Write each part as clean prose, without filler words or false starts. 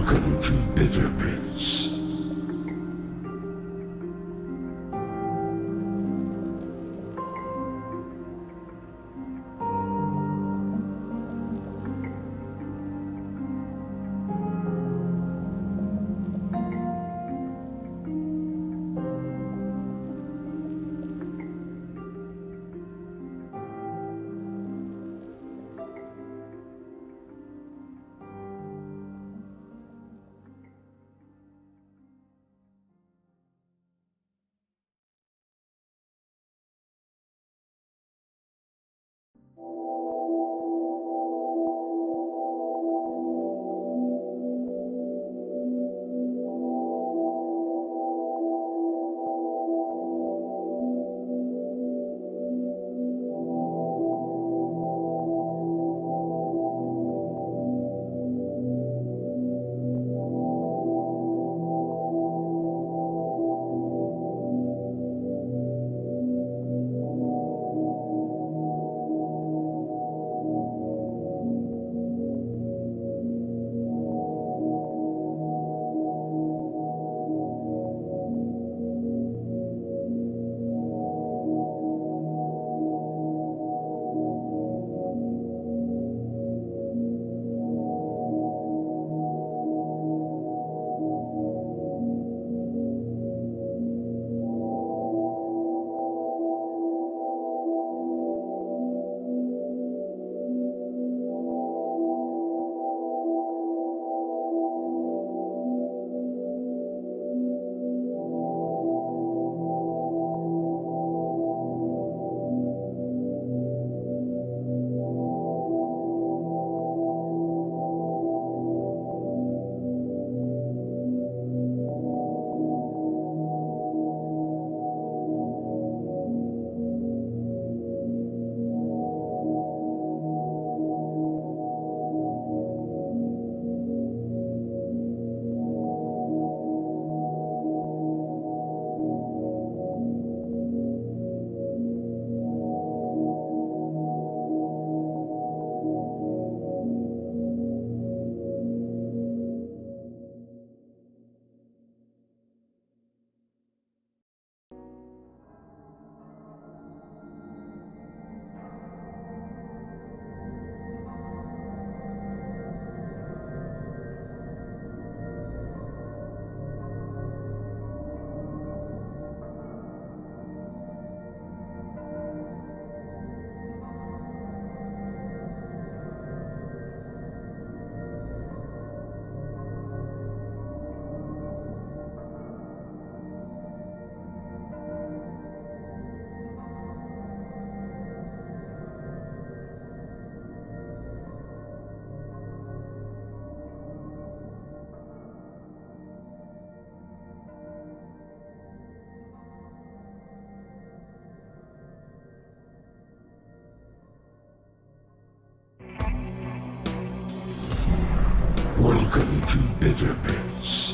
Welcome to Bitter Pits. Welcome to Bitter Pits.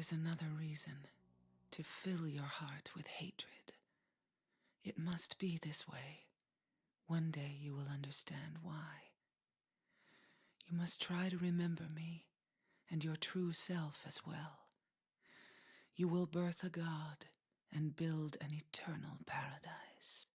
is another reason to fill your heart with hatred. It must be this way. One day you will understand why. You must try to remember me and your true self as well. You will birth a god and build an eternal paradise.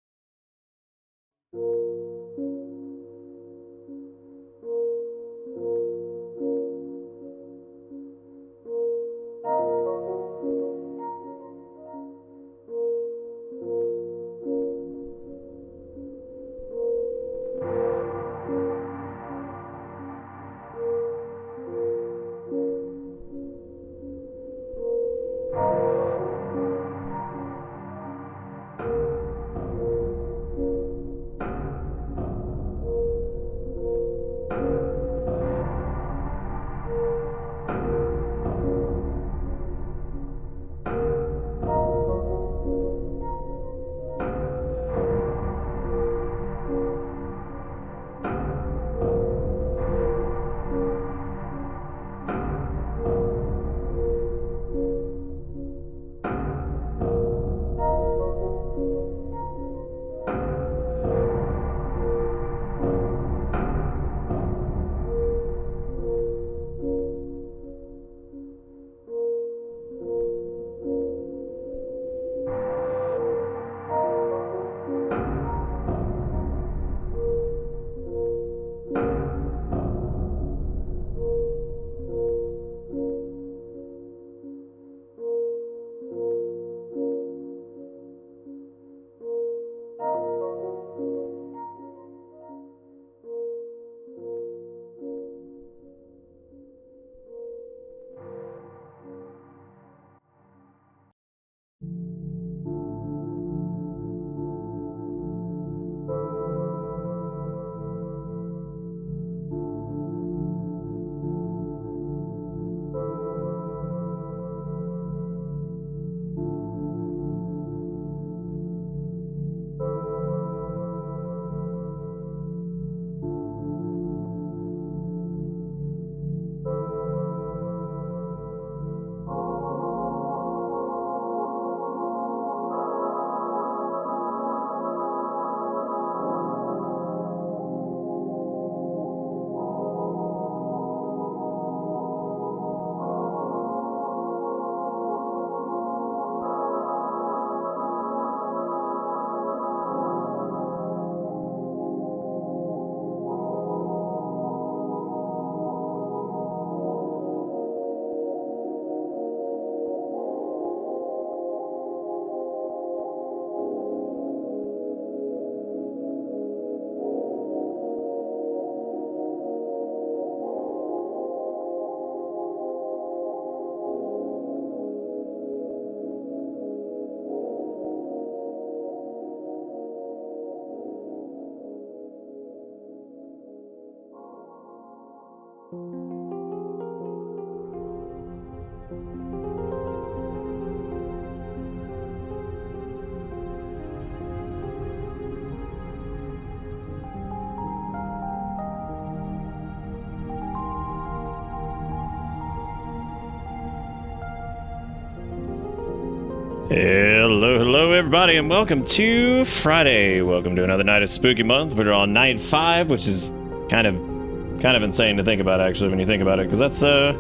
Hello everybody, and welcome to Friday. Welcome to another night of Spooky Month. We're on night 5, which is kind of insane to think about, actually, when you think about it, because that's a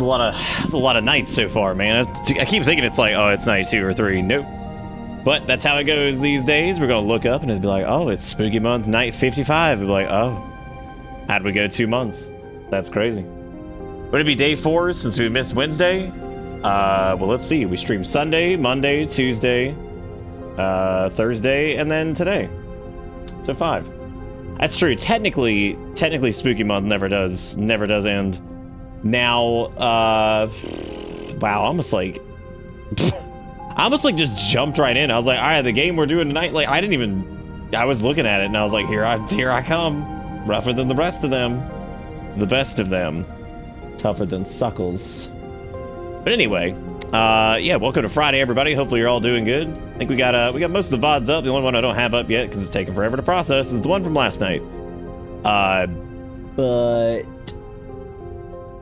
lot of nights so far, man. I keep thinking it's like, oh, it's night 2 or 3. Nope. But that's how it goes these days. We're gonna look up and it'd be like, oh, it's Spooky Month night 55. We'd be like, oh, how'd we go 2 months? That's crazy. Would it be day 4 since we missed Wednesday? Well, let's see. We streamed Sunday, Monday, Tuesday, Thursday, and then today. So 5. That's true. Technically, Spooky Month never does end. Now, wow, I almost like just jumped right in. I was like, all right, the game we're doing tonight, like, I was looking at it and I was like, here I come. Rougher than the rest of them. The best of them. Tougher than suckles. But anyway, yeah, welcome to Friday, everybody. Hopefully you're all doing good. I think we got most of the VoDs up. The only one I don't have up yet, because it's taking forever to process, is the one from last night. But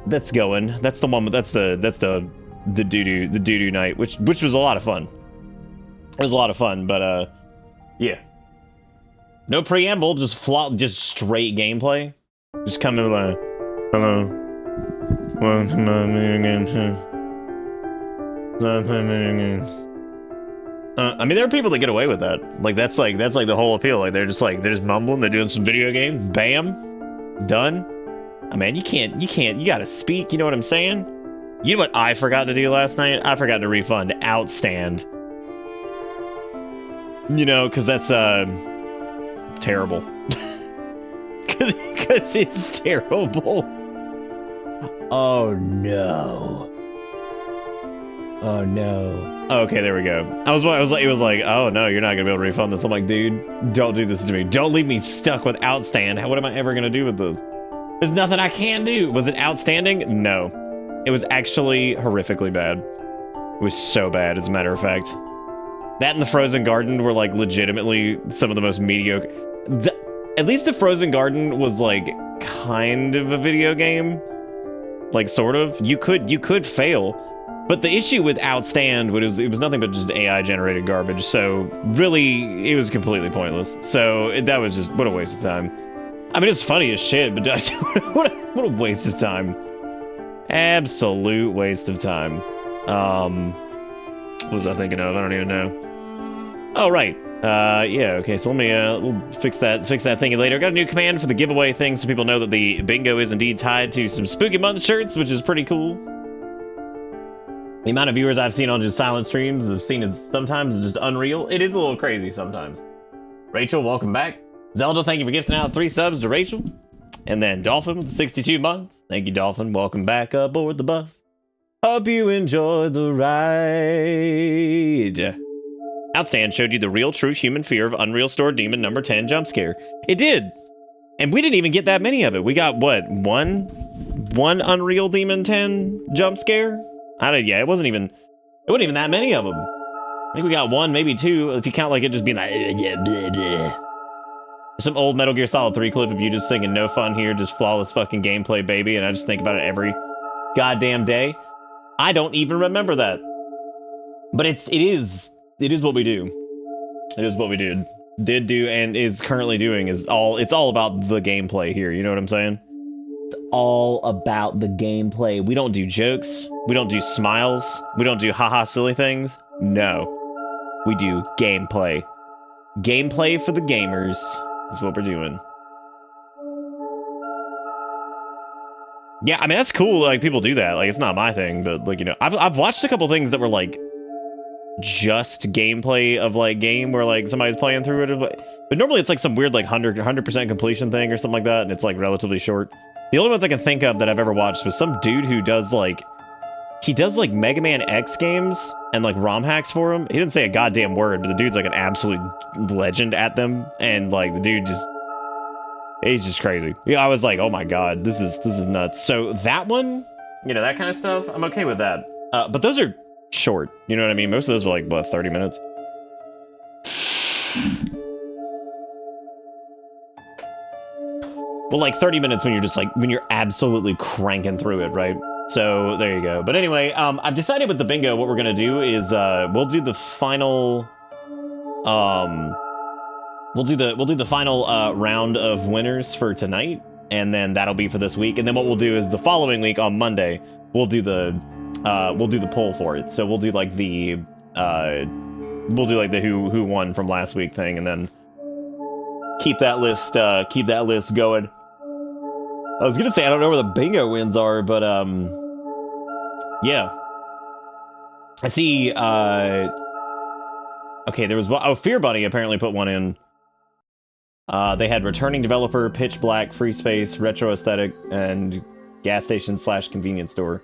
that's going. That's the one. That's the doo-doo night, which was a lot of fun. It was a lot of fun, but yeah. No preamble, just straight gameplay. Just come in like, hello. Welcome to my video game show. I mean, there are people that get away with that. Like that's like the whole appeal. Like they're just mumbling. They're doing some video game. Bam, done. I mean, you gotta speak. You know what I'm saying? You know what I forgot to do last night? I forgot to refund Outstand. You know, because that's terrible. Because it's terrible. Oh no. Oh no. Okay, there we go. It was like, oh no, you're not gonna be able to refund this. I'm like, dude, don't do this to me. Don't leave me stuck with Outstand. What am I ever gonna do with this? There's nothing I can do. Was it outstanding? No. It was actually horrifically bad. It was so bad, as a matter of fact. That and the Frozen Garden were like legitimately some of the most mediocre. At least the Frozen Garden was like kind of a video game. Like sort of. You could fail. But the issue with Outstand was it was nothing but just AI generated garbage. So really it was completely pointless. So that was just what a waste of time. I mean, it's funny as shit, but what a waste of time. Absolute waste of time. What was I thinking of? I don't even know. Oh, right. Yeah, okay, so let me we'll fix that thingy later. Got a new command for the giveaway thing so people know that the bingo is indeed tied to some Spooky Month shirts, which is pretty cool. The amount of viewers I've seen on just silent streams I've seen is sometimes just unreal. It is a little crazy sometimes. Rachel, welcome back. Zelda, thank you for gifting out 3 subs to Rachel. And then Dolphin with 62 months. Thank you, Dolphin. Welcome back aboard the bus. Hope you enjoy the ride. Outstand showed you the real true human fear of Unreal Store Demon number 10 jump scare. It did. And we didn't even get that many of it. We got, what, one Unreal Demon 10 jump scare? Yeah, it wasn't even that many of them. I think we got 1, maybe 2, if you count like it just being like, yeah, blah, blah. Some old Metal Gear Solid 3 clip of you just singing no fun here, just flawless fucking gameplay, baby, and I just think about it every goddamn day. I don't even remember that. But it is what we do. It is what we did do and is currently doing it's all about the gameplay here, you know what I'm saying? It's all about the gameplay. We don't do jokes, we don't do smiles, we don't do haha silly things. No. We do gameplay. Gameplay for the gamers is what we're doing. Yeah, I mean, that's cool, like, people do that. Like, it's not my thing, but, like, you know, I've watched a couple things that were, like, just gameplay of, like, game where, like, somebody's playing through it. But normally it's, like, some weird, like, 100% completion thing or something like that, and it's, like, relatively short. The only ones I can think of that I've ever watched was some dude who does, like, Mega Man X games and, like, ROM hacks for them. He didn't say a goddamn word, but the dude's, like, an absolute legend at them, and, like, the dude just... He's just crazy. Yeah, I was like, oh my god, this is nuts. So that one, you know, that kind of stuff, I'm okay with that. But those are short, you know what I mean? Most of those are like, what, 30 minutes? Well, like 30 minutes when you're just like, when you're absolutely cranking through it, right? So there you go. But anyway, I've decided with the bingo, what we're gonna do is we'll do the final We'll do the final round of winners for tonight, and then that'll be for this week. And then what we'll do is the following week on Monday, we'll do the poll for it. So we'll do like the who won from last week thing, and then keep that list going. I was gonna say I don't know where the bingo wins are, but yeah. I see. Okay, there was one. Oh, Fear Bunny apparently put one in. They had returning developer, Pitch Black, Free Space, Retro Aesthetic, and gas station / convenience store.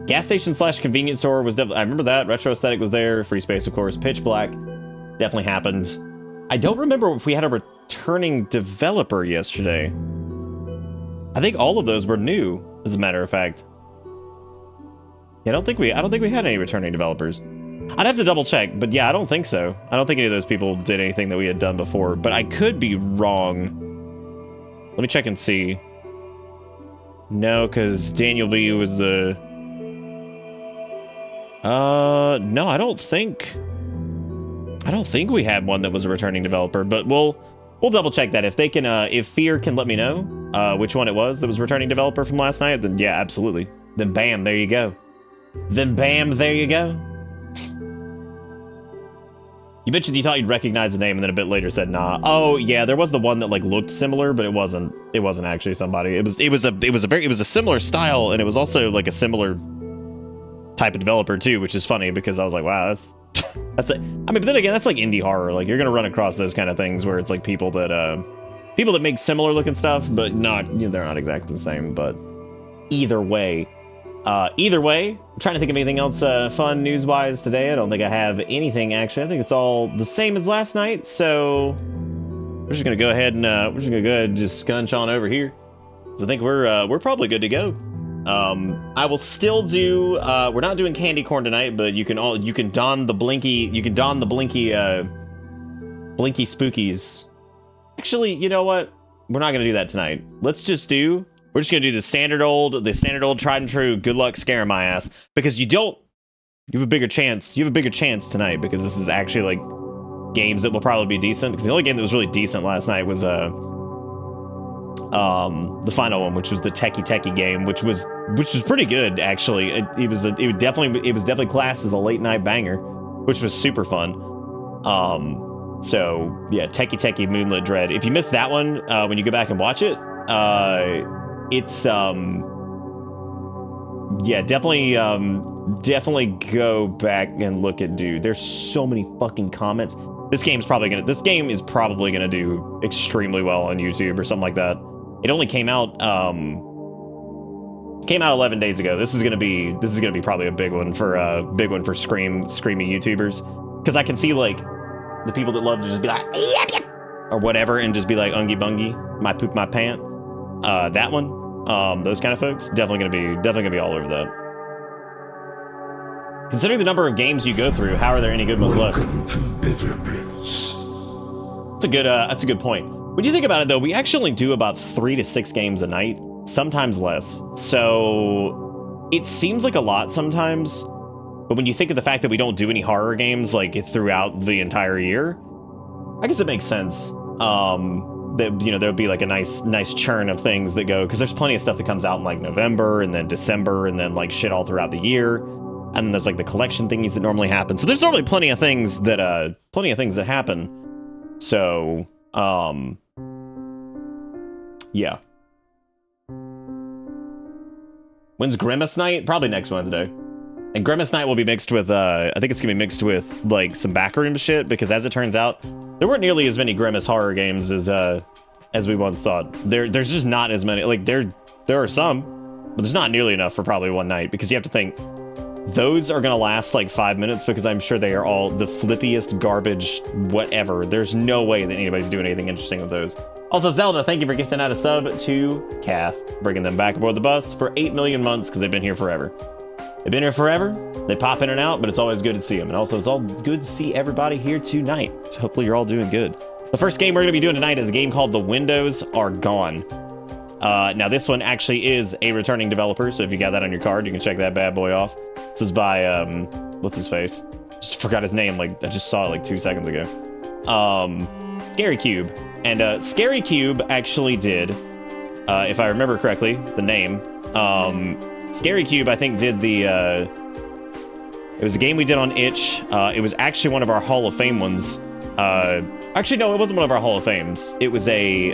Gas station / convenience store was definitely, I remember that. Retro Aesthetic was there. Free Space, of course. Pitch Black definitely happened. I don't remember if we had a returning developer yesterday. I think all of those were new, as a matter of fact. Yeah, I don't think we had any returning developers. I'd have to double check, but yeah, I don't think so. I don't think any of those people did anything that we had done before, but I could be wrong. Let me check and see. No, because Daniel V was the... no, I don't think we had one that was a returning developer, but we'll double check that. If they can, if Fear can let me know, which one it was that was returning developer from last night, then yeah, absolutely. Then bam, there you go. Then bam, there you go. You mentioned you thought you'd recognize the name, and then a bit later said nah. Oh yeah, there was the one that like looked similar, but it wasn't actually somebody. It was a similar style, and it was also like a similar type of developer too, which is funny because I was like, wow, that's I mean, but then again, that's like indie horror. Like you're gonna run across those kind of things where it's like people that make similar looking stuff, but not, you know, they're not exactly the same. But either way, I'm trying to think of anything else fun news-wise today. I don't think I have anything, actually. I think it's all the same as last night, so we're just gonna go ahead and just scunch on over here. So I think we're probably good to go. I will still do we're not doing candy corn tonight, but you can don the blinky spookies. Actually, you know what? We're not gonna do that tonight. We're just gonna do the standard old tried and true good luck scaring my ass, because you have a bigger chance tonight, because this is actually like games that will probably be decent, because the only game that was really decent last night was the final one, which was the Techie game, which was pretty good actually. It was definitely classed as a late night banger, which was super fun. So yeah, Techie Moonlit Dread. If you missed that one, when you go back and watch it, it's yeah, definitely go back and look at, dude, there's so many fucking comments. This game is probably gonna do extremely well on YouTube or something like that. It only came out 11 days ago. This is gonna be probably a big one for screamy YouTubers, because I can see like the people that love to just be like yep, yep, or whatever, and just be like ungy bungy, my poop my pant. That one, those kind of folks, definitely gonna be all over that. Considering the number of games you go through, how are there any good ones left? Welcome to Bitter Bits. That's a good point. When you think about it, though, we actually do about 3 to 6 games a night, sometimes less. So it seems like a lot sometimes, but when you think of the fact that we don't do any horror games like throughout the entire year, I guess it makes sense. That, you know, there'll be like a nice churn of things that go, because there's plenty of stuff that comes out in like November and then December and then like shit all throughout the year. And then there's like the collection thingies that normally happen. So there's normally plenty of things that happen. So, yeah. When's Grimace Night? Probably next Wednesday. And Grimace Night will be mixed with, I think it's gonna be mixed with like some backroom shit, because as it turns out, there weren't nearly as many Grimace horror games as we once thought. There's just not as many. Like there are some, but there's not nearly enough for probably one night, because you have to think those are gonna last like 5 minutes, because I'm sure they are all the flippiest garbage whatever. There's no way that anybody's doing anything interesting with those. Also, Zelda, thank you for gifting out a sub to Kath, bringing them back aboard the bus for 8 million months, because they've been here forever. They've been here forever. They pop in and out, but it's always good to see them. And also, it's all good to see everybody here tonight. So hopefully you're all doing good. The first game we're going to be doing tonight is a game called The Windows Are Gone. Now, this one actually is a returning developer, so if you got that on your card, you can check that bad boy off. This is by, what's his face? Just forgot his name, like, I just saw it like 2 seconds ago. Scary Cube. And Scary Cube actually did, if I remember correctly, the name, Scary Cube, I think, did the, it was a game we did on Itch. It was actually one of our Hall of Fame ones. Actually, no, it wasn't one of our Hall of Fames. It was a,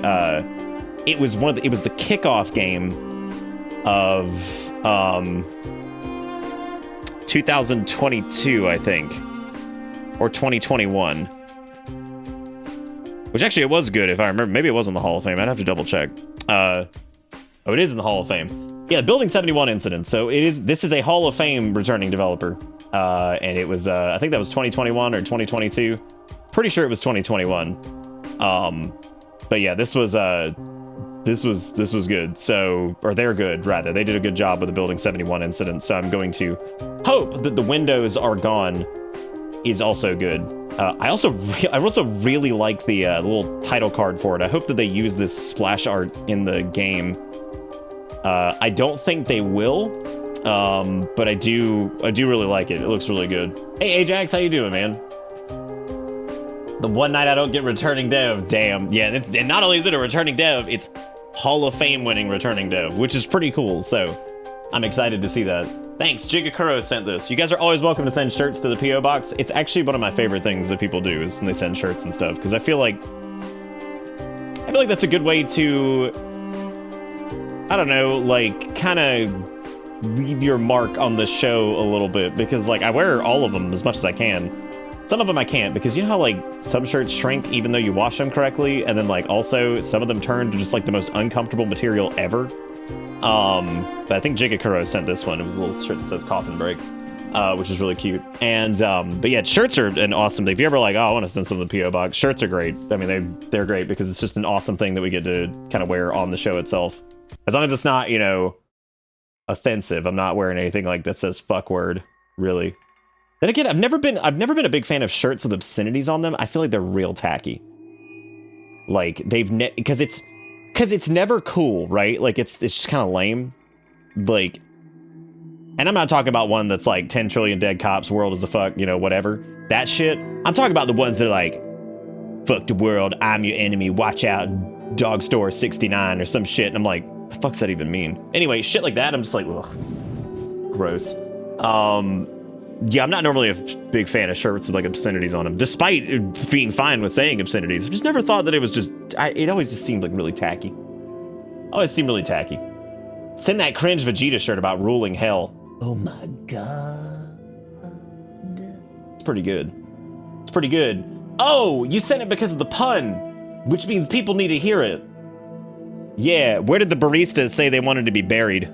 it was the kickoff game of, 2022, I think, or 2021. Which actually, it was good, if I remember. Maybe it was in the Hall of Fame. I'd have to double check. Oh, it is in the Hall of Fame. Yeah, Building 71 Incident. So this is a Hall of Fame returning developer. And it was, I think that was 2021 or 2022. Pretty sure it was 2021. But yeah, this was good. So, or they're good, rather. They did a good job with the Building 71 Incident. So I'm going to hope that The Windows Are Gone is also good. I also really like the little title card for it. I hope that they use this splash art in the game. I don't think they will, but I do really like it. It looks really good. Hey, Ajax, how you doing, man? The one night I don't get returning dev, damn. Yeah, and not only is it a returning dev, it's Hall of Fame winning returning dev, which is pretty cool, so I'm excited to see that. Thanks, Jigakuro sent this. You guys are always welcome to send shirts to the P.O. Box. It's actually one of my favorite things that people do is when they send shirts and stuff, because I feel like that's a good way to, I don't know, like, kind of leave your mark on the show a little bit, because, like, I wear all of them as much as I can. Some of them I can't, because you know how, like, some shirts shrink even though you wash them correctly, and then, like, also some of them turn to just, like, the most uncomfortable material ever. But I think Jigakuro sent this one. It was a little shirt that says Coffin Break, which is really cute. And, but yeah, shirts are an awesome thing. If you're ever like, oh, I want to send some to the P.O. Box, shirts are great. I mean, they're great because it's just an awesome thing that we get to kind of wear on the show itself. As long as it's not, you know, offensive. I'm not wearing anything like that says fuck word, really. Then again, I've never been a big fan of shirts with obscenities on them. I feel like they're real tacky. Like because it's never cool, right? Like it's just kind of lame. Like, and I'm not talking about one that's like 10 trillion dead cops, world is a fuck, you know, whatever. That shit. I'm talking about the ones that are like, fuck the world, I'm your enemy, watch out, dog store 69 or some shit. And I'm like, the fuck's that even mean? Anyway, shit like that, I'm just like, ugh, gross. Yeah, I'm not normally a big fan of shirts with like obscenities on them, despite being fine with saying obscenities. I just never thought that it was just, it always just seemed like really tacky. Always seemed really tacky. Send that cringe Vegeta shirt about ruling hell. Oh my god. It's pretty good. It's pretty good. Oh, you sent it because of the pun, which means people need to hear it. Yeah, where did the baristas say they wanted to be buried?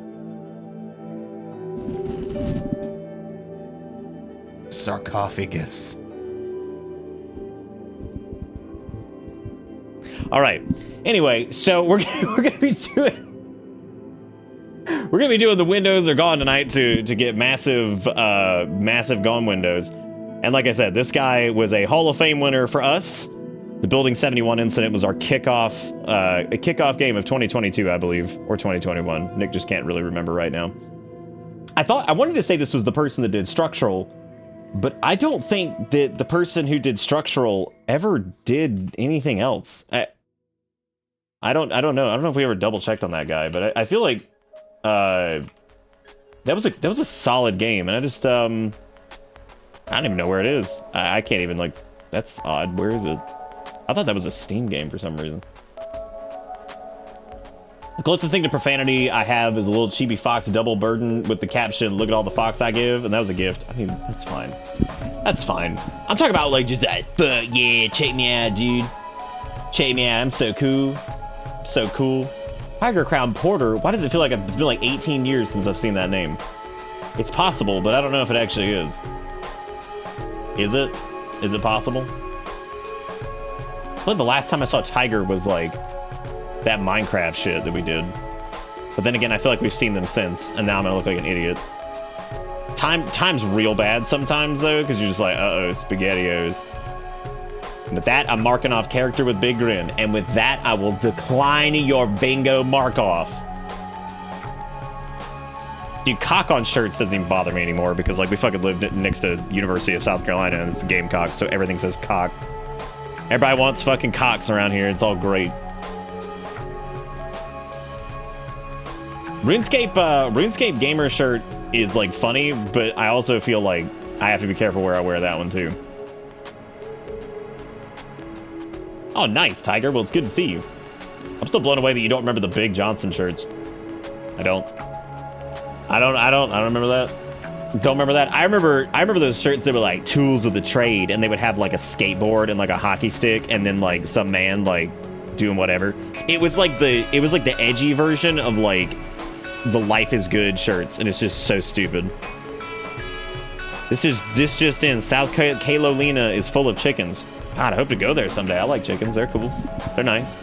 Sarcophagus. All right. Anyway, so we're gonna be doing the windows are gone tonight to get massive gone windows. And like I said, this guy was a Hall of Fame winner for us. The Building 71 incident was our kickoff game of 2022, I believe, or 2021. Nick just can't really remember right now. I wanted to say this was the person that did structural, but I don't think that the person who did structural ever did anything else. I don't know. I don't know if we ever double checked on that guy, but I feel like that was a solid game, and I just I don't even know where it is. I can't even, like, that's odd. Where is it? I thought that was a Steam game for some reason. The closest thing to profanity I have is a little chibi fox double burden with the caption, "Look at all the fox I give," and that was a gift. I mean, that's fine. That's fine. I'm talking about, like, just that, fuck yeah, check me out, dude. Check me out, I'm so cool. So cool. Tiger Crown Porter, why does it feel like it's been like 18 years since I've seen that name? It's possible, but I don't know if it actually is. Is it? Is it possible? I feel like the last time I saw Tiger was like that Minecraft shit that we did. But then again, I feel like we've seen them since, and now I'm gonna look like an idiot. Time's real bad sometimes, though, because you're just like, uh-oh, SpaghettiOs. With that, I'm marking off character with big grin, and with that, I will decline your bingo mark-off. Dude, cock on shirts doesn't even bother me anymore, because, like, we fucking lived next to University of South Carolina, and it's the Gamecock, so everything says cock. Everybody wants fucking cocks around here, it's all great. RuneScape gamer shirt is, like, funny, but I also feel like I have to be careful where I wear that one, too. Oh, nice, Tiger. Well, it's good to see you. I'm still blown away that you don't remember the Big Johnson shirts. I don't remember that. Don't remember that. I remember those shirts that were like tools of the trade, and they would have like a skateboard and like a hockey stick, and then like some man like doing whatever. It was like the edgy version of like the Life is Good shirts, and it's just so stupid. This just in. South Carolina is full of chickens. God, I hope to go there someday. I like chickens. They're cool. They're nice.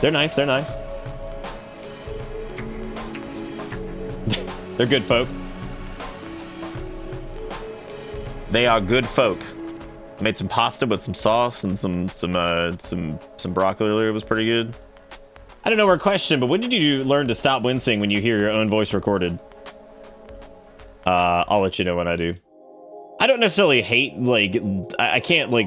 They're nice. They're nice. They're good folk. They are good folk. I made some pasta with some sauce and some broccoli earlier. It was pretty good. I don't know our question, but when did you learn to stop wincing when you hear your own voice recorded? I'll let you know when I do. I don't necessarily hate, like, I can't, like,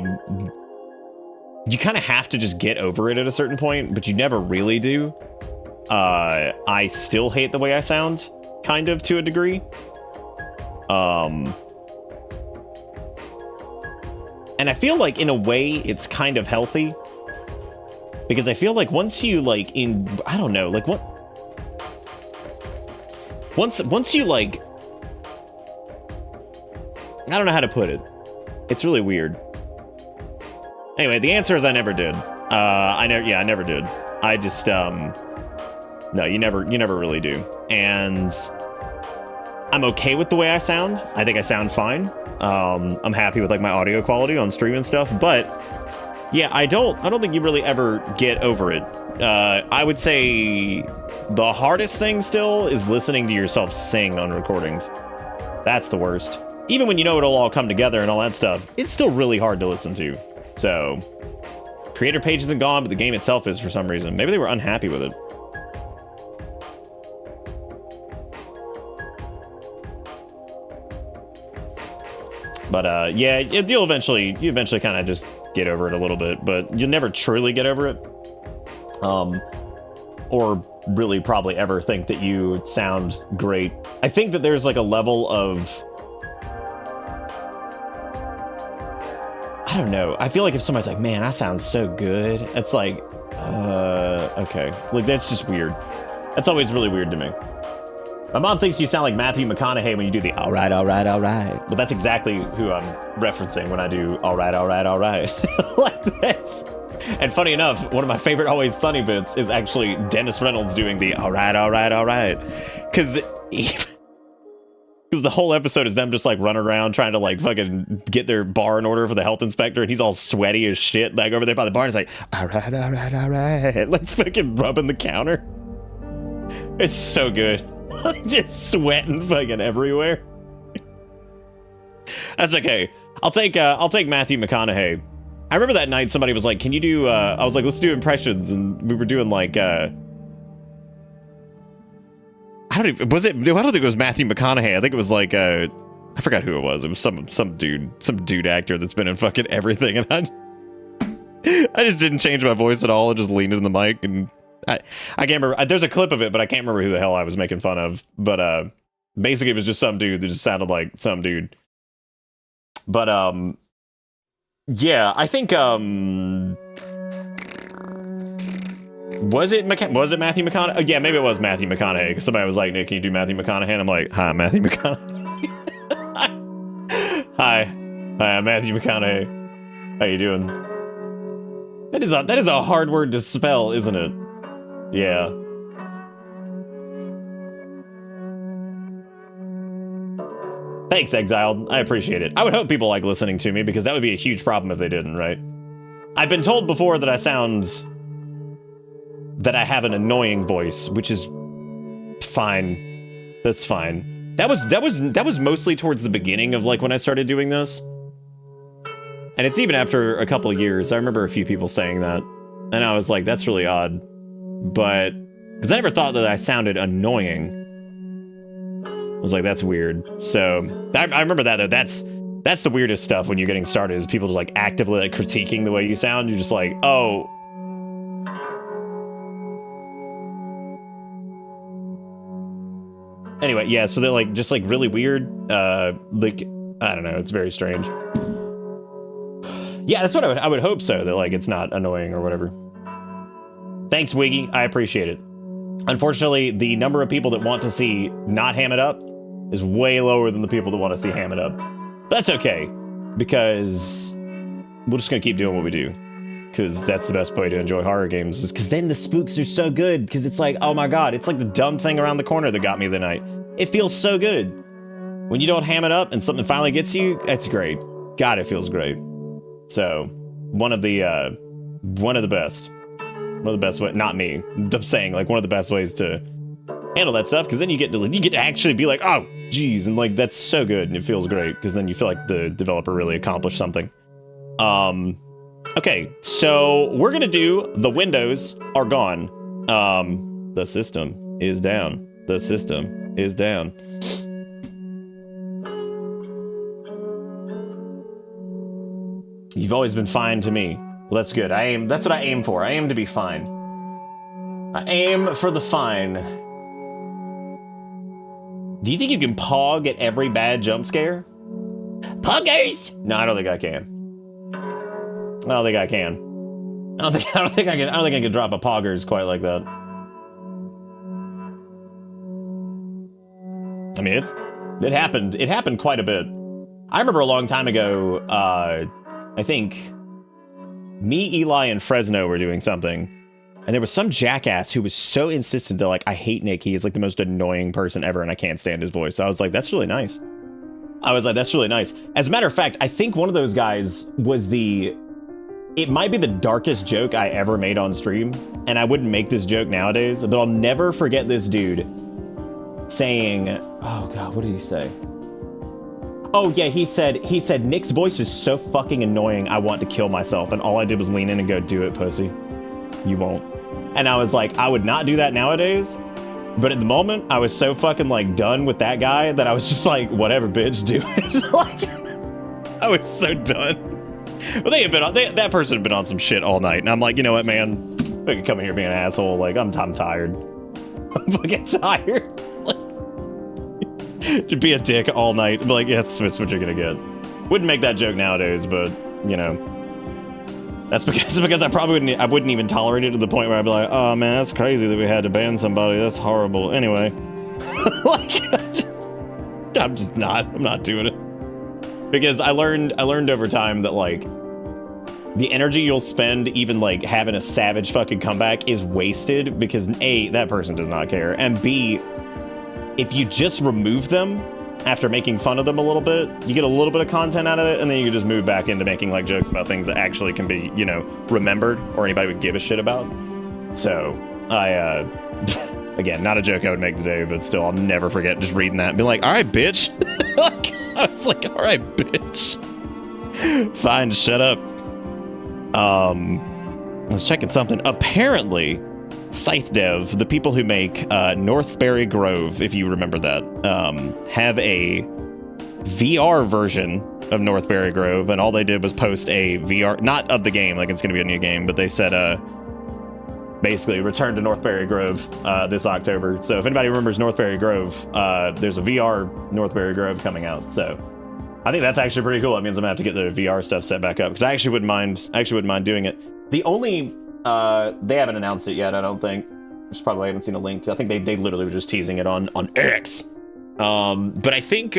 you kind of have to just get over it at a certain point, but you never really do. I still hate the way I sound, kind of, to a degree. And I feel like, in a way, it's kind of healthy. Because I feel like once you, like, I don't know, like, what... Once you, like... I don't know how to put it. It's really weird. Anyway, the answer is I never did. I never did. I just, no, you never really do. And I'm okay with the way I sound. I think I sound fine. I'm happy with, like, my audio quality on stream and stuff, but yeah, I don't think you really ever get over it. I would say the hardest thing still is listening to yourself sing on recordings. That's the worst. Even when you know it'll all come together and all that stuff, it's still really hard to listen to. So, creator page isn't gone, but the game itself is for some reason. Maybe they were unhappy with it. But yeah, you eventually kind of just get over it a little bit, but you'll never truly get over it. Or really probably ever think that you sound great. I think that there's like a level of, I don't know. I feel like if somebody's like, man, I sound so good, it's like, okay. Like, that's just weird. That's always really weird to me. My mom thinks you sound like Matthew McConaughey when you do the all right, all right, all right. But that's exactly who I'm referencing when I do all right, all right, all right. Like this. And funny enough, one of my favorite Always Sunny bits is actually Dennis Reynolds doing the all right, all right, all right. Because the whole episode is them just like running around trying to like fucking get their bar in order for the health inspector, and he's all sweaty as shit like over there by the bar. And it's like, all right, all right, all right. Like fucking rubbing the counter. It's so good. Just sweating fucking everywhere. That's okay. I'll take Matthew McConaughey. I remember that night somebody was like, can you do I was like, let's do impressions, and we were doing like I don't think it was Matthew McConaughey. I think it was like I forgot who it was. It was some dude actor that's been in fucking everything, and I just didn't change my voice at all. I just leaned in the mic, and I can't remember. There's a clip of it, but I can't remember who the hell I was making fun of. But basically it was just some dude that just sounded like some dude. But yeah, I think was it Matthew McConaughey? Oh, yeah, maybe it was Matthew McConaughey, because somebody was like, Nick, can you do Matthew McConaughey? And I'm like, hi, Matthew McConaughey. Hi, I'm Matthew McConaughey. How you doing? That is a hard word to spell, isn't it? Yeah. Thanks, Exiled. I appreciate it. I would hope people like listening to me, because that would be a huge problem if they didn't, right? I've been told before that that I have an annoying voice, which is fine. That's fine. That was mostly towards the beginning of like when I started doing this. And it's even after a couple of years. I remember a few people saying that, and I was like, that's really odd. But because I never thought that I sounded annoying. I was like, that's weird. So I remember that though. That's the weirdest stuff when you're getting started, is people just like actively like critiquing the way you sound. You're just like, oh. Anyway, yeah, so they're like just like really weird. Like, I don't know, it's very strange. Yeah, that's what I would hope so, that like it's not annoying or whatever. Thanks, Wiggy. I appreciate it. Unfortunately, the number of people that want to see not ham it up is way lower than the people that want to see ham it up. That's okay, because we're just gonna keep doing what we do, because that's the best way to enjoy horror games, is because then the spooks are so good, because it's like, oh my god, it's like the dumb thing around the corner that got me the night. It feels so good. When you don't ham it up and something finally gets you, it's great. God, it feels great. So, one of the best. One of the best ways, not me, I'm saying like one of the best ways to handle that stuff, because then you get to actually be like, oh, geez, and like that's so good, and it feels great, because then you feel like the developer really accomplished something. Okay, so we're gonna do The Windows Are Gone. The system is down. The system is down. You've always been fine to me. Well, that's good. That's what I aim for. I aim to be fine. I aim for the fine. Do you think you can pog at every bad jump scare? Poggers! No, I don't think I can. I don't think I can. I don't think I can drop a poggers quite like that. I mean, it happened quite a bit. I remember a long time ago, I think me, Eli, and Fresno were doing something, and there was some jackass who was so insistent that, like, I hate Nick, he is like the most annoying person ever and I can't stand his voice. So I was like, that's really nice. That's really nice. As a matter of fact, I think one of those guys was it might be the darkest joke I ever made on stream, and I wouldn't make this joke nowadays, but I'll never forget this dude saying, oh god, what did he say? Oh yeah, he said, Nick's voice is so fucking annoying, I want to kill myself, and all I did was lean in and go, do it, pussy. You won't. And I was like, I would not do that nowadays, but at the moment, I was so fucking, like, done with that guy that I was just like, whatever, bitch, do it. Like, I was so done. Well, that person had been on some shit all night, and I'm like, you know what, man? I could come in here being an asshole. Like, I'm tired. I'm fucking tired. Like, to be a dick all night. Be like, yeah, that's what you're gonna get. Wouldn't make that joke nowadays, but, you know. That's because I wouldn't even tolerate it to the point where I'd be like, oh man, that's crazy that we had to ban somebody. That's horrible. Anyway. Like, I'm not doing it. Because I learned over time that, like, the energy you'll spend even, like, having a savage fucking comeback is wasted because, A, that person does not care, and B, if you just remove them after making fun of them a little bit, you get a little bit of content out of it, and then you can just move back into making, like, jokes about things that actually can be, you know, remembered or anybody would give a shit about. So, again, not a joke I would make today, but still, I'll never forget just reading that and being like, all right, bitch. I was like, all right, bitch. Fine, shut up. I was checking something. Apparently, Scythe Dev, the people who make Northberry Grove, if you remember that, have a VR version of Northberry Grove, and all they did was post a VR, not of the game, like it's going to be a new game, but they said, basically, return to Northberry Grove this October. So if anybody remembers Northberry Grove, there's a VR Northberry Grove coming out. So I think that's actually pretty cool. That means I'm gonna have to get the VR stuff set back up because I actually wouldn't mind doing it. The only they haven't announced it yet, I don't think. Just probably haven't seen a link. I think they literally were just teasing it on X. But I think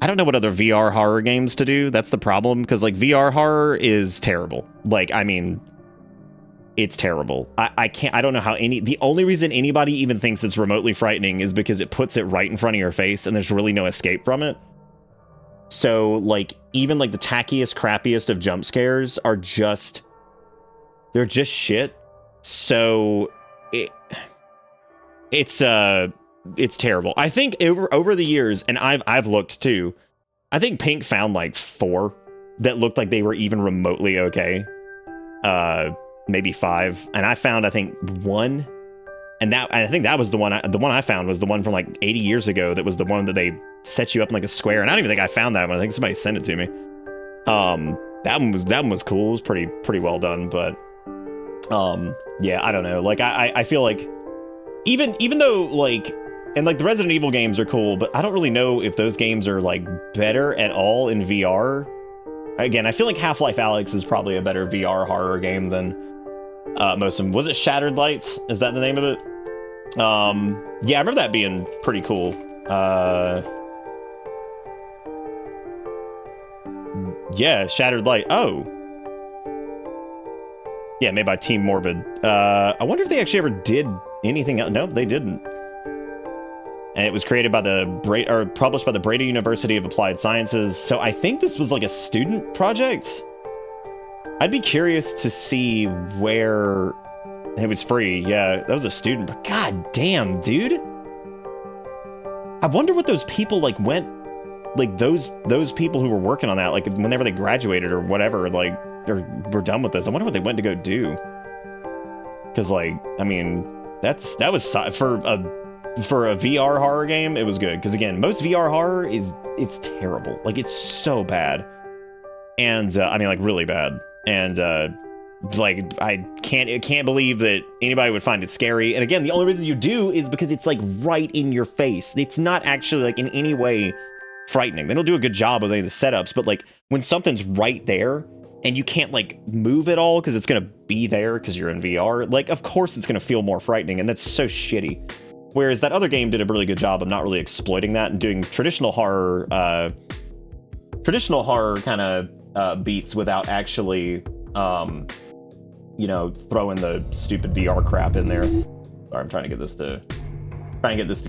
I don't know what other VR horror games to do. That's the problem, because, like, VR horror is terrible. Like, I mean, it's terrible. I don't know how the only reason anybody even thinks it's remotely frightening is because it puts it right in front of your face and there's really no escape from it. So, like, even, like, the tackiest, crappiest of jump scares are just, they're just shit. So, it's terrible. I think over the years, and I've looked too, I think Pink found like 4 that looked like they were even remotely okay. Maybe 5, and I found, I think, 1, and I think that was the one I found was the one from like 80 years ago. That was the one that they set you up in like a square, and I don't even think I found that one. I think somebody sent it to me. That one was cool. It was pretty well done, but yeah, I don't know. Like, I feel like even though, like, and like the Resident Evil games are cool, but I don't really know if those games are like better at all in VR. Again, I feel like Half-Life Alyx is probably a better VR horror game than most of them. Was it Shattered Lights? Is that the name of it? Yeah, I remember that being pretty cool. Yeah, Shattered Light. Oh. Yeah, made by Team Morbid. I wonder if they actually ever did anything else. No, they didn't. And it was created by published by the Breda University of Applied Sciences. So I think this was like a student project. I'd be curious to see where it was free. Yeah, that was a student. But god damn, dude. I wonder what those people like went, like those people who were working on that, like whenever they graduated or whatever, like we're done with this. I wonder what they went to go do. Because, like, I mean, that was for a VR horror game. It was good because, again, most VR horror it's terrible. Like, it's so bad, and I mean, like, really bad. And like, I can't believe that anybody would find it scary. And again, the only reason you do is because it's like right in your face. It's not actually like in any way frightening. They don't do a good job with any of the setups, but like when something's right there and you can't like move at all because it's gonna be there because you're in VR, like of course it's gonna feel more frightening, and that's so shitty. Whereas that other game did a really good job of not really exploiting that and doing traditional horror kind of beats without actually you know, throwing the stupid VR crap in there. Sorry, I'm trying to get this to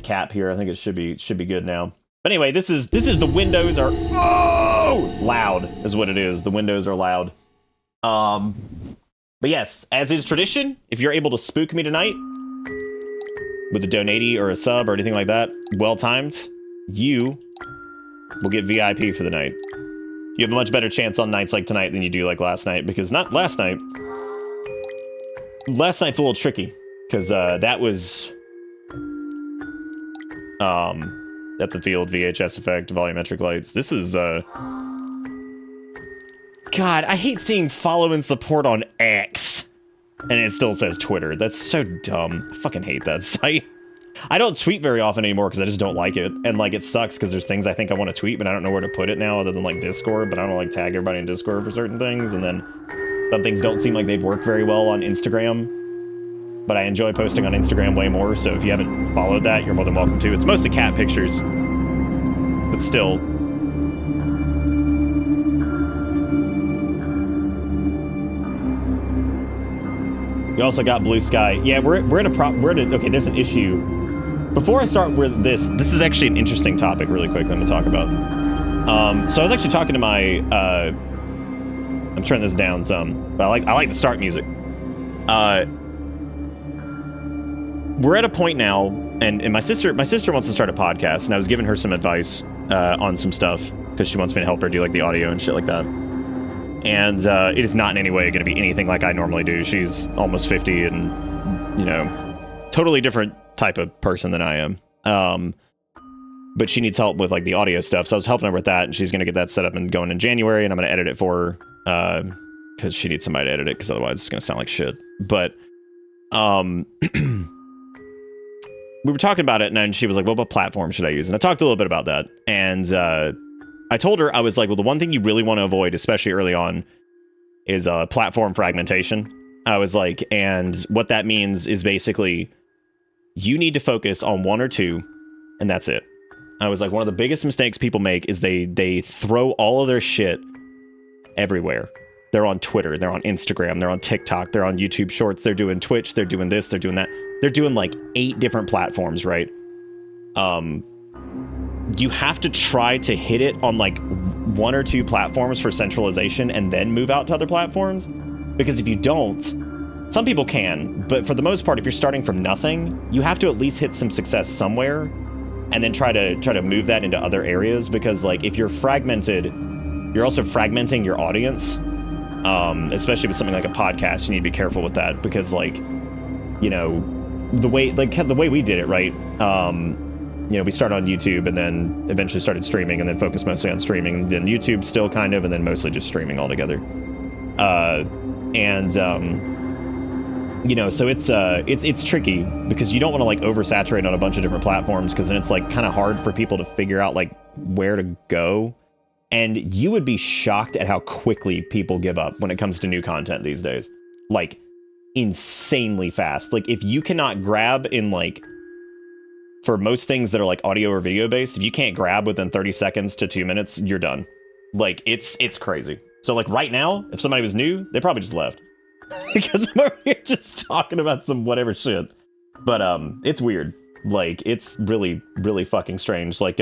cap here. I think it should be good now. But anyway, this is the windows are loud is what it is. The windows are loud. But yes, as is tradition, if you're able to spook me tonight with a donatey or a sub or anything like that, well timed, you will get VIP for the night. You have a much better chance on nights like tonight than you do like last night, because not last night. Last night's a little tricky because that was depth of field, VHS effect, volumetric lights. This is God, I hate seeing follow and support on X and it still says Twitter. That's so dumb. I fucking hate that site. I don't tweet very often anymore because I just don't like it, and like it sucks because there's things I think I want to tweet but I don't know where to put it now other than like Discord, but I don't like tag everybody in Discord for certain things, and then some things don't seem like they'd work very well on Instagram. But I enjoy posting on Instagram way more, so if you haven't followed that, you're more than welcome to. It's mostly cat pictures, but still. You also got Blue Sky. Yeah, okay, there's an issue. Before I start with this is actually an interesting topic really quick let me talk about. So I was actually talking to my, I'm turning this down some, but I like the start music. We're at a point now, and my sister wants to start a podcast, and I was giving her some advice on some stuff because she wants me to help her do like the audio and shit like that. And it is not in any way going to be anything like I normally do. She's almost 50 and, you know, totally different type of person than I am. But she needs help with like the audio stuff, so I was helping her with that, and she's going to get that set up and going in January, and I'm going to edit it for her because she needs somebody to edit it because otherwise it's going to sound like shit. But we were talking about it, and then she was like, well, what platform should I use? And I talked a little bit about that. And I told her, I was like, well, the one thing you really want to avoid, especially early on, is platform fragmentation. I was like, and what that means is basically you need to focus on one or two, and that's it. I was like, one of the biggest mistakes people make is they throw all of their shit everywhere. They're on Twitter, they're on Instagram, they're on TikTok, they're on YouTube Shorts, they're doing Twitch, they're doing this, they're doing that. They're doing like 8 different platforms, right? You have to try to hit it on like 1 or 2 platforms for centralization and then move out to other platforms. Because if you don't, some people can, but for the most part, if you're starting from nothing, you have to at least hit some success somewhere and then try to move that into other areas. Because like if you're fragmented, you're also fragmenting your audience. Especially with something like a podcast, you need to be careful with that because like, you know, the way we did it, right? You know, we started on YouTube and then eventually started streaming and then focused mostly on streaming, and then YouTube still kind of, and then mostly just streaming altogether. You know, so it's tricky because you don't want to like oversaturate on a bunch of different platforms because then it's like kind of hard for people to figure out like where to go. And you would be shocked at how quickly people give up when it comes to new content these days. Like, insanely fast. Like, if you cannot grab in, like, for most things that are, like, audio or video based, if you can't grab within 30 seconds to 2 minutes, you're done. Like, it's crazy. So, like, right now, if somebody was new, they probably just left. Because I'm over here just talking about some whatever shit. But, it's weird. Like, it's really, really fucking strange. Like,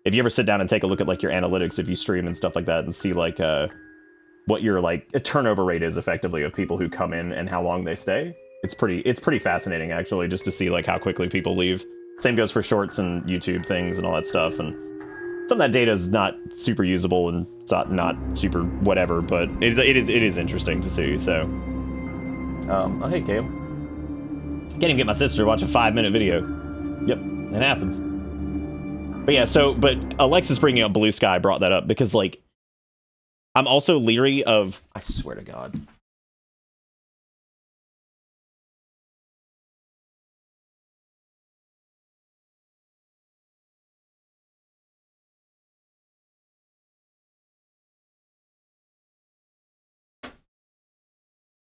if you ever sit down and take a look at like your analytics, if you stream and stuff like that, and see like what your like a turnover rate is effectively of people who come in and how long they stay, it's pretty fascinating actually, just to see like how quickly people leave. Same goes for shorts and YouTube things and all that stuff. And some of that data is not super usable and it's not super whatever, but it is interesting to see. So, oh hey, Kale. Can't even get my sister to watch a 5-minute video. Yep, it happens. But yeah, but Alexis bringing up Blue Sky brought that up because, like, I'm also leery of, I swear to God.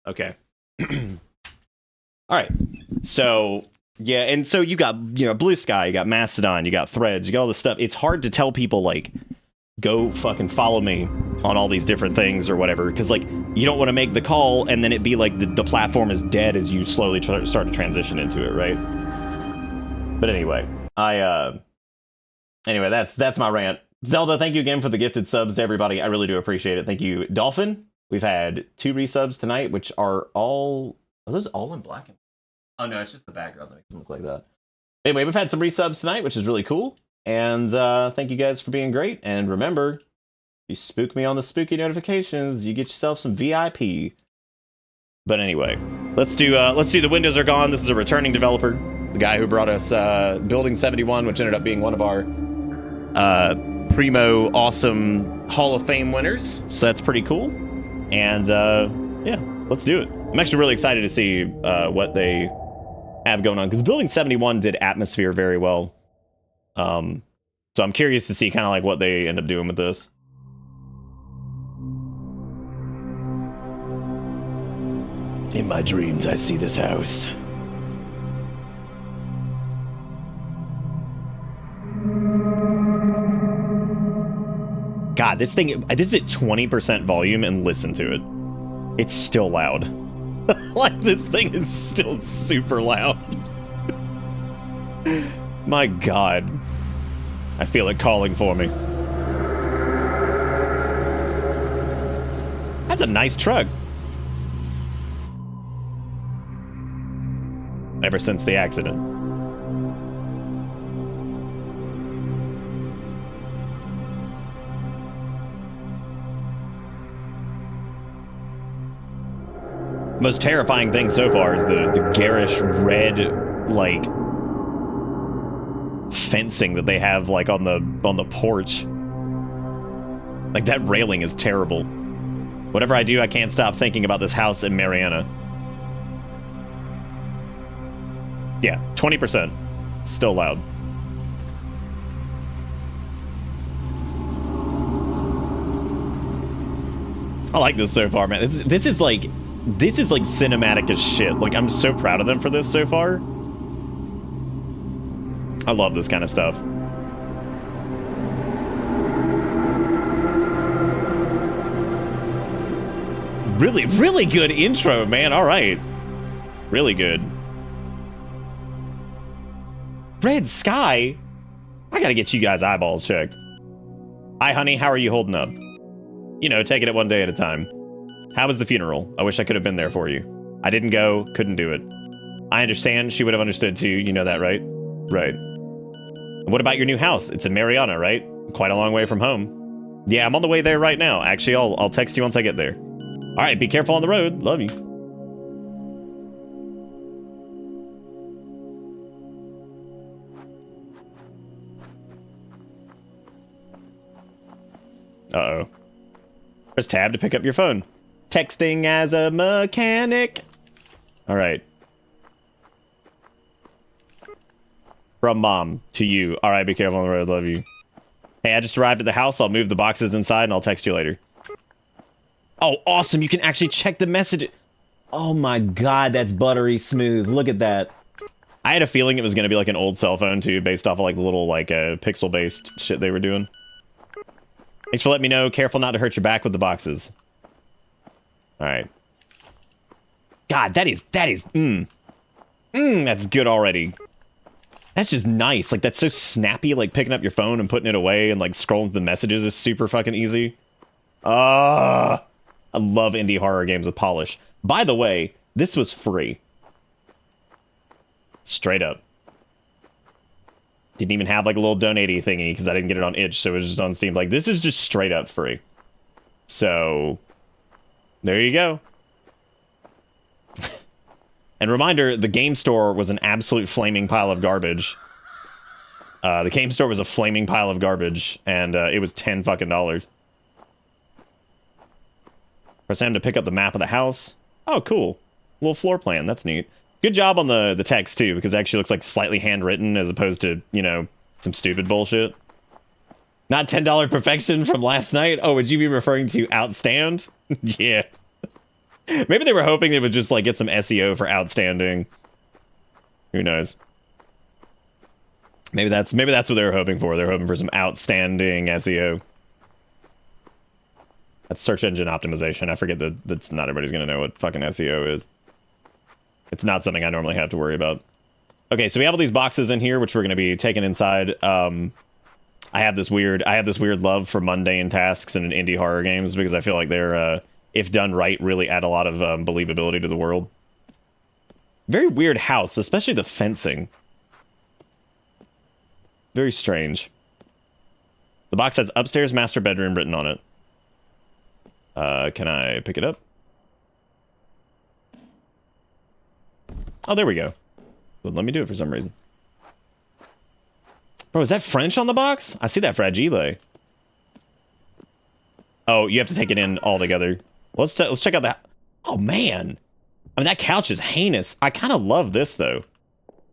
Okay. All right. So, yeah, and so you got, Blue Sky, you got Mastodon, you got Threads, you got all this stuff. It's hard to tell people, like, go fucking follow me on all these different things or whatever, because, like, you don't want to make the call and then it be like the platform is dead as you slowly start to transition into it, right? But anyway, anyway, that's my rant. Zelda, thank you again for the gifted subs to everybody. I really do appreciate it. Thank you, Dolphin. We've had 2 resubs tonight, which are those all in black and white? Oh no, it's just the background that makes them look like that. Anyway, we've had some resubs tonight, which is really cool. And thank you guys for being great. And remember, if you spook me on the spooky notifications, you get yourself some VIP. But anyway, let's do the Windows Are Gone. This is a returning developer, the guy who brought us Building 71, which ended up being one of our primo awesome Hall of Fame winners. So that's pretty cool. And yeah, let's do it. I'm actually really excited to see what they have going on, because Building 71 did Atmosphere very well. So I'm curious to see kind of like what they end up doing with this. In my dreams, I see this house. God, this is at 20% volume and listen to it. It's still loud. Like, this thing is still super loud. My God. I feel it calling for me. That's a nice truck. Ever since the accident. Most terrifying thing so far is the garish red, like, fencing that they have, like, on the porch. Like, that railing is terrible. Whatever I do, I can't stop thinking about this house in Mariana. Yeah, 20%. Still loud. I like this so far, man. This is like cinematic as shit. Like, I'm so proud of them for this so far. I love this kind of stuff. Really, really good intro, man. All right. Really good. Red Sky? I gotta get you guys' eyeballs checked. Hi, honey. How are you holding up? You know, taking it one day at a time. How was the funeral? I wish I could have been there for you. I didn't go, couldn't do it. I understand. She would have understood too. You know that, right? Right. And what about your new house? It's in Mariana, right? Quite a long way from home. Yeah, I'm on the way there right now. Actually, I'll text you once I get there. All right, be careful on the road. Love you. Uh-oh. Press tab to pick up your phone. Texting as a mechanic. All right. From mom to you. All right, be careful on the road. Love you. Hey, I just arrived at the house. I'll move the boxes inside and I'll text you later. Oh, awesome. You can actually check the message. Oh my God, that's buttery smooth. Look at that. I had a feeling it was going to be like an old cell phone too, based off of like the little like pixel-based shit they were doing. Thanks for letting me know. Careful not to hurt your back with the boxes. All right. God, that's good already. That's just nice. Like, that's so snappy, like picking up your phone and putting it away and like scrolling through the messages is super fucking easy. I love indie horror games with polish. By the way, this was free. Straight up. Didn't even have like a little donate thingy because I didn't get it on itch, so it was just on Steam. Like, this is just straight up free. So there you go. And reminder, the game store was an absolute flaming pile of garbage. The game store was a flaming pile of garbage, and it was $10 fucking. Press M to pick up the map of the house. Oh, cool. Little floor plan. That's neat. Good job on the text, too, because it actually looks like slightly handwritten as opposed to, you know, some stupid bullshit. Not $10 perfection from last night? Oh, would you be referring to Outstand? Yeah. Maybe they were hoping they would just, like, get some SEO for Outstanding. Who knows? Maybe that's what they were hoping for. They're hoping for some outstanding SEO. That's search engine optimization. I forget that's not everybody's gonna know what fucking SEO is. It's not something I normally have to worry about. Okay, so we have all these boxes in here, which we're gonna be taking inside. I have this weird love for mundane tasks in indie horror games because I feel like they're, if done right, really add a lot of believability to the world. Very weird house, especially the fencing. Very strange. The box has upstairs master bedroom written on it. Can I pick it up? Oh, there we go. Well, let me do it for some reason. Bro, is that French on the box? I see that fragile. Oh, you have to take it in all together. Let's check out that. Oh, man. I mean, that couch is heinous. I kind of love this, though.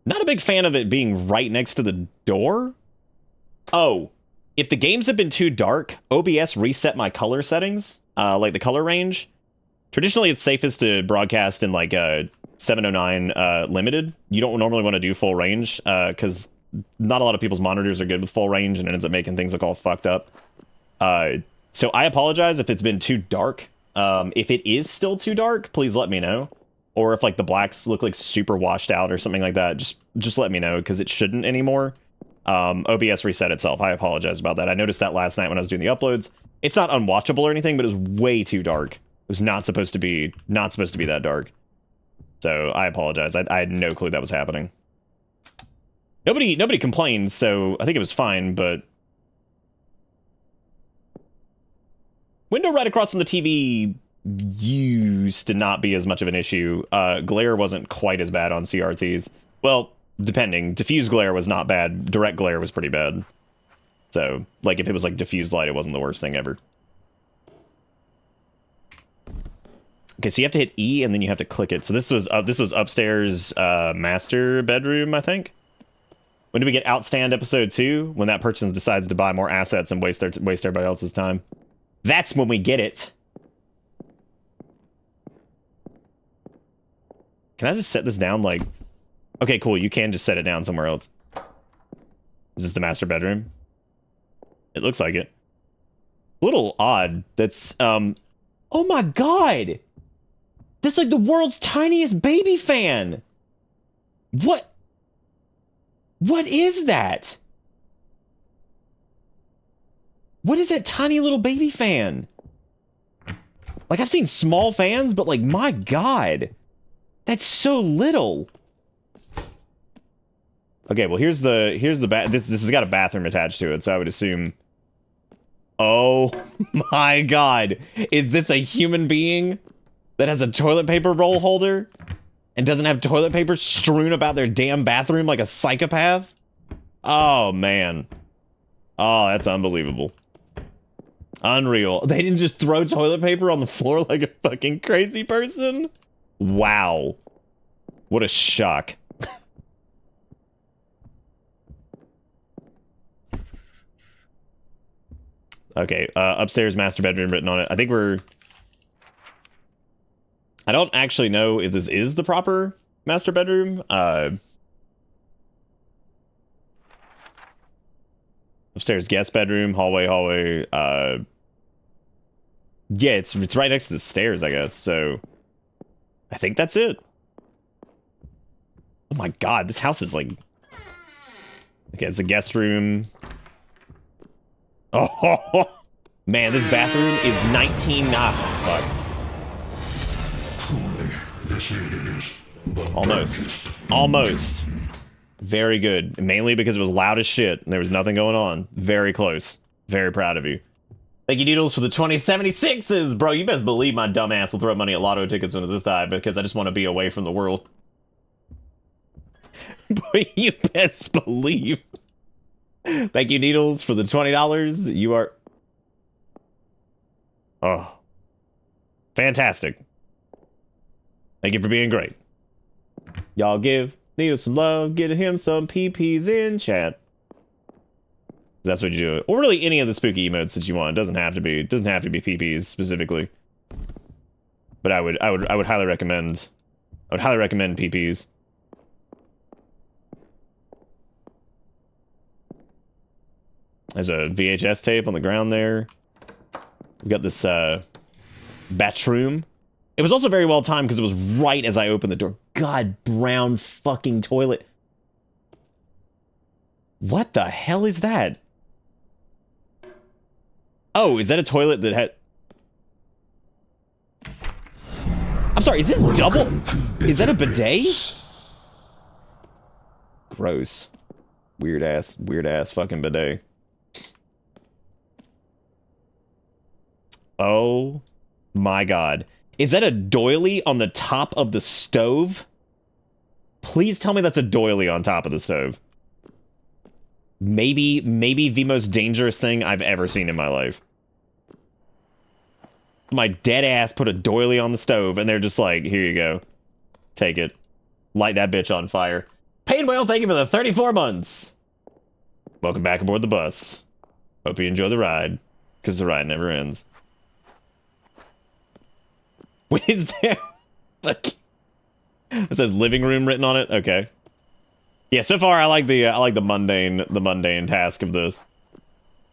Not a big fan of it being right next to the door. Oh, if the games have been too dark, OBS reset my color settings, like the color range. Traditionally, it's safest to broadcast in like 709 limited. You don't normally want to do full range because not a lot of people's monitors are good with full range, and it ends up making things look all fucked up. So I apologize if it's been too dark. If it is still too dark, please let me know. Or if like the blacks look like super washed out or something like that, just let me know because it shouldn't anymore. OBS reset itself. I apologize about that. I noticed that last night when I was doing the uploads. It's not unwatchable or anything, but it was way too dark. It was not supposed to be that dark. So I apologize. I had no clue that was happening. Nobody complained, so I think it was fine, but window right across from the TV used to not be as much of an issue. Glare wasn't quite as bad on CRTs. Well, depending. Diffuse glare was not bad. Direct glare was pretty bad. So, like, if it was like diffused light, it wasn't the worst thing ever. Okay, so you have to hit E and then you have to click it. So this was upstairs master bedroom, I think. When do we get Outstand episode 2? When that person decides to buy more assets and waste everybody else's time. That's when we get it. Can I just set this down like... Okay, cool. You can just set it down somewhere else. Is this the master bedroom? It looks like it. A little odd. That's, oh my god! That's like the world's tiniest baby fan! What? What is that? What is that tiny little baby fan? Like, I've seen small fans, but like, my god. That's so little. Okay, well, here's the this has got a bathroom attached to it, so I would assume... Oh my god. Is this a human being that has a toilet paper roll holder and doesn't have toilet paper strewn about their damn bathroom like a psychopath? Oh, man. Oh, that's unbelievable. Unreal. They didn't just throw toilet paper on the floor like a fucking crazy person? Wow. What a shock. Okay, upstairs master bedroom written on it. I think I don't actually know if this is the proper master bedroom. Upstairs guest bedroom, hallway. Yeah, it's right next to the stairs, I guess. So I think that's it. Oh my god, this house is like... Okay, it's a guest room. Oh, man, this bathroom is 19... fuck. Almost. Very good. Mainly because it was loud as shit and there was nothing going on. Very close. Very proud of you. Thank you, Needles, for the 2076s! Bro, you best believe my dumb ass will throw money at lotto tickets when it's this time because I just want to be away from the world. Boy, you best believe. Thank you, Needles, for the $20. You are... Oh. Fantastic. Thank you for being great. Y'all give Needles some love, get him some PPs in chat. That's what you do. Or really any of the spooky emotes that you want. It doesn't have to be PPs specifically. But I would highly recommend PPs. There's a VHS tape on the ground there. We got this bathroom. It was also very well timed because it was right as I opened the door. God, brown fucking toilet. What the hell is that? Oh, is that a toilet that had... I'm sorry, is this double? Is that a bidet? Gross. Weird ass fucking bidet. Oh my god. Is that a doily on the top of the stove? Please tell me that's a doily on top of the stove. Maybe the most dangerous thing I've ever seen in my life. My dead ass put a doily on the stove and they're just like, here you go. Take it. Light that bitch on fire. Pain Whale, thank you for the 34 months. Welcome back aboard the bus. Hope you enjoy the ride, because the ride never ends. What is there? It says living room written on it. Okay. Yeah, so far I like the mundane task of this.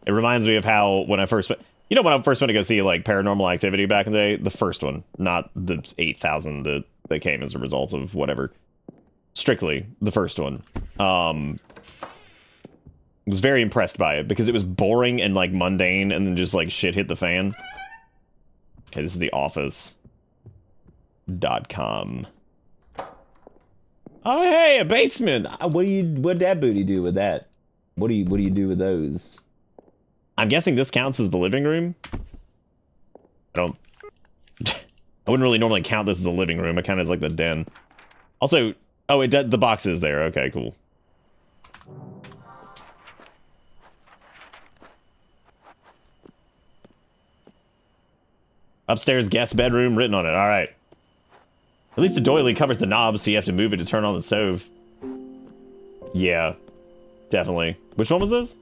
It reminds me of how when I first went to go see like Paranormal Activity back in the day, the first one, not the 8,000 that came as a result of whatever. Strictly the first one. Was very impressed by it because it was boring and like mundane and then just like shit hit the fan. Okay, this is the office.com. Oh hey, a basement. What'd that booty do with that? What do you do with those? I'm guessing this counts as the living room. I wouldn't really normally count this as a living room. It kind of is like the den. Also, oh, the box is there. Okay, cool. Upstairs guest bedroom written on it. All right. At least the doily covers the knob, so you have to move it to turn on the stove. Yeah, definitely. Which one was this?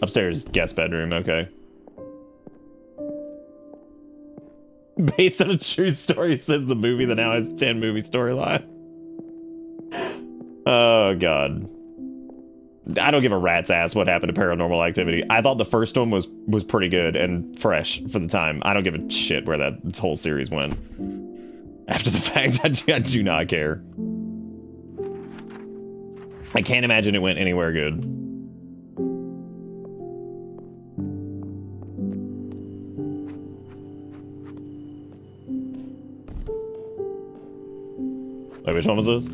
Upstairs guest bedroom. Okay. Based on a true story, says the movie that now has 10 movie storyline. Oh, God. I don't give a rat's ass what happened to Paranormal Activity. I thought the first one was pretty good and fresh for the time. I don't give a shit where that whole series went. After the fact, I do not care. I can't imagine it went anywhere good. Wait, which one was this?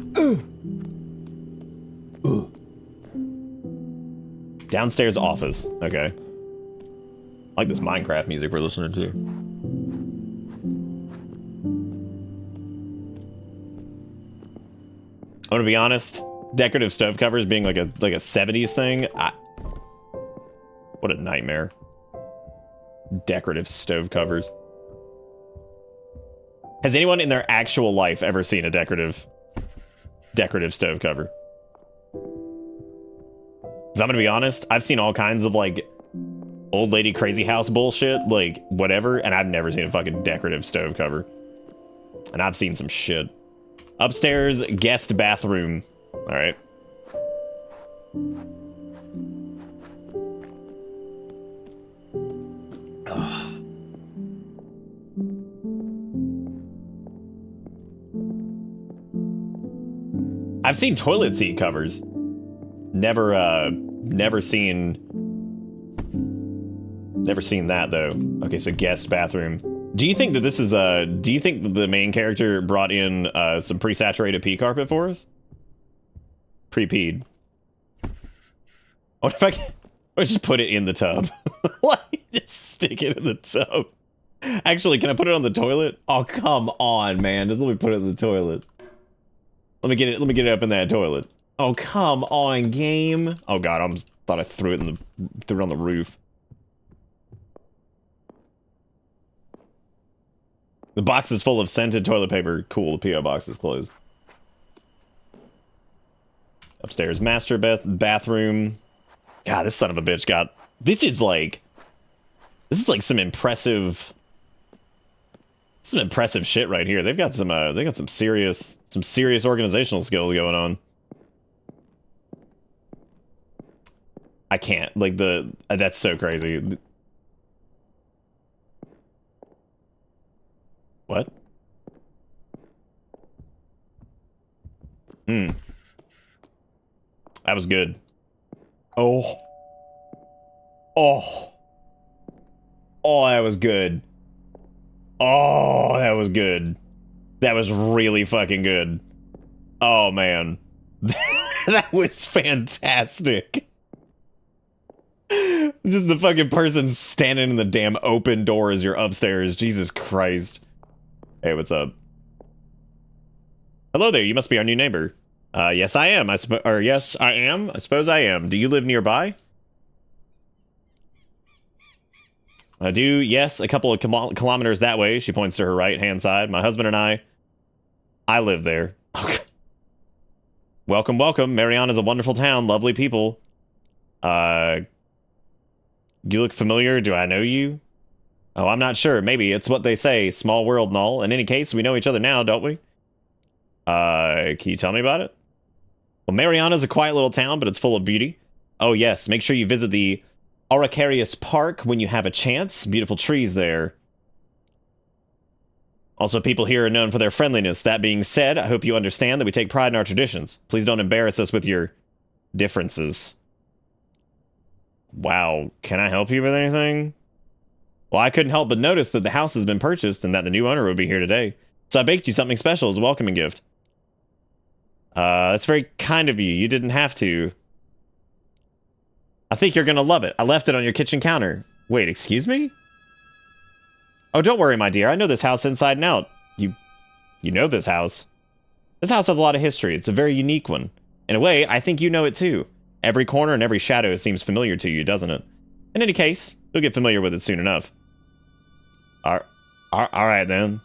Downstairs office. Okay. I like this Minecraft music we're listening to. I'm gonna be honest. Decorative stove covers being like a 70s thing. What a nightmare. Decorative stove covers. Has anyone in their actual life ever seen a decorative stove cover? Because I'm gonna be honest, I've seen all kinds of like old lady crazy house bullshit, like whatever, and I've never seen a fucking decorative stove cover. And I've seen some shit. Upstairs guest bathroom. All right. I've seen toilet seat covers. Never seen that though. Okay, so guest bathroom. Do you think that this is do you think that the main character brought in some pre-saturated pee carpet for us? Pre-peed. What if I can... Or just put it in the tub? Like, just stick it in the tub. Actually, can I put it on the toilet? Oh, come on, man. Just let me put it in the toilet. Let me get it up in that toilet. Oh, come on, game. Oh god, I almost thought I threw it on the roof. The box is full of scented toilet paper. Cool, the P.O. box is closed. Upstairs master bathroom. God, this son of a bitch got... This is like some impressive shit right here. They've got some serious organizational skills going on. I can't, like, that's so crazy. What? That was good. Oh, that was good. Oh, that was good. That was really fucking good. Oh, man. That was fantastic. Just the fucking person standing in the damn open door as you're upstairs. Jesus Christ. Hey, what's up? Hello there, you must be our new neighbor. Yes, I am. Yes, I am. I suppose I am. Do you live nearby? I do, yes, a couple of kilometers that way. She points to her right-hand side. My husband and I live there. Okay. Welcome, welcome. Mariana's a wonderful town. Lovely people. You look familiar. Do I know you? Oh, I'm not sure. Maybe. It's what they say. Small world and all. In any case, we know each other now, don't we? Can you tell me about it? Well, Mariana's a quiet little town, but it's full of beauty. Oh, yes. Make sure you visit the Araucarius Park when you have a chance. Beautiful trees there. Also, people here are known for their friendliness. That being said, I hope you understand that we take pride in our traditions. Please don't embarrass us with your differences. Wow. Can I help you with anything? Well, I couldn't help but notice that the house has been purchased and that the new owner would be here today. So I baked you something special as a welcoming gift. That's very kind of you. You didn't have to. I think you're gonna love it. I left it on your kitchen counter. Wait, excuse me? Oh, don't worry, my dear. I know this house inside and out. You know this house. This house has a lot of history. It's a very unique one. In a way, I think you know it too. Every corner and every shadow seems familiar to you, doesn't it? In any case, you'll get familiar with it soon enough. Alright then.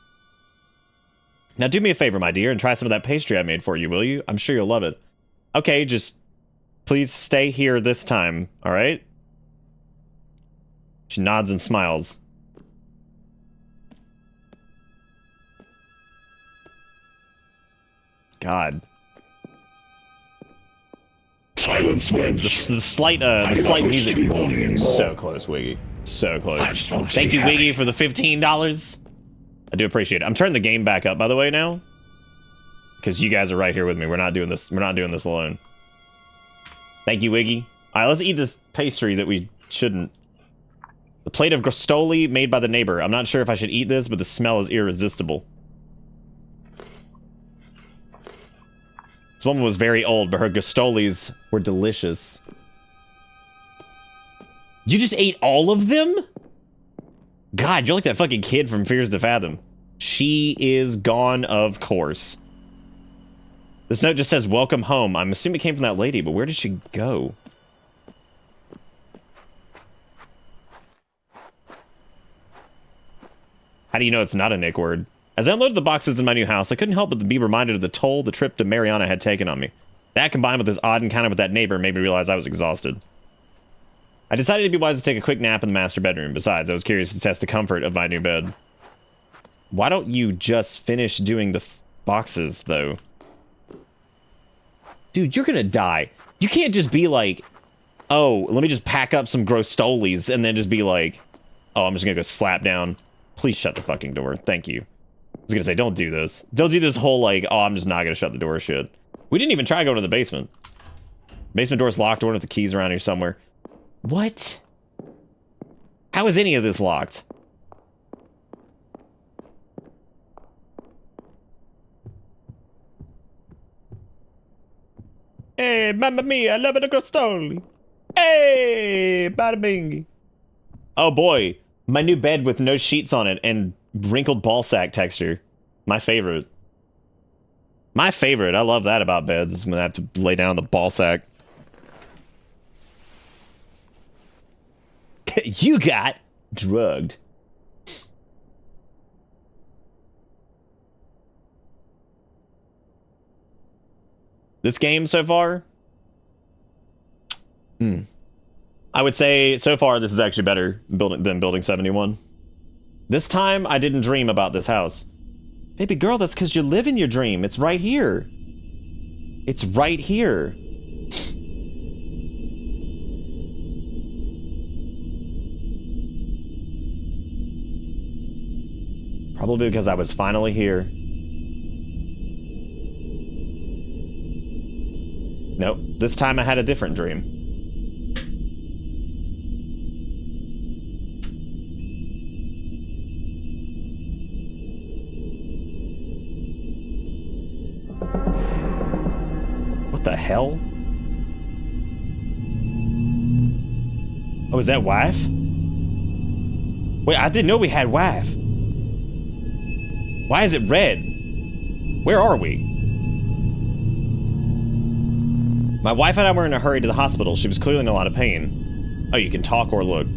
Now do me a favor, my dear, and try some of that pastry I made for you, will you? I'm sure you'll love it. Okay, just please stay here this time, alright? She nods and smiles. God. Silence wins. The slight music. So close, Wiggy. So close. Thank you, Wiggy, for the $15. I do appreciate it. I'm turning the game back up, by the way, now. Because you guys are right here with me. We're not doing this alone. Thank you, Wiggy. Alright, let's eat this pastry that we shouldn't. The plate of grostoli made by the neighbor. I'm not sure if I should eat this, but the smell is irresistible. This woman was very old, but her grostolis were delicious. You just ate all of them? God, you're like that fucking kid from Fears to Fathom. She is gone, of course. This note just says, welcome home. I'm assuming it came from that lady, but where did she go? How do you know it's not a Nick word? As I unloaded the boxes in my new house, I couldn't help but be reminded of the toll the trip to Mariana had taken on me. That, combined with this odd encounter with that neighbor, made me realize I was exhausted. I decided it'd be wise to take a quick nap in the master bedroom. Besides, I was curious to test the comfort of my new bed. Why don't you just finish doing the boxes, though? Dude, you're gonna die. You can't just be like, oh, let me just pack up some grostolis and then just be like, oh, I'm just gonna go slap down. Please shut the fucking door. Thank you. I was gonna say, don't do this. Don't do this whole, like, oh, I'm just not gonna shut the door shit. We didn't even try going to the basement. Basement door's locked. I wonder if the key's around here somewhere. What? How is any of this locked? Hey, mamma mia, I love it crostoli. Hey, bada bing. Oh boy, my new bed with no sheets on it and wrinkled ball sack texture. My favorite. My favorite. I love that about beds when I have to lay down on the ball sack. You got drugged. This game so far? I would say so far this is actually better than Building 71. This time I didn't dream about this house. Baby girl, that's because you live in your dream. It's right here. It's right here. Probably because I was finally here. Nope, this time I had a different dream. What the hell? Oh, is that wife? Wait, I didn't know we had wife. Why is it red? Where are we? My wife and I were in a hurry to the hospital. She was clearly in a lot of pain. Oh, you can talk or look.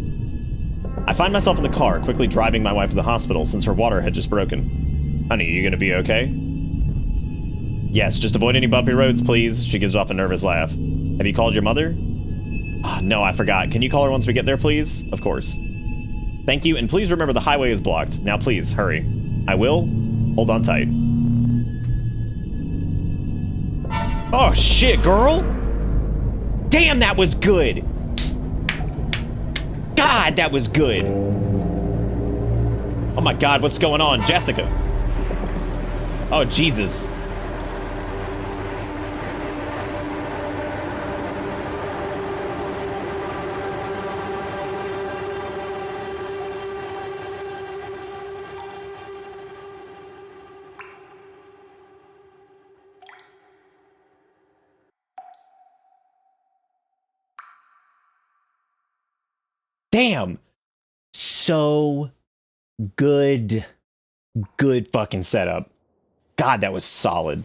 I find myself in the car, quickly driving my wife to the hospital since her water had just broken. Honey, you gonna be okay? Yes, just avoid any bumpy roads, please. She gives off a nervous laugh. Have you called your mother? Ah, no, I forgot. Can you call her once we get there, please? Of course. Thank you, and please remember the highway is blocked. Now please, hurry. I will. Hold on tight. Oh, shit, girl! Damn, that was good! God, that was good! Oh my god, what's going on? Jessica! Oh, Jesus. Damn! So good. Good fucking setup. God, that was solid.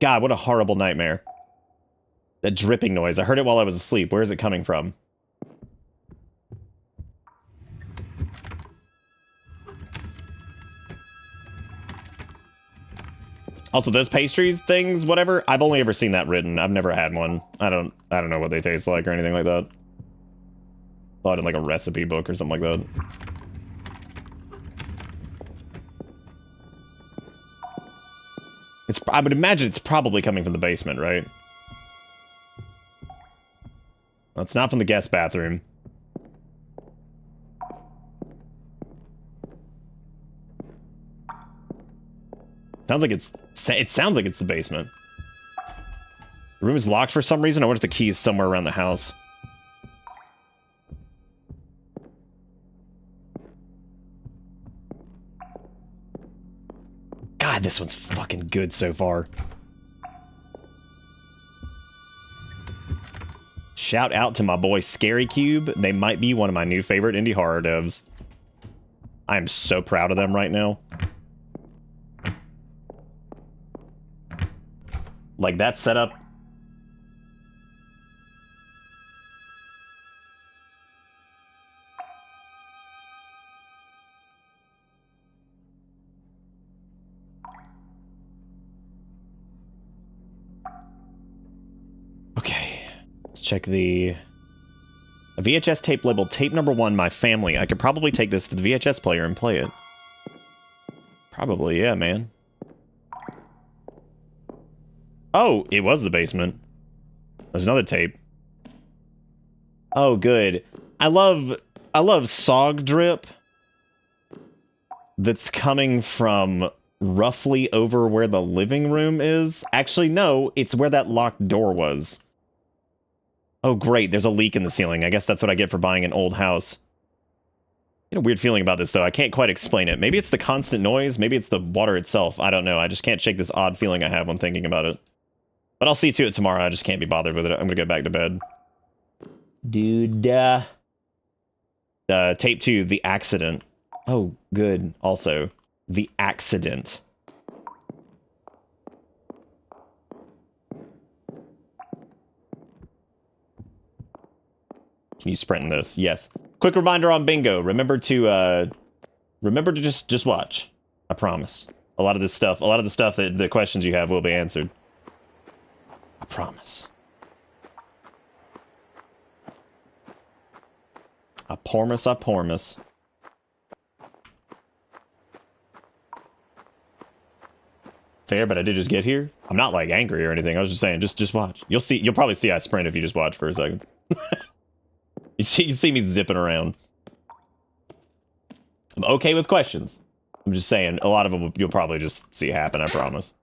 God, what a horrible nightmare. That dripping noise. I heard it while I was asleep. Where is it coming from? Also, those pastries things, whatever, I've only ever seen that written. I've never had one. I don't know what they taste like or anything like that. Thought in like a recipe book or something like that. I would imagine it's probably coming from the basement, right? Well, it's not from the guest bathroom. Sounds like it sounds like it's the basement. The room is locked for some reason. I wonder if the key's somewhere around the house. God, this one's fucking good so far. Shout out to my boy Scary Cube. They might be one of my new favorite indie horror devs. I am so proud of them right now. Like, that setup. Okay. Let's check a VHS tape labeled tape number 1, My Family. I could probably take this to the VHS player and play it. Probably, yeah, man. Oh, it was the basement. There's another tape. Oh, good. I love Sog drip that's coming from roughly over where the living room is. Actually, no, it's where that locked door was. Oh, great, there's a leak in the ceiling. I guess that's what I get for buying an old house. Get a weird feeling about this, though. I can't quite explain it. Maybe it's the constant noise. Maybe it's the water itself. I don't know. I just can't shake this odd feeling I have when thinking about it. But I'll see to it tomorrow. I just can't be bothered with it. I'm going to go back to bed. Dude. Tape 2, The Accident. Oh, good. Also, The Accident. Can you sprint in this? Yes. Quick reminder on bingo. Remember to just watch. I promise. A lot of the stuff that the questions you have will be answered. I promise. I promise. Fair, but I did just get here. I'm not like angry or anything. I was just saying, just watch. You'll probably see I sprint if you just watch for a second. You see me zipping around. I'm okay with questions. I'm just saying, a lot of them you'll probably just see happen, I promise.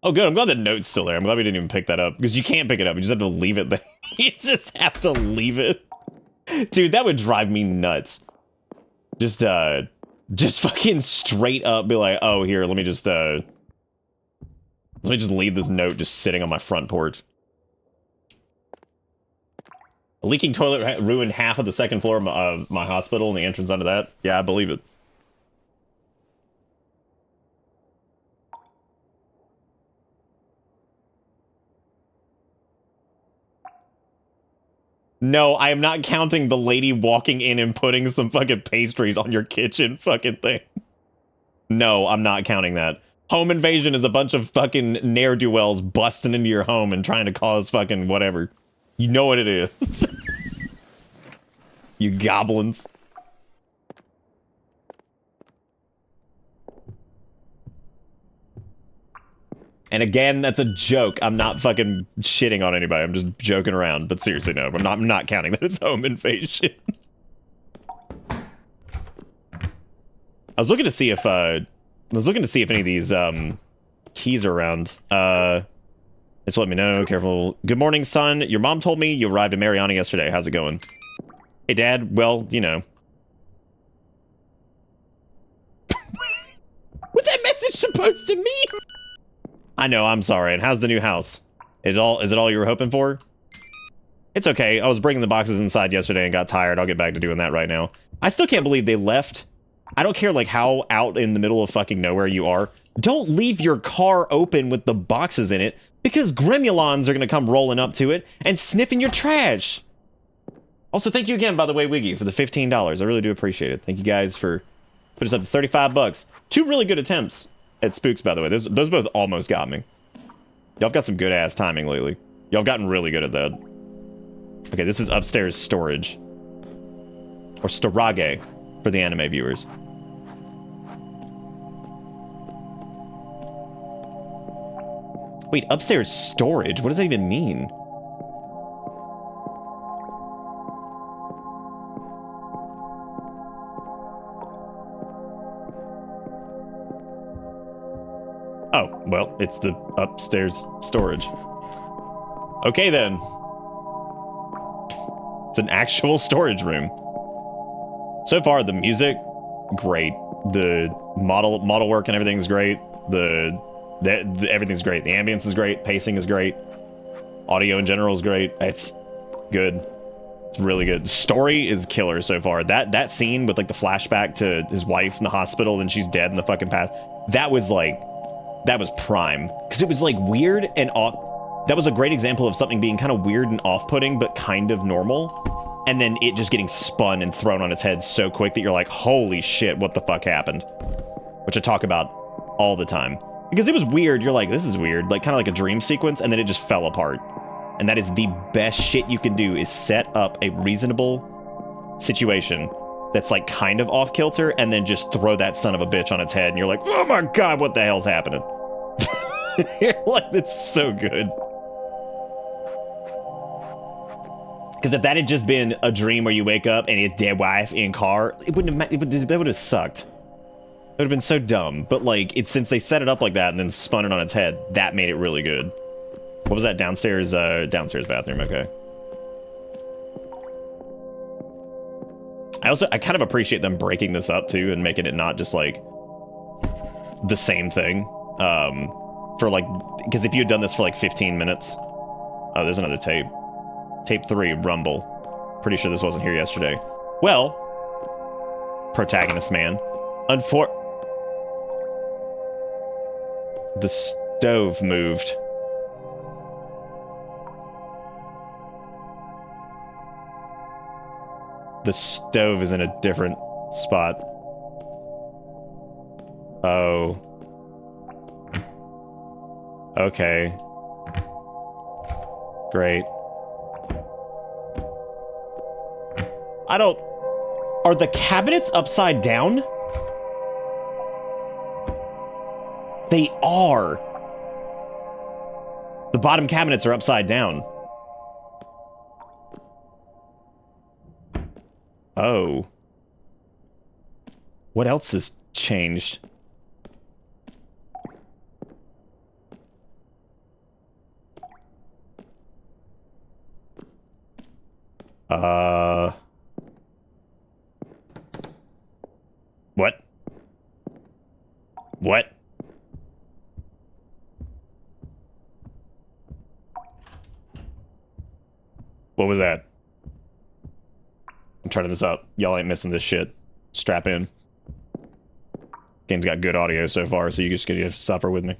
Oh, good. I'm glad the note's still there. I'm glad we didn't even pick that up. Because you can't pick it up. You just have to leave it there. You just have to leave it. Dude, that would drive me nuts. Just fucking straight up be like, oh, here, let me just leave this note just sitting on my front porch. A leaking toilet ruined half of the second floor of my hospital and the entrance onto that. Yeah, I believe it. No, I am not counting the lady walking in and putting some fucking pastries on your kitchen fucking thing. No, I'm not counting that. Home invasion is a bunch of fucking ne'er-do-wells busting into your home and trying to cause fucking whatever. You know what it is. You goblins. And again, that's a joke. I'm not fucking shitting on anybody. I'm just joking around. But seriously, no. I'm not counting that it's home invasion. I was looking to see if any of these keys are around. Just let me know. Careful. Good morning, son. Your mom told me you arrived in Mariana yesterday. How's it going? Hey, Dad. Well, you know. What's that message supposed to mean? I know, I'm sorry. And how's the new house? Is it all you were hoping for? It's okay. I was bringing the boxes inside yesterday and got tired. I'll get back to doing that right now. I still can't believe they left. I don't care like how out in the middle of fucking nowhere you are. Don't leave your car open with the boxes in it because Gremulons are going to come rolling up to it and sniffing your trash. Also, thank you again, by the way, Wiggy, for the $15. I really do appreciate it. Thank you guys for putting us up to 35 bucks. 2 really good attempts at spooks, by the way. Those both almost got me. Y'all have got some good-ass timing lately. Y'all have gotten really good at that. Okay, this is upstairs storage. Or storage for the anime viewers. Wait, upstairs storage? What does that even mean? Oh, well, it's the upstairs storage. Okay, then. It's an actual storage room. So far, the music, great. The model work and everything's great. Everything's great. The ambience is great. Pacing is great. Audio in general is great. It's good. It's really good. The story is killer so far. That scene with like the flashback to his wife in the hospital and she's dead in the fucking past. That was prime. Because it was like weird and off. That was a great example of something being kind of weird and off-putting, but kind of normal. And then it just getting spun and thrown on its head so quick that you're like, holy shit, what the fuck happened? Which I talk about all the time. Because it was weird. You're like, this is weird. Like, kind of like a dream sequence, and then it just fell apart. And that is the best shit you can do, is set up a reasonable situation that's like kind of off-kilter, and then just throw that son of a bitch on its head, and you're like, oh my god, what the hell's happening? You're like, that's so good. Because if that had just been a dream where you wake up and your dead wife in car, that would have sucked. It would have been so dumb. But like, since they set it up like that and then spun it on its head, that made it really good. What was that downstairs? Downstairs bathroom. Okay. I kind of appreciate them breaking this up too and making it not just like the same thing. For like, because if you had done this for like 15 minutes, oh, there's another tape. Tape 3, Rumble. Pretty sure this wasn't here yesterday. Well, protagonist man. The stove moved. The stove is in a different spot. Oh. Okay. Great. I don't... Are the cabinets upside down? They are. The bottom cabinets are upside down. Oh. What else has changed? What? What? What was that? I'm turning this up. Y'all ain't missing this shit. Strap in. Game's got good audio so far, so you just gotta suffer with me.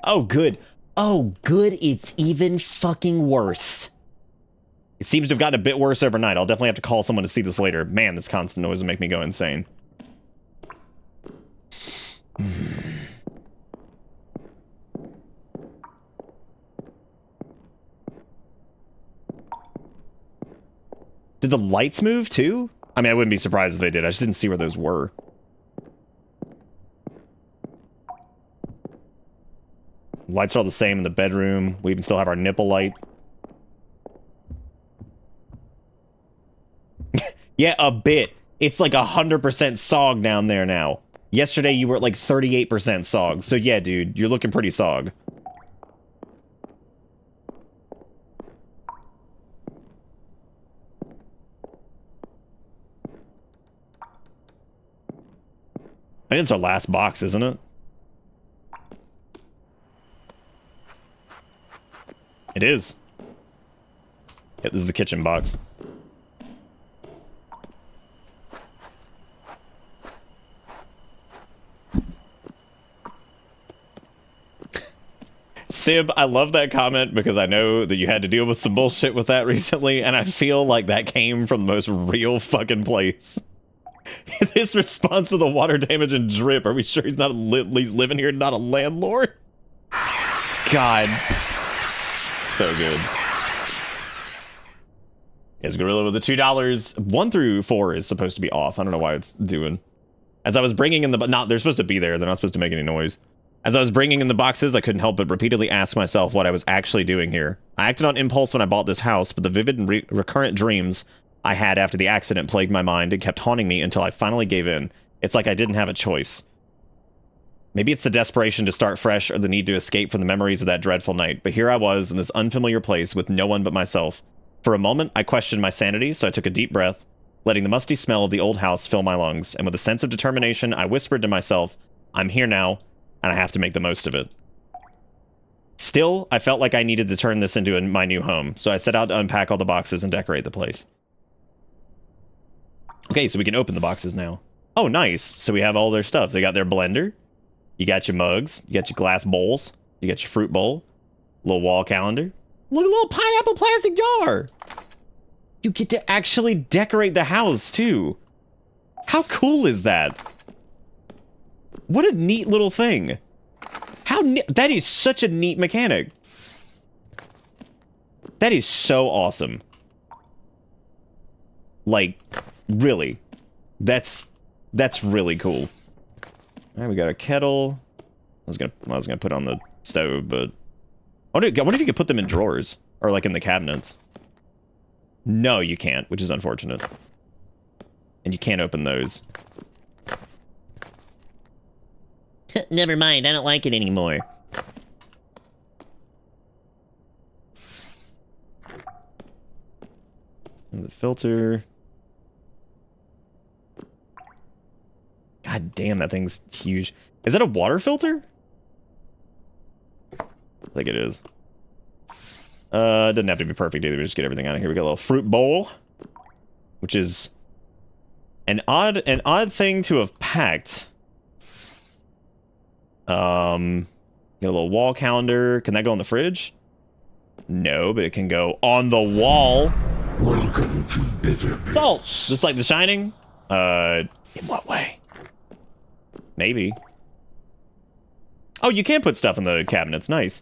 Oh, good. Oh, good. It's even fucking worse. It seems to have gotten a bit worse overnight. I'll definitely have to call someone to see this later. Man, this constant noise will make me go insane. Did the lights move too? I mean, I wouldn't be surprised if they did. I just didn't see where those were. Lights are all the same in the bedroom. We even still have our nipple light. Yeah, a bit. It's like 100% SOG down there now. Yesterday you were at like 38% SOG. So yeah, dude, you're looking pretty SOG. I think it's our last box, isn't it? It is. Yep, this is the kitchen box. Sib, I love that comment because I know that you had to deal with some bullshit with that recently, and I feel like that came from the most real fucking place. This response to the water damage and drip. Are we sure he's not he's living here, not a landlord? God. So good. Yes, Gorilla with the $2. 1 through 4 is supposed to be off. I don't know why it's doing. As I was bringing in the... they're supposed to be there. They're not supposed to make any noise. As I was bringing in the boxes, I couldn't help but repeatedly ask myself what I was actually doing here. I acted on impulse when I bought this house, but the vivid and recurrent dreams I had after the accident plagued my mind and kept haunting me until I finally gave in. It's like I didn't have a choice. Maybe it's the desperation to start fresh or the need to escape from the memories of that dreadful night, but here I was in this unfamiliar place with no one but myself. For a moment, I questioned my sanity, so I took a deep breath, letting the musty smell of the old house fill my lungs, and with a sense of determination, I whispered to myself, I'm here now, and I have to make the most of it. Still, I felt like I needed to turn this into my new home, so I set out to unpack all the boxes and decorate the place. Okay, so we can open the boxes now. Oh, nice. So we have all their stuff. They got their blender. You got your mugs. You got your glass bowls. You got your fruit bowl. Little wall calendar. Look, a little pineapple plastic jar. You get to actually decorate the house, too. How cool is that? What a neat little thing. That is such a neat mechanic. That is so awesome. Like, really. That's really cool. All right, we got a kettle. I was gonna put it on the stove, but I wonder if you could put them in drawers or like in the cabinets. No, you can't, which is unfortunate. And you can't open those. Never mind, I don't like it anymore. And the filter. God damn, that thing's huge. Is that a water filter? I think it is. It doesn't have to be perfect either. We just get everything out of here. We got a little fruit bowl, which is an odd thing to have packed. Got a little wall calendar. Can that go in the fridge? No, but it can go on the wall. Welcome to Bitter Salt! Just like The Shining? In what way? Maybe. Oh, you can put stuff in the cabinets. Nice.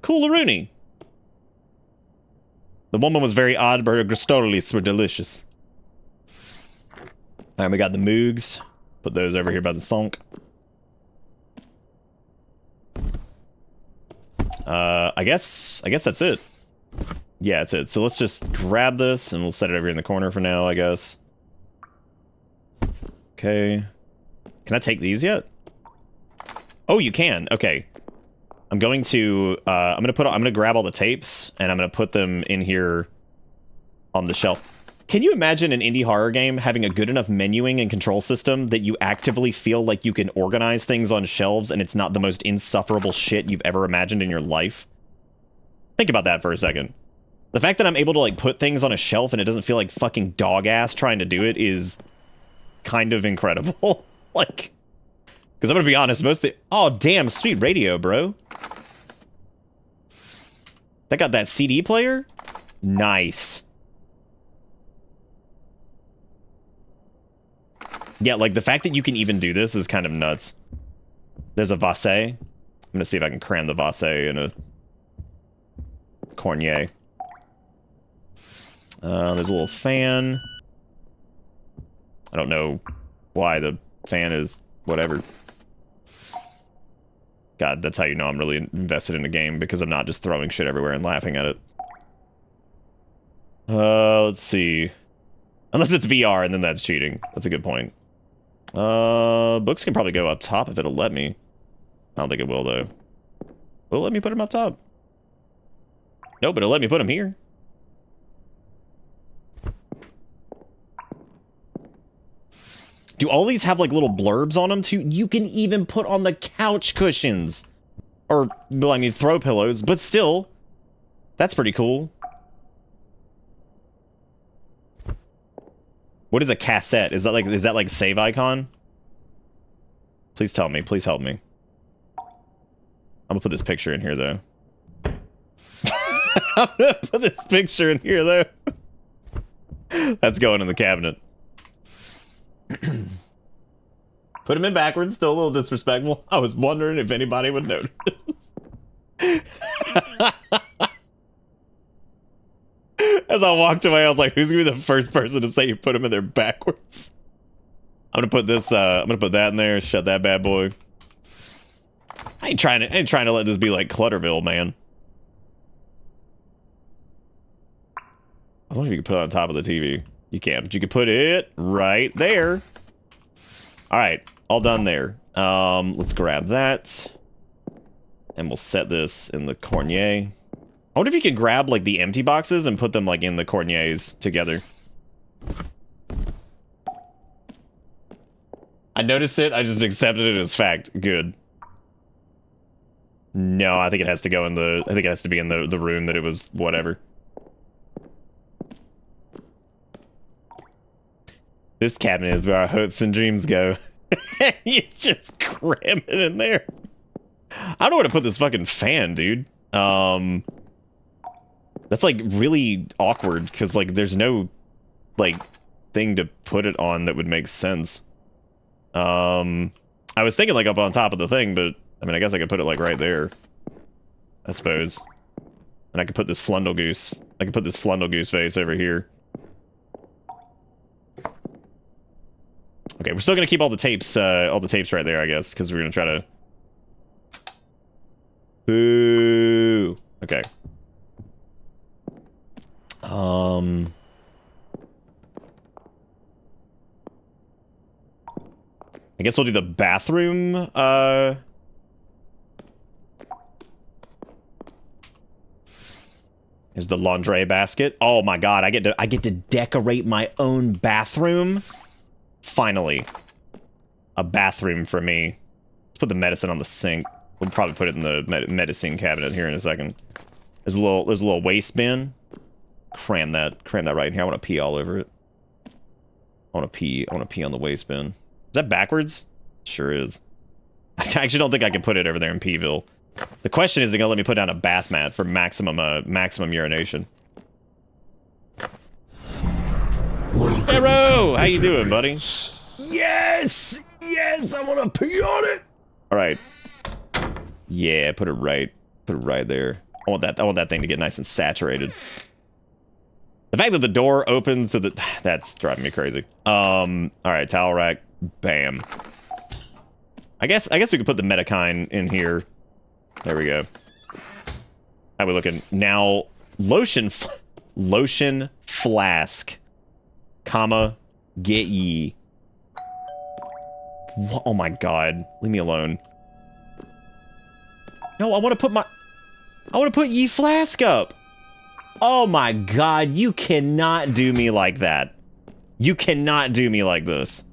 Cool-a-rooney. The woman was very odd, but her gristolies were delicious. Alright, we got the moogs. Put those over here by the sunk. I guess that's it. Yeah, that's it. So let's just grab this and we'll set it over here in the corner for now, I guess. Okay. Can I take these yet? Oh, you can. Okay. I'm going to I'm gonna grab all the tapes and I'm gonna put them in here on the shelf. Can you imagine an indie horror game having a good enough menuing and control system that you actively feel like you can organize things on shelves and it's not the most insufferable shit you've ever imagined in your life? Think about that for a second. The fact that I'm able to like put things on a shelf and it doesn't feel like fucking dog ass trying to do it is kind of incredible. Like, because I'm gonna be honest, most of the... Oh, damn, sweet radio, bro. That got that CD player? Nice. Yeah, like, the fact that you can even do this is kind of nuts. There's a Vase. I'm gonna see if I can cram the Vase in a Cornier. There's a little fan. I don't know why the fan is whatever. God, that's how you know I'm really invested in the game, because I'm not just throwing shit everywhere and laughing at it. Let's see. Unless it's VR, and then that's cheating. That's a good point. Books can probably go up top if it'll let me. I don't think it will, though. Will it let me put them up top? No, but it'll let me put them here. Do all these have, like, little blurbs on them, too? You can even put on the couch cushions. Or, well, I mean, throw pillows, but still. That's pretty cool. What is a cassette? Is that like save icon? Please tell me. Please help me. I'm gonna put this picture in here, though. I'm gonna put this picture in here, though. That's going in the cabinet. Put him in backwards, still a little disrespectful. I was wondering if anybody would notice. As I walked away, I was like, who's gonna be the first person to say you put him in there backwards? I'm gonna put this, I'm gonna put that in there, shut that bad boy. I ain't trying to let this be like Clutterville, man. I wonder if you can put it on top of the TV. You can, but you can put it right there. Alright, all done there. Let's grab that. And we'll set this in the Cornier. I wonder if you can grab, like, the empty boxes and put them, like, in the Corniers together. I noticed it, I just accepted it as fact. Good. No, I think it has to go in the... I think it has to be in the room that it was whatever. This cabinet is where our hopes and dreams go. You just cram it in there. I don't know where to put this fucking fan, dude. That's, like, really awkward, because, like, there's no, like, thing to put it on that would make sense. I was thinking, like, up on top of the thing, but, I mean, I guess I could put it, like, right there. I suppose. And I could put this Flundlegoose. I could put this Flundlegoose face over here. Okay, we're still gonna keep all the tapes right there, I guess, because we're gonna try to... Boo! Okay. I guess we'll do the bathroom, Is the laundry basket. Oh my god, I get to decorate my own bathroom. Finally. A bathroom for me. Let's put the medicine on the sink. We'll probably put it in the medicine cabinet here in a second. There's a little waste bin. Cram that right in here. I want to pee all over it. I want to pee on the waste bin. Is that backwards? Sure is. I actually don't think I can put it over there in Peeville. The question is, it gonna let me put down a bath mat for maximum urination? Arrow, how you doing, buddy? Yes! Yes, I want to pee on it! All right. Yeah, put it right there. I want that thing to get nice and saturated. The fact that the door opens to the... That's driving me crazy. All right, towel rack. Bam. I guess we could put the Metacine in here. There we go. How we looking? Now, lotion flask. Comma, get ye. Oh my god. Leave me alone. No, I want to put ye flask up. Oh my god, you cannot do me like that. You cannot do me like this.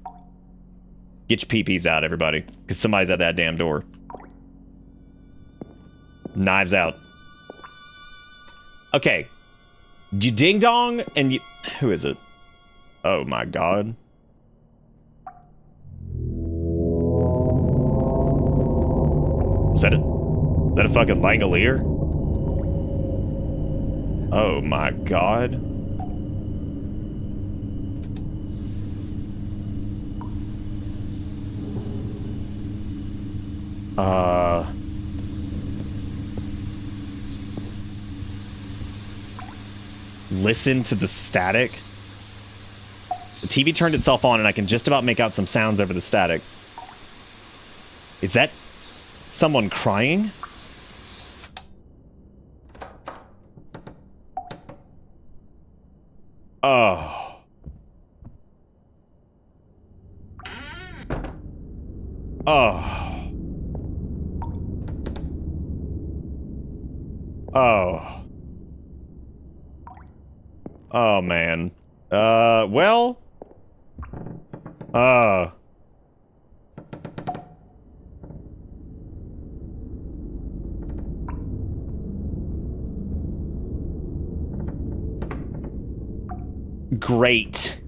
Get your pee-pees out, everybody. Because somebody's at that damn door. Knives out. Okay. You ding dong and you... Who is it? Oh my god. Is that a fucking Langolier? Oh my god. Listen to the static. The TV turned itself on and I can just about make out some sounds over the static. Is that someone crying? Oh. Oh. Oh. Oh, man. Well. Great.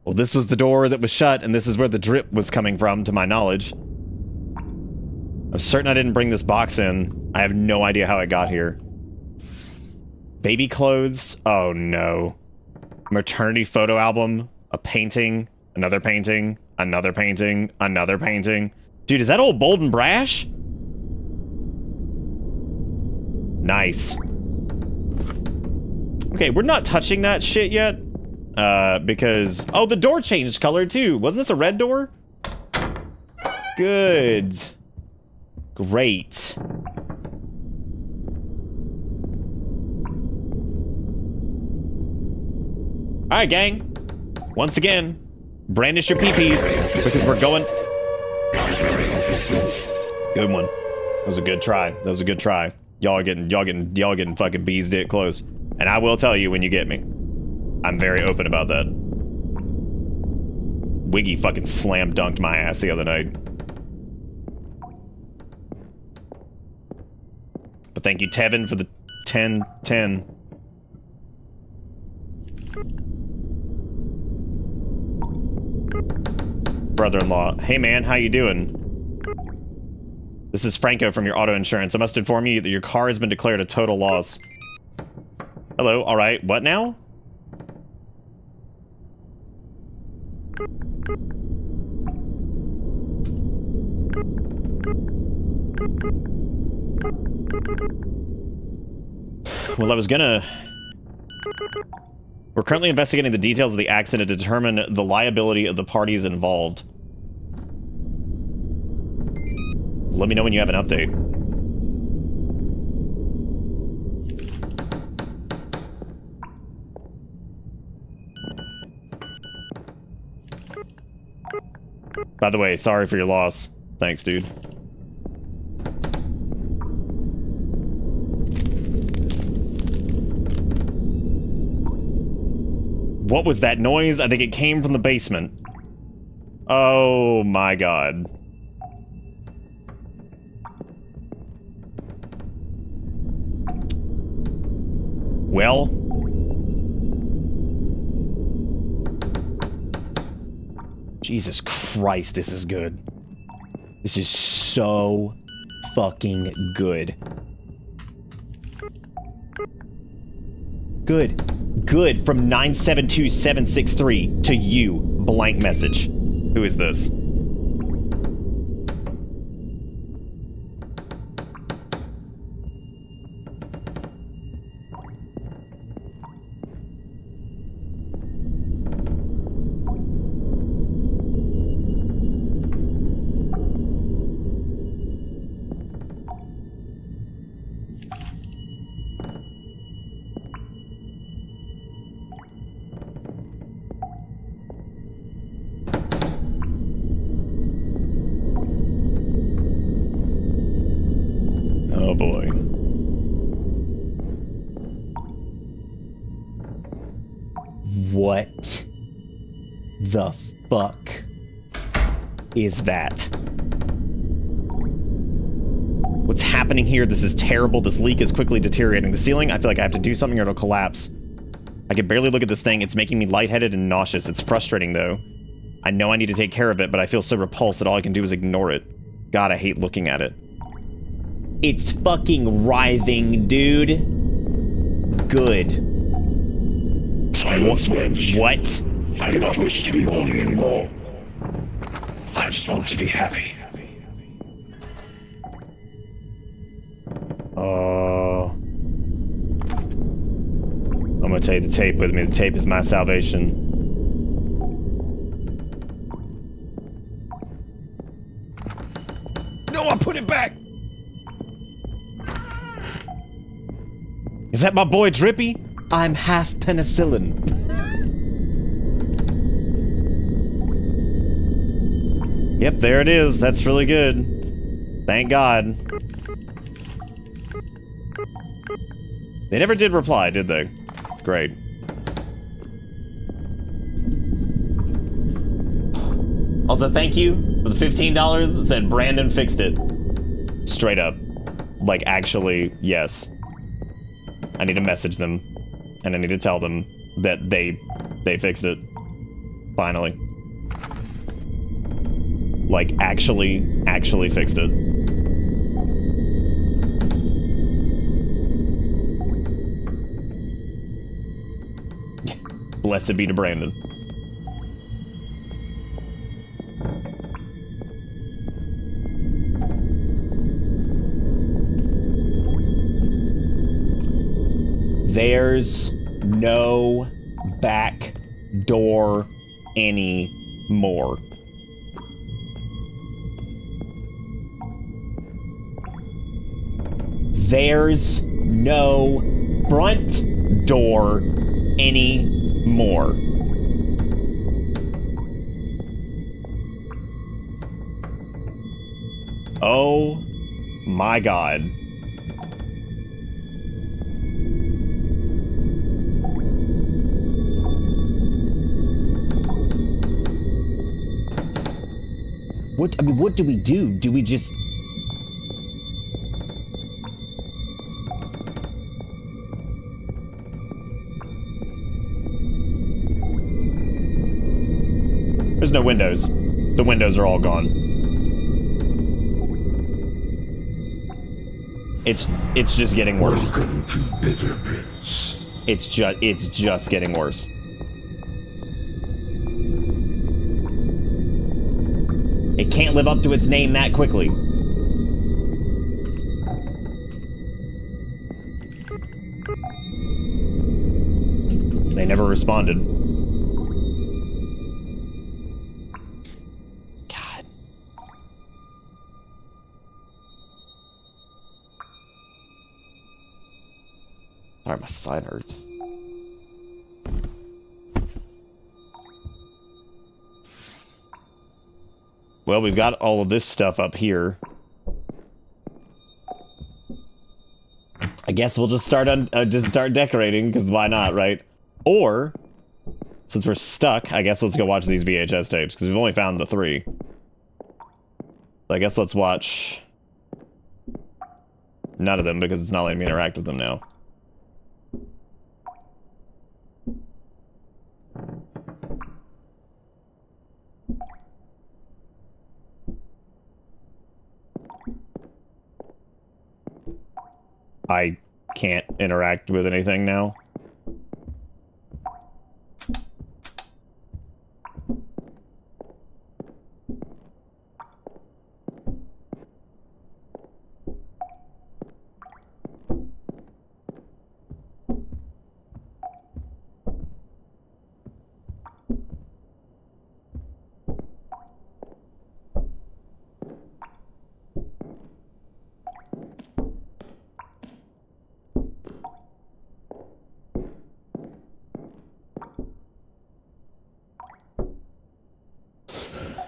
Well, this was the door that was shut, and this is where the drip was coming from, to my knowledge. I'm certain I didn't bring this box in. I have no idea how it got here. Baby clothes? Oh, no. Maternity photo album? A painting? Another painting? Another painting? Another painting? Dude, is that old Bold and Brash? Nice. Okay, we're not touching that shit yet. Because... Oh, the door changed color, too. Wasn't this a red door? Good. Great. Alright, gang. Once again, brandish your pee-pees, because we're going... Good one. That was a good try. That was a good try. Y'all getting fucking bees dick close. And I will tell you when you get me. I'm very open about that. Wiggy fucking slam dunked my ass the other night. But thank you, Tevin, for the 10-10. Brother-in-law. Hey man, how you doing? This is Franco from your auto insurance. I must inform you that your car has been declared a total loss. Hello, alright, what now? Well, I was gonna... We're currently investigating the details of the accident to determine the liability of the parties involved. Let me know when you have an update. By the way, sorry for your loss. Thanks, dude. What was that noise? I think it came from the basement. Oh my god. Well. Jesus Christ, this is good. This is so fucking good. Good. Good from 972763 to you. Blank message. Who is this? Oh boy. What the fuck is that? What's happening here? This is terrible. This leak is quickly deteriorating. The ceiling, I feel like I have to do something or it'll collapse. I can barely look at this thing. It's making me lightheaded and nauseous. It's frustrating though. I know I need to take care of it, but I feel so repulsed that all I can do is ignore it. God, I hate looking at it. It's fucking writhing, dude. Good. What? I do not wish to be lonely anymore. I just want to be happy. I'm gonna take the tape with me. The tape is my salvation. No, I put it back! Is that my boy Drippy? I'm half penicillin. Yep, there it is. That's really good. Thank God. They never did reply, did they? Great. Also, thank you for the $15. It said Brandon fixed it. Straight up. Like, actually, yes. I need to message them, and I need to tell them that they fixed it. Finally. Like, actually fixed it. Blessed be to Brandon. There's no back door anymore. There's no front door anymore. Oh my God. What do we do? Do we just... There's no windows. The windows are all gone. It's just getting worse. Welcome to Bitter Pits. It's just getting worse. It can't live up to its name that quickly. They never responded. God. Sorry, my side hurts. Well, we've got all of this stuff up here. I guess we'll just start decorating, because why not, right? Or, since we're stuck, I guess let's go watch these VHS tapes, because we've only found the 3. So I guess let's watch none of them, because it's not letting me interact with them now. I can't interact with anything now.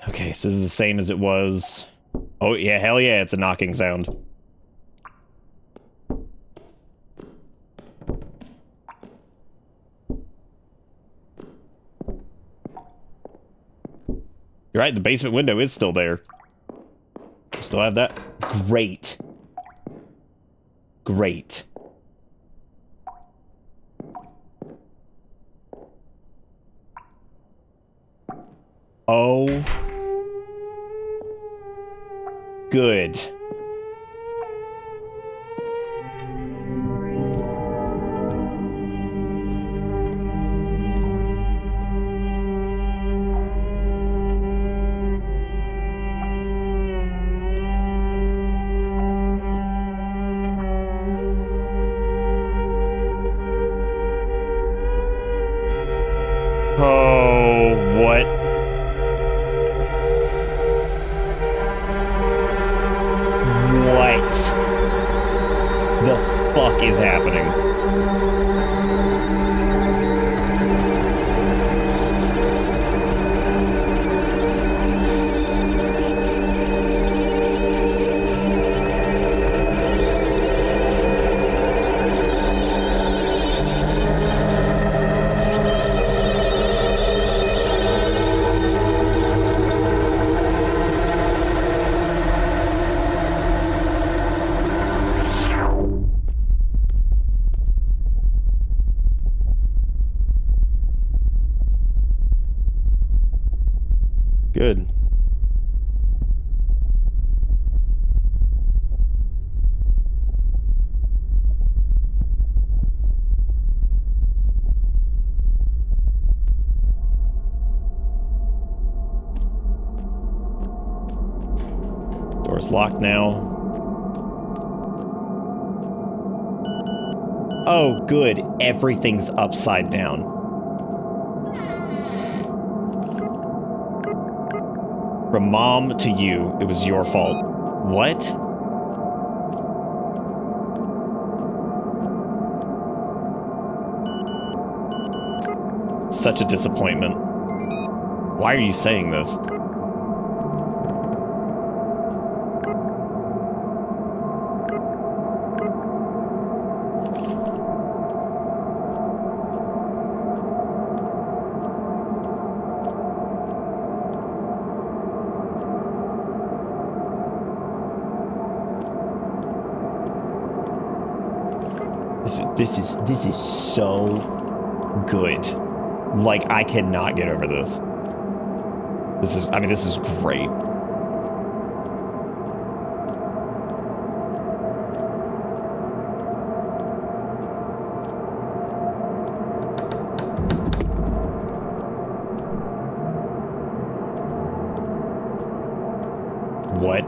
Okay, so this is the same as it was. Oh, yeah, hell yeah, it's a knocking sound. You're right, the basement window is still there. Still have that? Great. Great. Oh. Good. Oh, what? What the fuck is happening? Good. Door's locked now. Oh, good. Everything's upside down. From mom to you, it was your fault. What? Such a disappointment. Why are you saying this? This is so good. Like, I cannot get over this. This is great. What?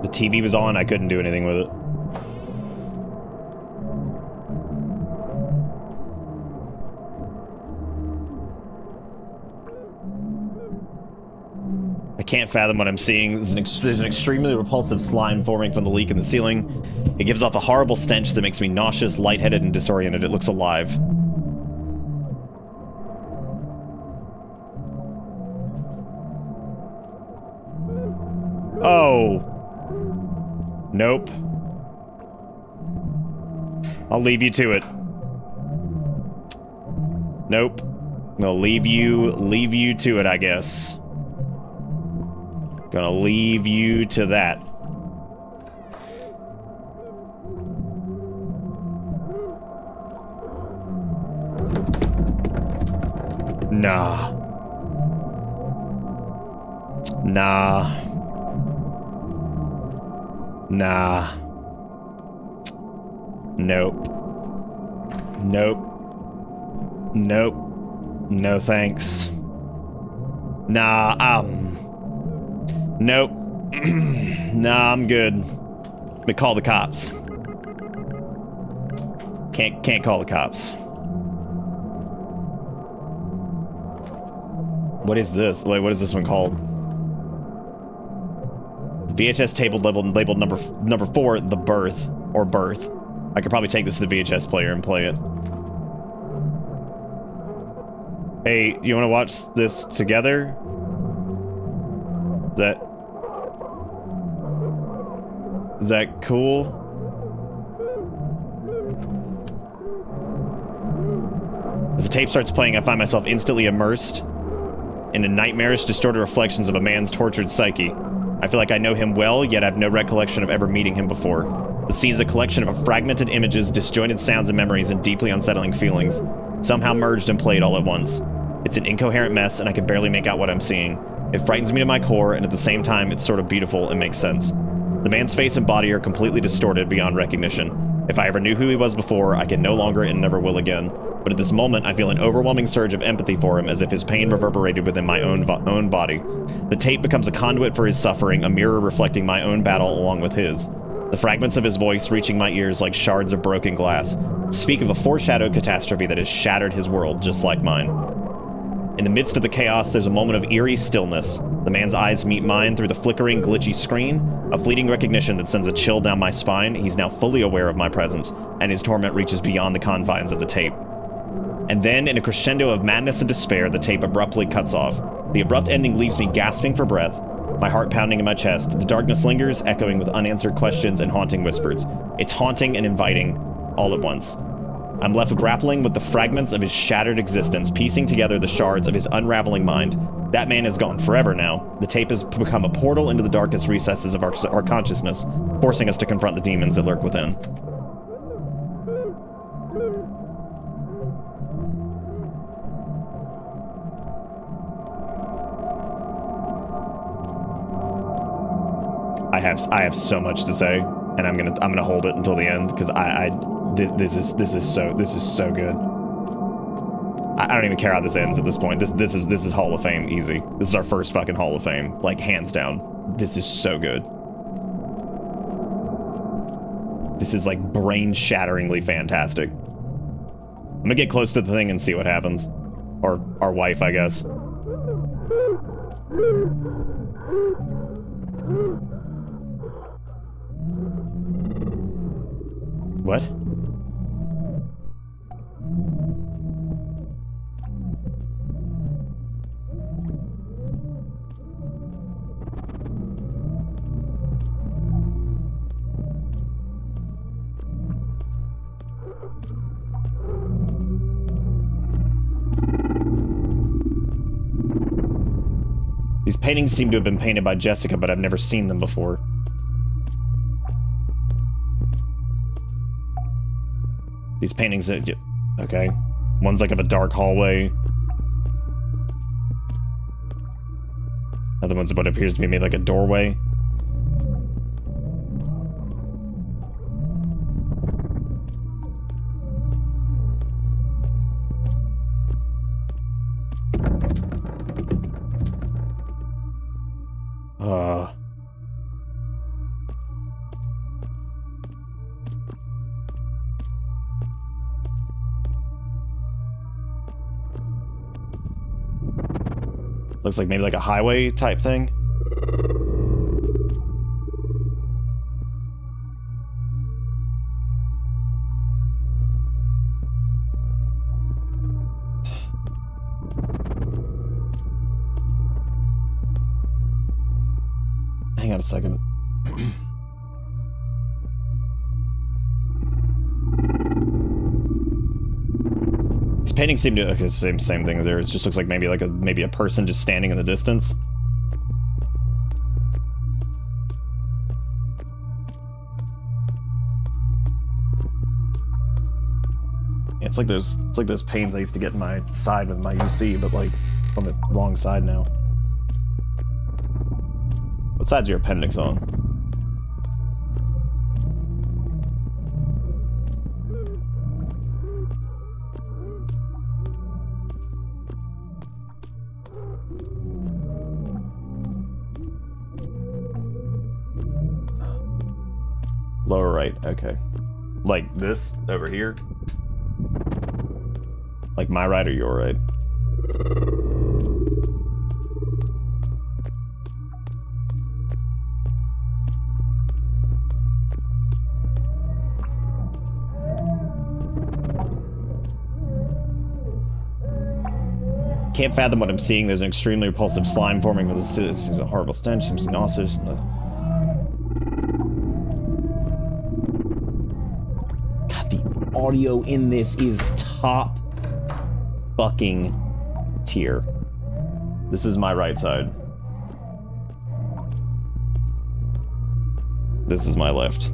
The TV was on, I couldn't do anything with it. I can't fathom what I'm seeing. There's an extremely repulsive slime forming from the leak in the ceiling. It gives off a horrible stench that makes me nauseous, lightheaded, and disoriented. It looks alive. Oh. Nope. I'll leave you to it. Nope. I'm gonna leave you to it, I guess. Gonna leave you to that. Nah. Nah. Nah. Nope. Nope. Nope. No thanks. Nah, nope. Nah, I'm good. Let me call the cops. Can't call the cops. What is this? Wait, what is this one called? VHS table labeled number 4, The Birth, or Birth. I could probably take this to the VHS player and play it. Hey, you want to watch this together? Is that cool? As the tape starts playing, I find myself instantly immersed in the nightmarish, distorted reflections of a man's tortured psyche. I feel like I know him well, yet I have no recollection of ever meeting him before. The scene is a collection of fragmented images, disjointed sounds and memories, and deeply unsettling feelings, somehow merged and played all at once. It's an incoherent mess, and I can barely make out what I'm seeing. It frightens me to my core, and at the same time, it's sort of beautiful and makes sense. The man's face and body are completely distorted beyond recognition. If I ever knew who he was before, I can no longer and never will again. But at this moment, I feel an overwhelming surge of empathy for him, as if his pain reverberated within my own body. The tape becomes a conduit for his suffering, a mirror reflecting my own battle along with his. The fragments of his voice reaching my ears like shards of broken glass speak of a foreshadowed catastrophe that has shattered his world, just like mine. In the midst of the chaos, there's a moment of eerie stillness. The man's eyes meet mine through the flickering, glitchy screen, a fleeting recognition that sends a chill down my spine. He's now fully aware of my presence, and his torment reaches beyond the confines of the tape. And then, in a crescendo of madness and despair, the tape abruptly cuts off. The abrupt ending leaves me gasping for breath, my heart pounding in my chest. The darkness lingers, echoing with unanswered questions and haunting whispers. It's haunting and inviting, all at once. I'm left grappling with the fragments of his shattered existence, piecing together the shards of his unraveling mind. That man is gone forever now. The tape has become a portal into the darkest recesses of our consciousness, forcing us to confront the demons that lurk within. I have so much to say, and I'm gonna hold it until the end because this is so good. I don't even care how this ends at this point. This is Hall of Fame easy. This is our first fucking Hall of Fame, like hands down. This is so good. This is like brain-shatteringly fantastic. I'm gonna get close to the thing and see what happens, or our wife, I guess. What? These paintings seem to have been painted by Jessica, but I've never seen them before. These paintings are... okay. One's like of a dark hallway. Other one's what appears to be made like a doorway. Looks like maybe like a highway type thing. on a second. These paintings seem to... Okay, same thing there. It just looks like maybe a person just standing in the distance. Yeah, it's like those pains I used to get in my side with my UC, but like on the wrong side now. What side's your appendix on? Lower right, okay. Like this over here? Like my right or your right? Can't fathom what I'm seeing. There's an extremely repulsive slime forming with this. It's a horrible stench. Seems nauseous. God, the audio in this is top fucking tier. This is my right side. This is my left.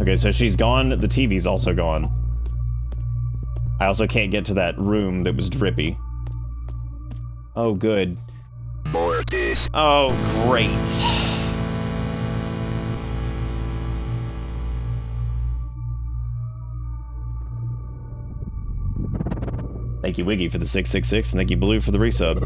Okay, so she's gone. The TV's also gone. I also can't get to that room that was drippy. Oh, good. Oh, great. Thank you, Wiggy, for the 666, and thank you, Blue, for the resub.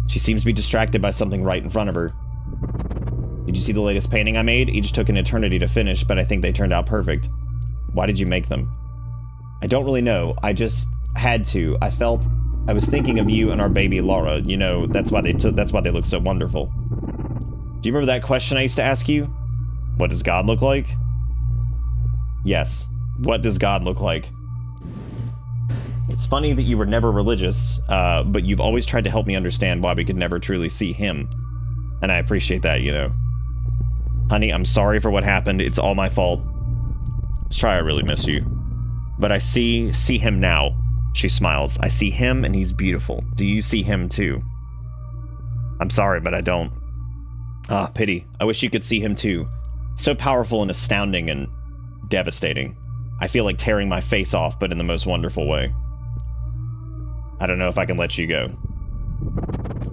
She seems to be distracted by something right in front of her. Did you see the latest painting I made? Each took an eternity to finish, but I think they turned out perfect. Why did you make them? I don't really know. I just had to. I was thinking of you and our baby Laura. You know, that's why they look so wonderful. Do you remember that question I used to ask you? What does God look like? Yes. What does God look like? It's funny that you were never religious, but you've always tried to help me understand why we could never truly see him. And I appreciate that, you know. Honey, I'm sorry for what happened. It's all my fault. Let's try, I really miss you. But I see him now. She smiles. I see him and he's beautiful. Do you see him too? I'm sorry, but I don't. Ah, pity. I wish you could see him too. So powerful and astounding and devastating. I feel like tearing my face off, but in the most wonderful way. I don't know if I can let you go.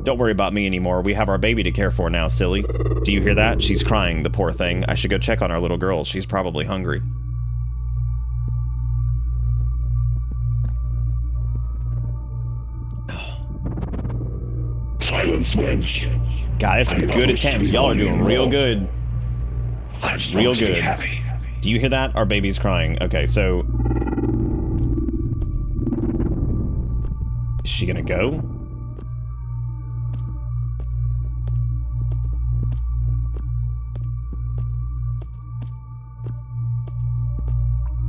Don't worry about me anymore. We have our baby to care for now, silly. Do you hear that? She's crying, the poor thing. I should go check on our little girl. She's probably hungry. Silence wins. God, that's some good attempts. Y'all are doing real good. Real good. Happy. Do you hear that? Our baby's crying. Okay, so... Is she gonna go?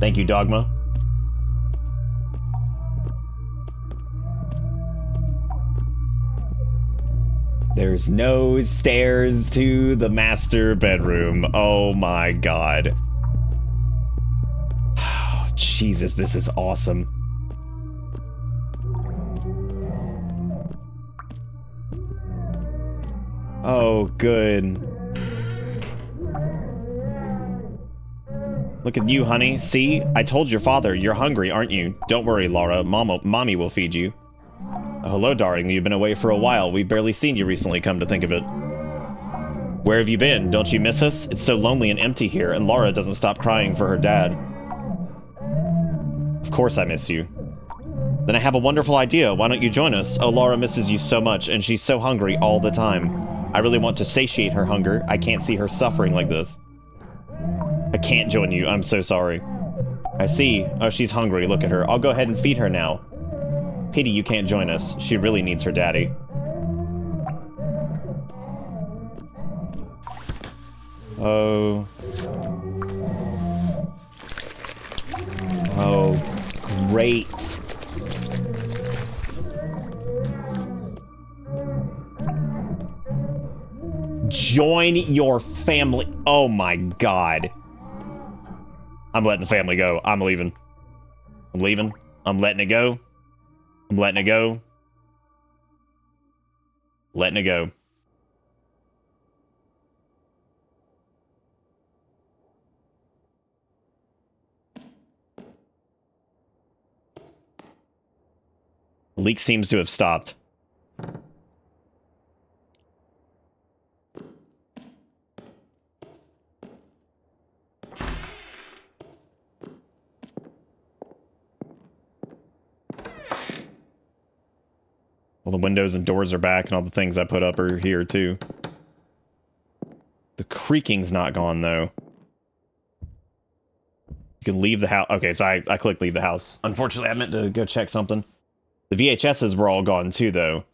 Thank you, Dogma. There's no stairs to the master bedroom. Oh my god. Oh, Jesus, this is awesome. Oh, good. Look at you, honey. See? I told your father. You're hungry, aren't you? Don't worry, Laura. Mommy will feed you. Oh, hello, darling. You've been away for a while. We've barely seen you recently, come to think of it. Where have you been? Don't you miss us? It's so lonely and empty here, and Laura doesn't stop crying for her dad. Of course I miss you. Then I have a wonderful idea. Why don't you join us? Oh, Laura misses you so much, and she's so hungry all the time. I really want to satiate her hunger. I can't see her suffering like this. I can't join you. I'm so sorry. I see. Oh, she's hungry. Look at her. I'll go ahead and feed her now. Pity you can't join us. She really needs her daddy. Oh. Oh, great. Join your family. Oh my god. I'm letting the family go. I'm leaving. I'm leaving. I'm letting it go. I'm letting it go. Letting it go. The leak seems to have stopped. All the windows and doors are back, and all the things I put up are here, too. The creaking's not gone, though. You can leave the house. Okay, so I clicked leave the house. Unfortunately, I meant to go check something. The VHSs were all gone, too, though.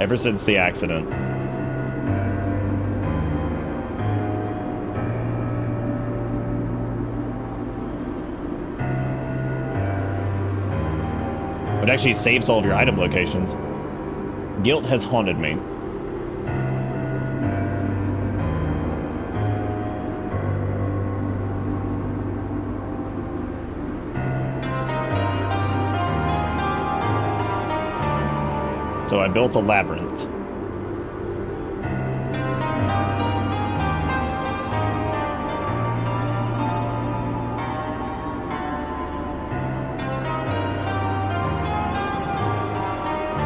Ever since the accident. It actually saves all of your item locations. Guilt has haunted me. So I built a labyrinth.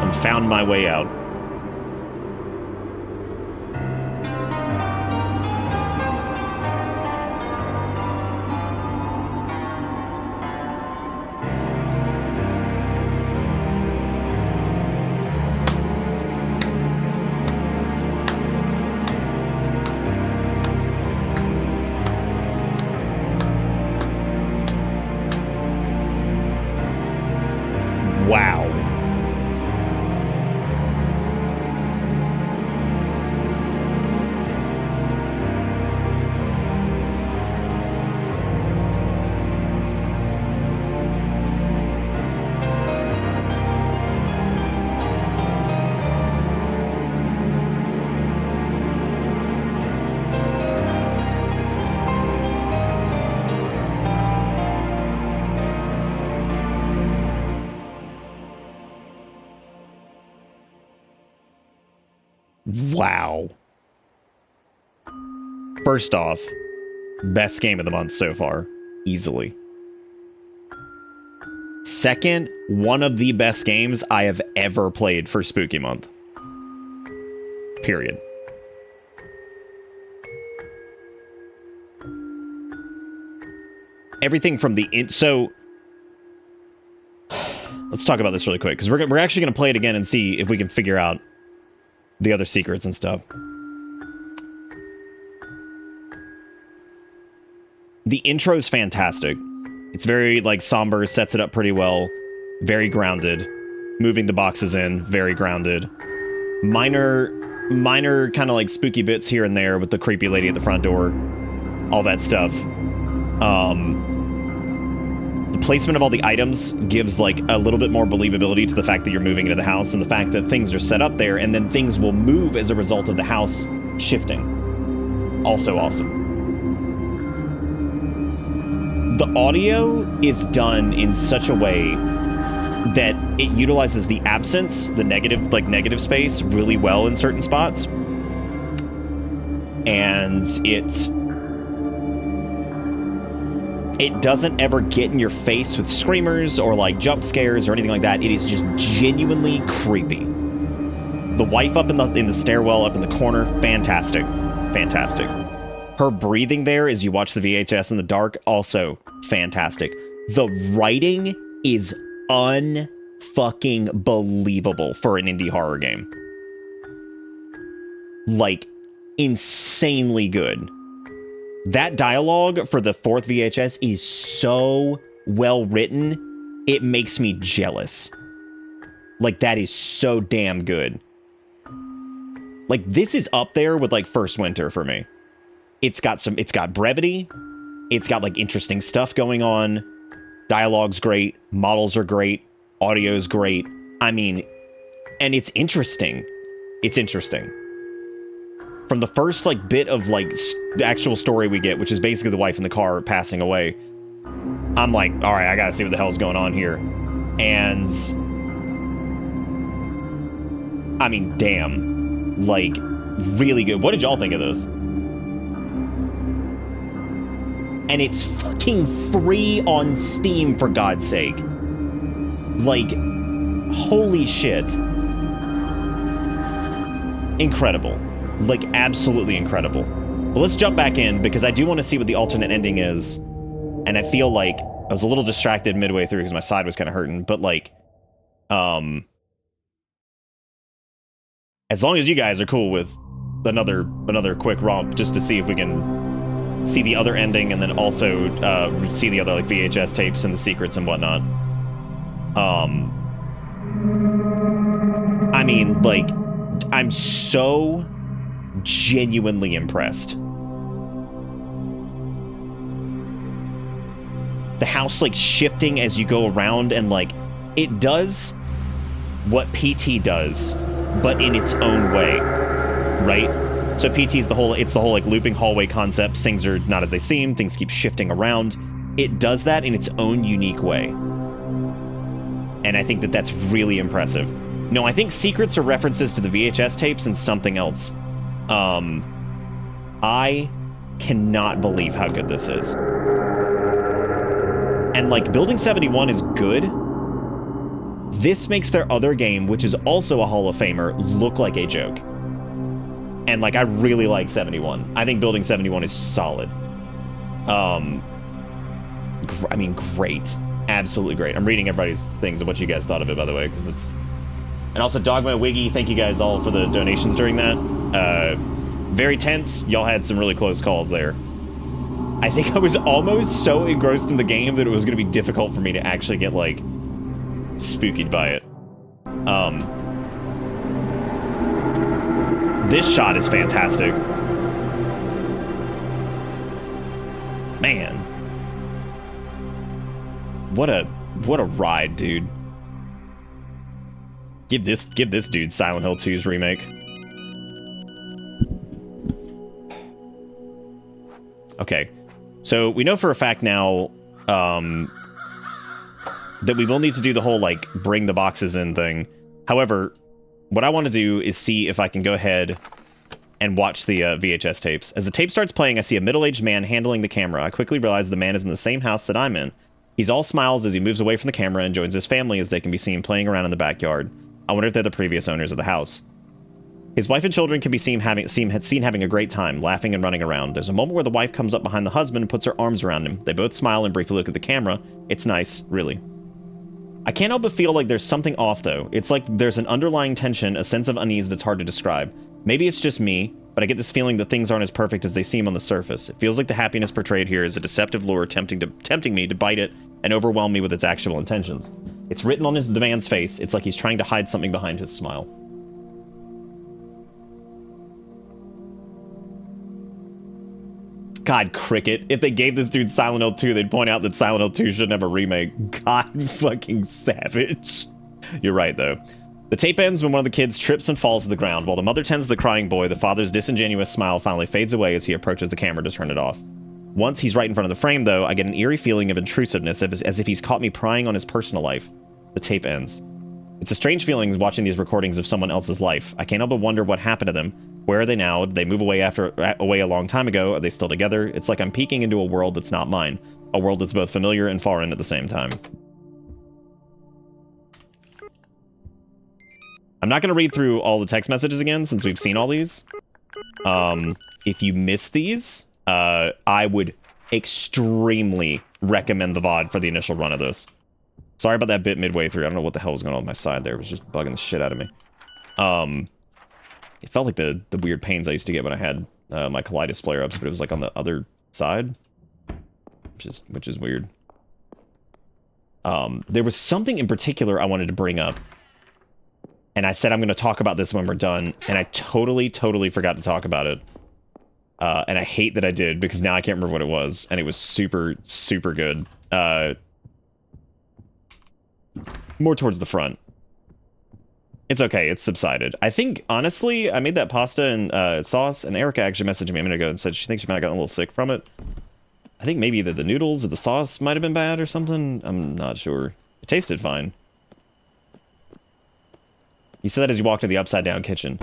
And found my way out. Wow. Wow. First off, best game of the month so far. Easily. Second, one of the best games I have ever played for Spooky Month. Period. Everything from the... So... Let's talk about this really quick, because we're actually going to play it again and see if we can figure out the other secrets and stuff. The intro's fantastic. It's very, like, somber, sets it up pretty well. Very grounded. Moving the boxes in, very grounded. Minor kind of, like, spooky bits here and there with the creepy lady at the front door. All that stuff. The placement of all the items gives, like, a little bit more believability to the fact that you're moving into the house, and the fact that things are set up there, and then things will move as a result of the house shifting. Also awesome. The audio is done in such a way that it utilizes the absence, the negative space, really well in certain spots. And it doesn't ever get in your face with screamers or, like, jump scares or anything like that. It is just genuinely creepy. The wife up in the stairwell, up in the corner, fantastic. Fantastic. Her breathing there as you watch the VHS in the dark, also fantastic. The writing is unfucking believable for an indie horror game. Like, insanely good. That dialogue for the fourth VHS is so well written, it makes me jealous. Like, that is so damn good. Like, this is up there with, like, First Winter for me. It's got brevity. It's got, like, interesting stuff going on. Dialogue's great. Models are great. Audio's great. I mean, and it's interesting. It's interesting. From the first, like, bit of, like, the actual story we get, which is basically the wife in the car passing away, I'm like, all right, I gotta see what the hell's going on here. And I mean, damn, like, really good. What did y'all think of this? And it's fucking free on Steam, for God's sake. Like, holy shit. Incredible. Like, absolutely incredible. But let's jump back in, because I do want to see what the alternate ending is. And I feel like I was a little distracted midway through because my side was kind of hurting. But, like, as long as you guys are cool with another quick romp, just to see if we can see the other ending, and then also see the other, like, VHS tapes and the secrets and whatnot. I mean, like, I'm so genuinely impressed. The house, like, shifting as you go around, and, like, it does what PT does, but in its own way, right? So PT's the whole like looping hallway concept. Things are not as they seem. Things keep shifting around. It does that in its own unique way. And I think that that's really impressive. No, I think secrets are references to the VHS tapes and something else. I cannot believe how good this is. And, like, Building 71 is good. This makes their other game, which is also a Hall of Famer, look like a joke. And, like, I really like 71. I think Building 71 is solid. I mean, great. Absolutely great. I'm reading everybody's things of what you guys thought of it, by the way, because it's... And also, Dogma Wiggy, thank you guys all for the donations during that. Very tense. Y'all had some really close calls there. I think I was almost so engrossed in the game that it was going to be difficult for me to actually get, like, spookied by it. This shot is fantastic. Man. What a ride, dude. Give this dude Silent Hill 2's remake. Okay. So we know for a fact now that we will need to do the whole, like, bring the boxes in thing. However, what I want to do is see if I can go ahead and watch the VHS tapes. As the tape starts playing, I see a middle-aged man handling the camera. I quickly realize the man is in the same house that I'm in. He's all smiles as he moves away from the camera and joins his family as they can be seen playing around in the backyard. I wonder if they're the previous owners of the house. His wife and children can be seen having a great time, laughing and running around. There's a moment where the wife comes up behind the husband and puts her arms around him. They both smile and briefly look at the camera. It's nice, really. I can't help but feel like there's something off, though. It's like there's an underlying tension, a sense of unease that's hard to describe. Maybe it's just me, but I get this feeling that things aren't as perfect as they seem on the surface. It feels like the happiness portrayed here is a deceptive lure tempting me to bite it and overwhelm me with its actual intentions. It's written on the man's face. It's like he's trying to hide something behind his smile. God, Cricket. If they gave this dude Silent Hill 2, they'd point out that Silent Hill 2 shouldn't have a remake. God fucking savage. You're right, though. The tape ends when one of the kids trips and falls to the ground. While the mother tends to the crying boy, the father's disingenuous smile finally fades away as he approaches the camera to turn it off. Once he's right in front of the frame, though, I get an eerie feeling of intrusiveness, as if he's caught me prying on his personal life. The tape ends. It's a strange feeling watching these recordings of someone else's life. I can't help but wonder what happened to them. Where are they now? Did they move away a long time ago? Are they still together? It's like I'm peeking into a world that's not mine. A world that's both familiar and foreign at the same time. I'm not going to read through all the text messages again, since we've seen all these. If you miss these, I would extremely recommend the VOD for the initial run of this. Sorry about that bit midway through. I don't know what the hell was going on my side there. It was just bugging the shit out of me. It felt like the weird pains I used to get when I had my colitis flare-ups, but it was like on the other side, which is weird. There was something in particular I wanted to bring up. And I said I'm going to talk about this when we're done, and I totally forgot to talk about it. And I hate that I did, because now I can't remember what it was, and it was super good. More towards the front. It's okay, it's subsided. I think, honestly, I made that pasta and sauce, and Erica actually messaged me a minute ago and said she thinks she might have gotten a little sick from it. I think maybe either the noodles or the sauce might have been bad or something. I'm not sure. It tasted fine. You said that as you walked to the upside-down kitchen.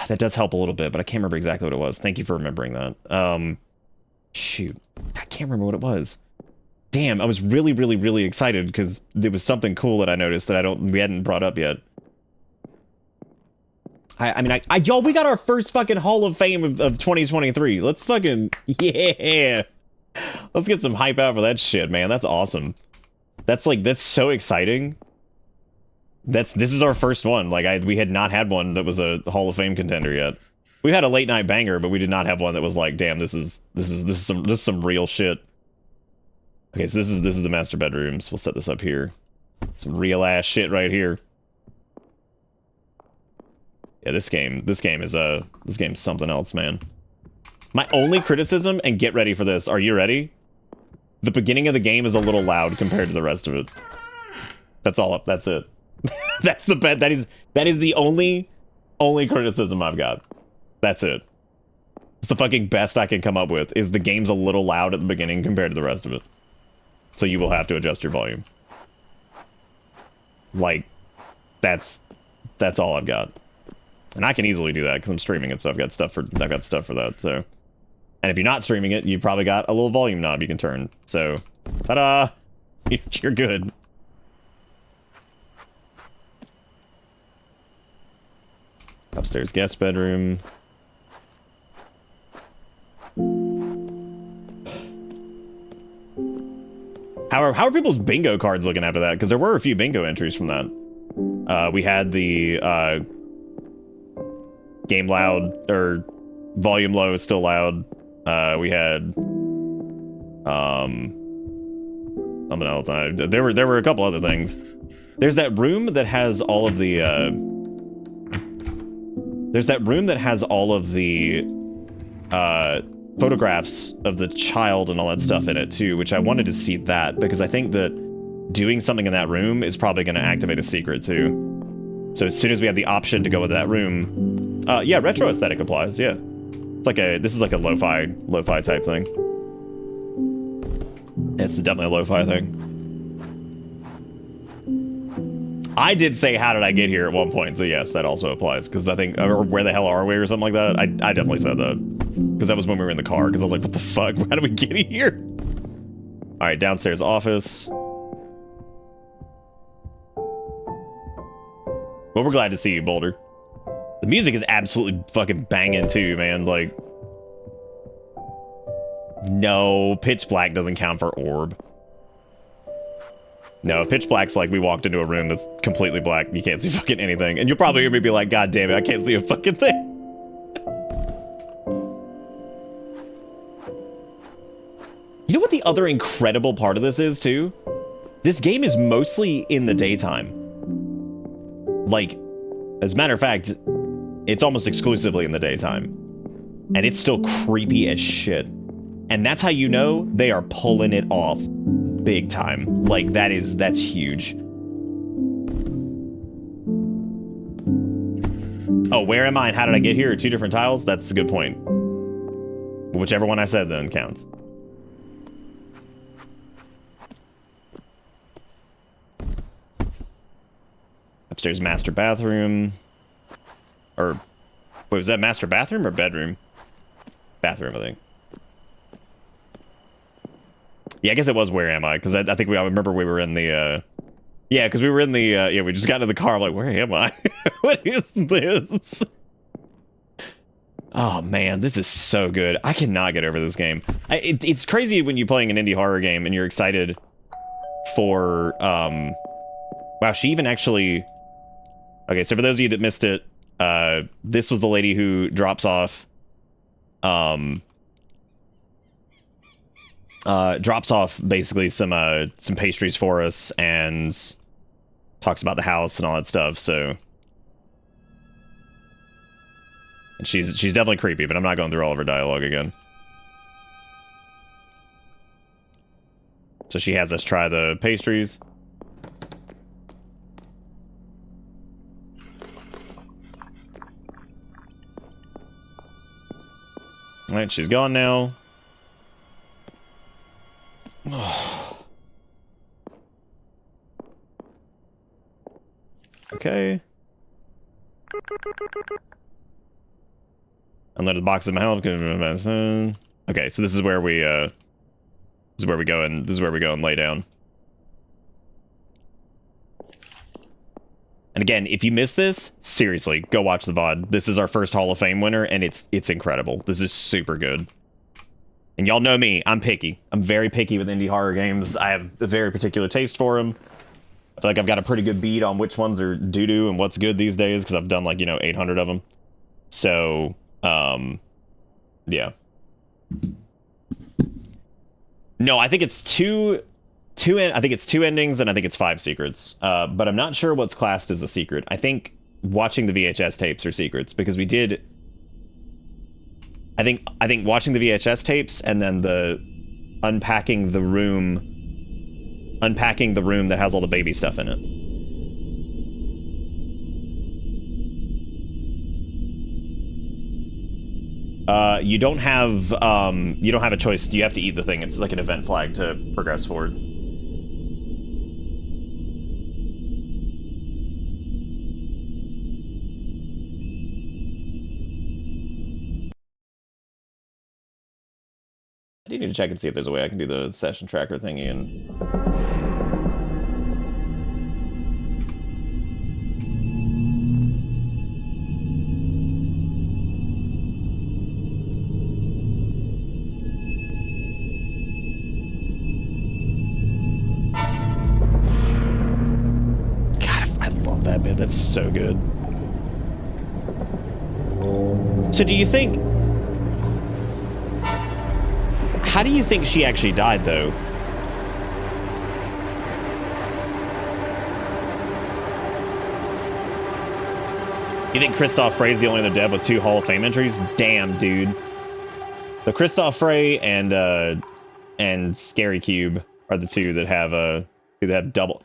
That does help a little bit, but I can't remember exactly what it was. Thank you for remembering that. Shoot. I can't remember what it was. Damn, I was really excited because there was something cool that I noticed that we hadn't brought up yet. Y'all, we got our first fucking Hall of Fame of 2023. Let's fucking, yeah. Let's get some hype out for that shit, man. That's awesome. That's so exciting. This is our first one. Like, we had not had one that was a Hall of Fame contender yet. We had a late night banger, but we did not have one that was like, damn, this is some real shit. Okay, so this is the master bedrooms. We'll set this up here. Some real ass shit right here. Yeah, this game is something else, man. My only criticism, and get ready for this. Are you ready? The beginning of the game is a little loud compared to the rest of it. That's all. That's it. That's the bed. That is the only criticism I've got. That's it. It's the fucking best I can come up with. Is the game's a little loud at the beginning compared to the rest of it. So you will have to adjust your volume. Like, that's all I've got. And I can easily do that because I'm streaming it, so I've got stuff for that. So, and if you're not streaming it, you probably got a little volume knob you can turn. So, ta-da! You're good. Upstairs guest bedroom. How are people's bingo cards looking after that? Because there were a few bingo entries from that. We had the game loud, or volume low is still loud. We had something else. There were a couple other things. There's that room that has all of the photographs of the child and all that stuff in it too, which I wanted to see that because I think that doing something in that room is probably going to activate a secret too. So as soon as we have the option to go into that room, yeah, retro aesthetic applies. Yeah, this is like a lo-fi type thing. It's definitely a lo-fi thing. I did say, how did I get here at one point? So yes, that also applies. Because I think, or where the hell are we or something like that? I definitely said that. Because that was when we were in the car. Because I was like, what the fuck? How did we get here? All right, downstairs office. Well, we're glad to see you, Boulder. The music is absolutely fucking banging too, man. Like, no, pitch black doesn't count for orb. No, pitch black's like we walked into a room that's completely black. You can't see fucking anything. And you'll probably hear me be like, God damn it, I can't see a fucking thing. You know what the other incredible part of this is, too? This game is mostly in the daytime. Like, as a matter of fact, it's almost exclusively in the daytime. And it's still creepy as shit. And that's how you know they are pulling it off. Big time. Like, that's huge. Oh, where am I and how did I get here? Two different tiles? That's a good point. Whichever one I said then counts. Upstairs master bathroom. Or, wait, was that master bathroom or bedroom? Bathroom, I think. Yeah, I guess it was where am I? Because I think I remember we were in the, yeah, because we were in the, yeah, we just got into the car. I'm like, where am I? What is this? Oh, man, this is so good. I cannot get over this game. It's crazy when you're playing an indie horror game and you're excited for, wow, she even actually, okay, so for those of you that missed it, this was the lady who drops off, basically some pastries for us, and talks about the house and all that stuff. So, and she's definitely creepy, but I'm not going through all of her dialogue again. So she has us try the pastries. All right, she's gone now. Okay. Unloaded box of my health. Okay, so this is where we go and lay down. And again, if you miss this, seriously, go watch the VOD. This is our first Hall of Fame winner, and it's incredible. This is super good. And y'all know me, I'm picky. I'm very picky with indie horror games. I have a very particular taste for them. I feel like I've got a pretty good beat on which ones are doo-doo and what's good these days, because I've done, like, 800 of them. So, yeah. No, I think it's two endings, and I think it's 5 secrets. But I'm not sure what's classed as a secret. I think watching the VHS tapes are secrets, because we did... I think watching the VHS tapes and then the unpacking the room that has all the baby stuff in it. You don't have a choice. You have to eat the thing. It's like an event flag to progress forward. I need to check and see if there's a way I can do the session tracker thingy and... God, I love that bit. That's so good. So do you think... How do you think she actually died, though? You think Christoph Frey's the only other dev with 2 Hall of Fame entries? Damn, dude. The Christoph Frey and Scary Cube are the 2 that have double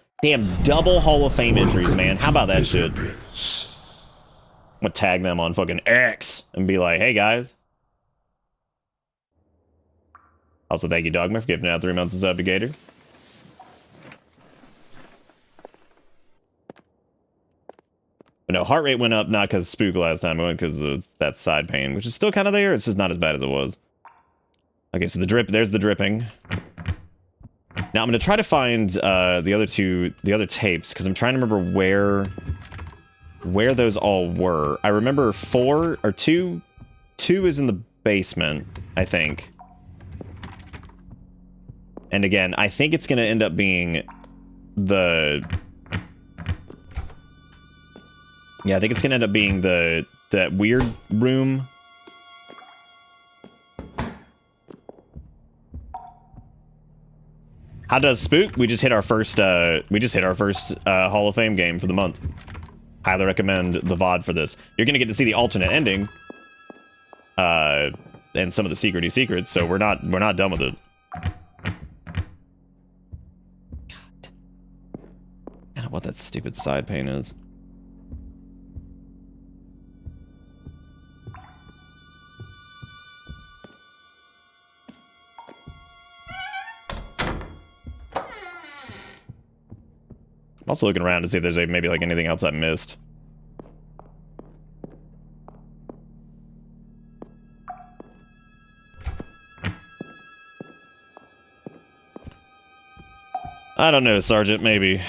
Hall of Fame entries, man. How about that shit? I'm gonna tag them on fucking X and be like, hey guys. Also, thank you, Dogma, for giving out 3 months of sub to Gator. But no, heart rate went up not because Spook last time, it went because of that side pain, which is still kind of there. It's just not as bad as it was. Okay, so there's the dripping. Now I'm gonna try to find the other tapes, because I'm trying to remember where those all were. I remember 4 or 2. 2 is in the basement, I think. And again, I think it's going to end up being the... Yeah, I think it's going to end up being that weird room. How does Spook? We just hit our first Hall of Fame game for the month. Highly recommend the VOD for this. You're going to get to see the alternate ending. And some of the secrety secrets, so we're not done with it. What that stupid side pane is. I'm also looking around to see if there's maybe like anything else I missed. I don't know, Sergeant, maybe.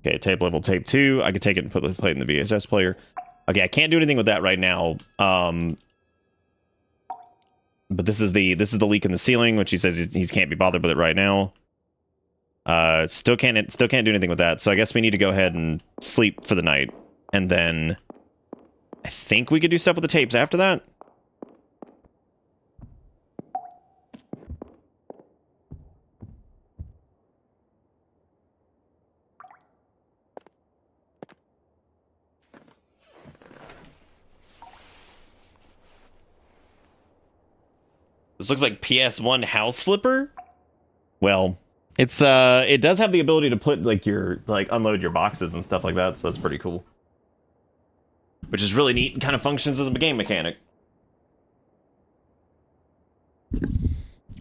Okay, tape level tape 2. I could take it and play it in the VHS player. Okay, I can't do anything with that right now. But this is the leak in the ceiling, which he says he can't be bothered with it right now. Still can't do anything with that. So I guess we need to go ahead and sleep for the night, and then I think we could do stuff with the tapes after that. This looks like PS1 House Flipper. Well, it's it does have the ability to put like unload your boxes and stuff like that, so that's pretty cool. Which is really neat and kind of functions as a game mechanic.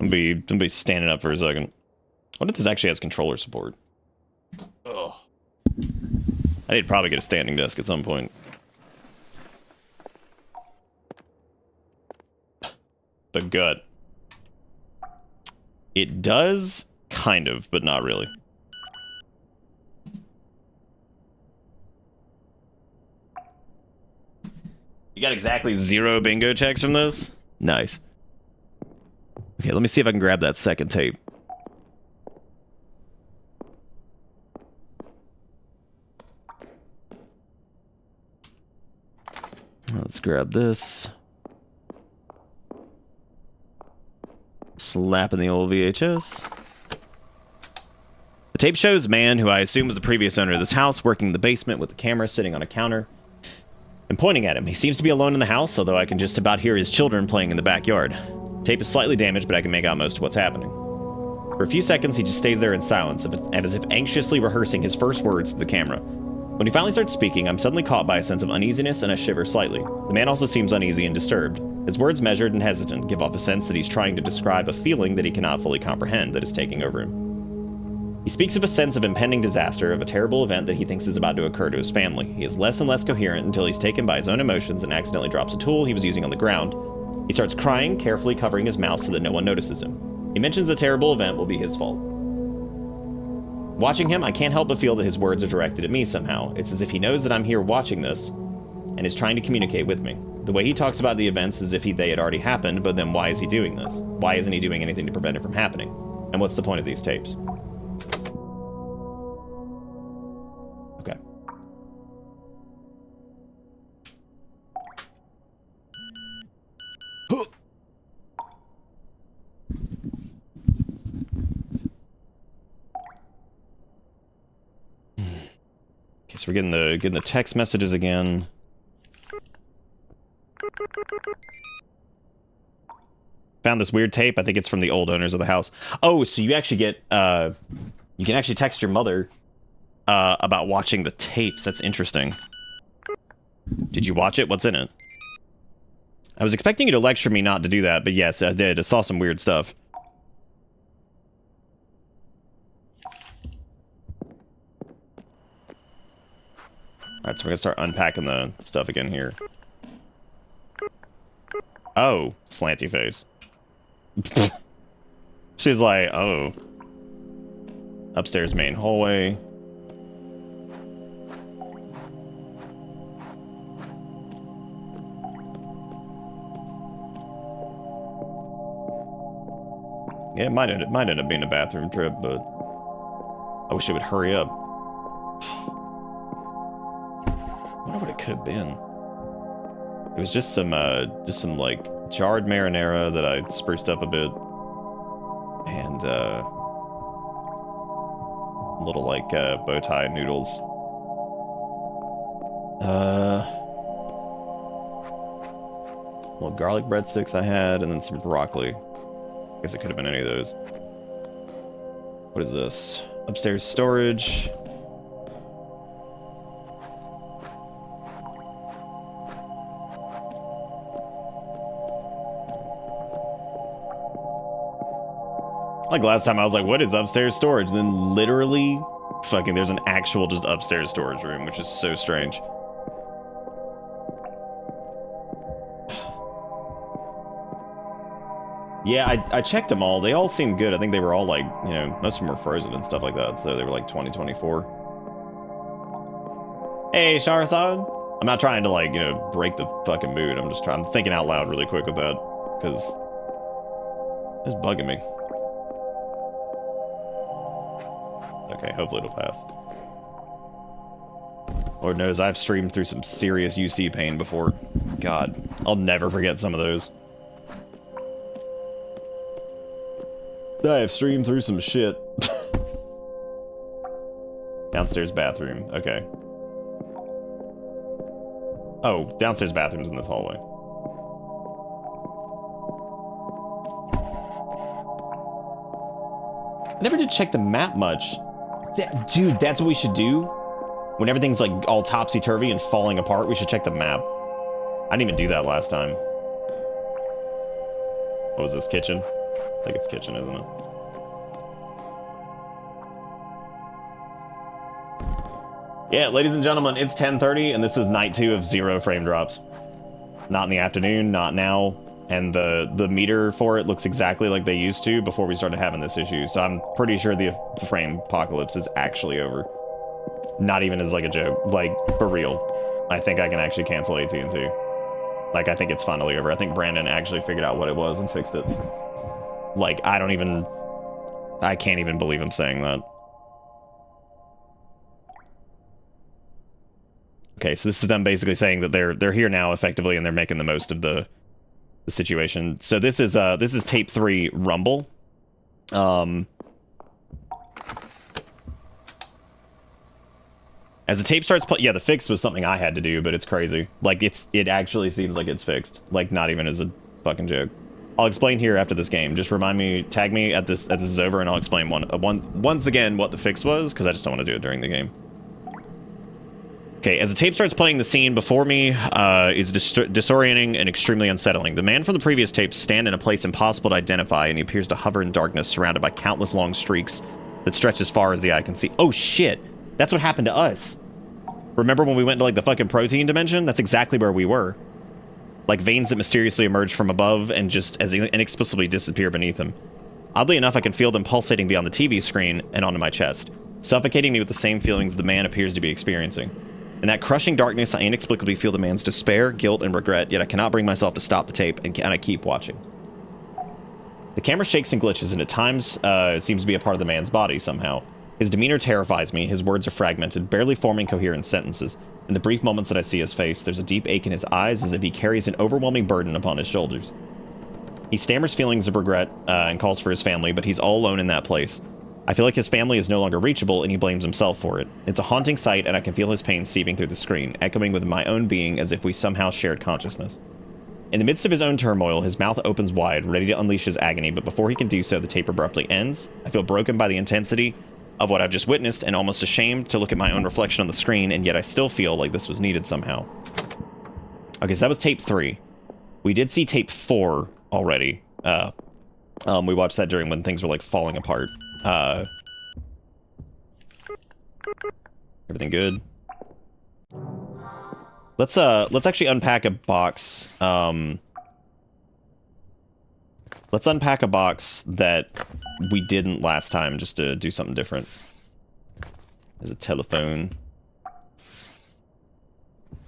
I'm gonna be standing up for a second. What if this actually has controller support? Oh, I need to probably get a standing desk at some point. The gut. It does, kind of, but not really. You got exactly 0 bingo checks from this? Nice. Okay, let me see if I can grab that second tape. Let's grab this. Slapping the old VHS. The tape shows a man who I assume was the previous owner of this house working in the basement with the camera sitting on a counter and pointing at him. He seems to be alone in the house, although I can just about hear his children playing in the backyard. The tape is slightly damaged, but I can make out most of what's happening. For a few seconds, he just stays there in silence, as if anxiously rehearsing his first words to the camera. When he finally starts speaking, I'm suddenly caught by a sense of uneasiness and I shiver slightly. The man also seems uneasy and disturbed. His words, measured and hesitant, give off a sense that he's trying to describe a feeling that he cannot fully comprehend that is taking over him. He speaks of a sense of impending disaster, of a terrible event that he thinks is about to occur to his family. He is less and less coherent until he's taken by his own emotions and accidentally drops a tool he was using on the ground. He starts crying, carefully covering his mouth so that no one notices him. He mentions the terrible event will be his fault. Watching him, I can't help but feel that his words are directed at me somehow. It's as if he knows that I'm here watching this and is trying to communicate with me. The way he talks about the events is as if they had already happened, but then why is he doing this? Why isn't he doing anything to prevent it from happening? And what's the point of these tapes? Okay. Okay, so we're getting the text messages again. Found this weird tape. I think it's from the old owners of the house. Oh, so you actually get you can actually text your mother about watching the tapes. That's interesting. Did you watch it? What's in it? I was expecting you to lecture me not to do that, but yes, I did. I saw some weird stuff. Alright, so we're gonna start unpacking the stuff again here. Oh, slanty face. She's like, oh. Upstairs main hallway. Yeah, it might end up being a bathroom trip, but I wish it would hurry up. I wonder what it could have been. It was just some like jarred marinara that I spruced up a bit, and little like bow tie noodles. Little garlic breadsticks I had, and then some broccoli. I guess it could have been any of those. What is this? Upstairs storage. Like last time I was like, what is upstairs storage? And then literally, fucking there's an actual just upstairs storage room, which is so strange. Yeah, I checked them all. They all seemed good. I think they were all like, you know, most of them were frozen and stuff like that. So they were like 2024. Hey, Shahrazad. I'm not trying to like, you know, break the fucking mood. I'm thinking out loud really quick with that. Because It's bugging me. Okay, hopefully it'll pass. Lord knows I've streamed through some serious UC pain before. God, I'll never forget some of those. I have streamed through some shit. Downstairs bathroom, okay. Oh, downstairs bathroom's in this hallway. I never did check the map much. Dude, that's what we should do. When everything's like all topsy-turvy and falling apart, we should check the map. I didn't even do that last time. What was this, kitchen? I think it's kitchen, isn't it? Yeah, ladies and gentlemen, it's 10:30, and this is night 2 of 0 frame drops. Not in the afternoon, not now. And the meter for it looks exactly like they used to before we started having this issue. So I'm pretty sure the frame apocalypse is actually over. Not even as like a joke, like for real. I think I can actually cancel AT&T. Like, I think it's finally over. I think Brandon actually figured out what it was and fixed it. Like, I can't even believe I'm saying that. Okay, so this is them basically saying that they're here now effectively and they're making the most of the situation. So this is tape 3 Rumble. As the tape starts yeah, the fix was something I had to do, but it's crazy. Like, it actually seems like it's fixed. Like, not even as a fucking joke. I'll explain here after this game. Just remind me, tag me at this is over, and I'll explain once again what the fix was, because I just don't want to do it during the game. Okay, as the tape starts playing, the scene before me is disorienting and extremely unsettling. The man from the previous tapes stands in a place impossible to identify, and he appears to hover in darkness, surrounded by countless long streaks that stretch as far as the eye can see. Oh shit! That's what happened to us. Remember when we went to like the fucking protein dimension? That's exactly where we were. Like veins that mysteriously emerge from above and just as inexplicably disappear beneath them. Oddly enough, I can feel them pulsating beyond the TV screen and onto my chest, suffocating me with the same feelings the man appears to be experiencing. In that crushing darkness, I inexplicably feel the man's despair, guilt, and regret, yet I cannot bring myself to stop the tape, and I keep watching. The camera shakes and glitches, and at times it seems to be a part of the man's body somehow. His demeanor terrifies me, his words are fragmented, barely forming coherent sentences. In the brief moments that I see his face, there's a deep ache in his eyes, as if he carries an overwhelming burden upon his shoulders. He stammers feelings of regret and calls for his family, but he's all alone in that place. I feel like his family is no longer reachable, and he blames himself for it. It's a haunting sight, and I can feel his pain seeping through the screen, echoing with my own being as if we somehow shared consciousness. In the midst of his own turmoil, his mouth opens wide, ready to unleash his agony, but before he can do so, the tape abruptly ends. I feel broken by the intensity of what I've just witnessed, and almost ashamed to look at my own reflection on the screen, and yet I still feel like this was needed somehow. Okay, so that was tape 3. We did see tape 4 already. We watched that during when things were like falling apart. Everything good? Let's actually unpack a box. Let's unpack a box that we didn't last time, just to do something different. There's a telephone.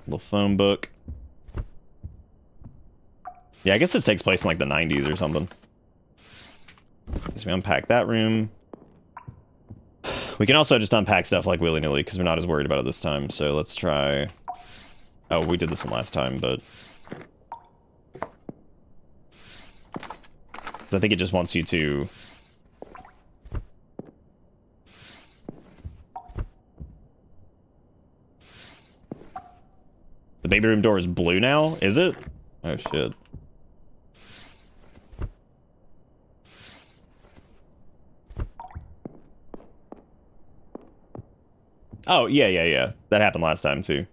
Little phone book. Yeah, I guess this takes place in like the 90s or something. So we unpack that room. We can also just unpack stuff like willy-nilly because we're not as worried about it this time. So let's try... Oh, we did this one last time, but... I think it just wants you to... The baby room door is blue now? Is it? Oh, shit. Oh, yeah. That happened last time, too.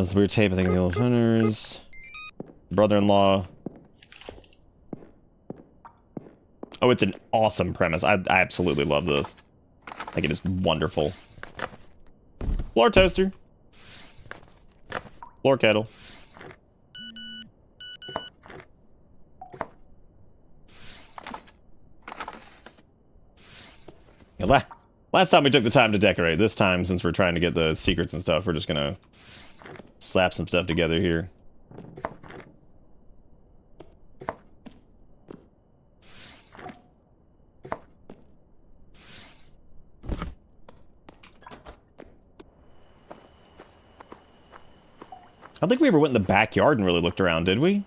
It's a weird tape, I think, of the old hunters. Brother-in-law. Oh, it's an awesome premise. I absolutely love this. I think it is wonderful. Floor toaster. Floor kettle. Yeah, Last time we took the time to decorate. This time, since we're trying to get the secrets and stuff, we're just gonna slap some stuff together here. I don't think we ever went in the backyard and really looked around, did we?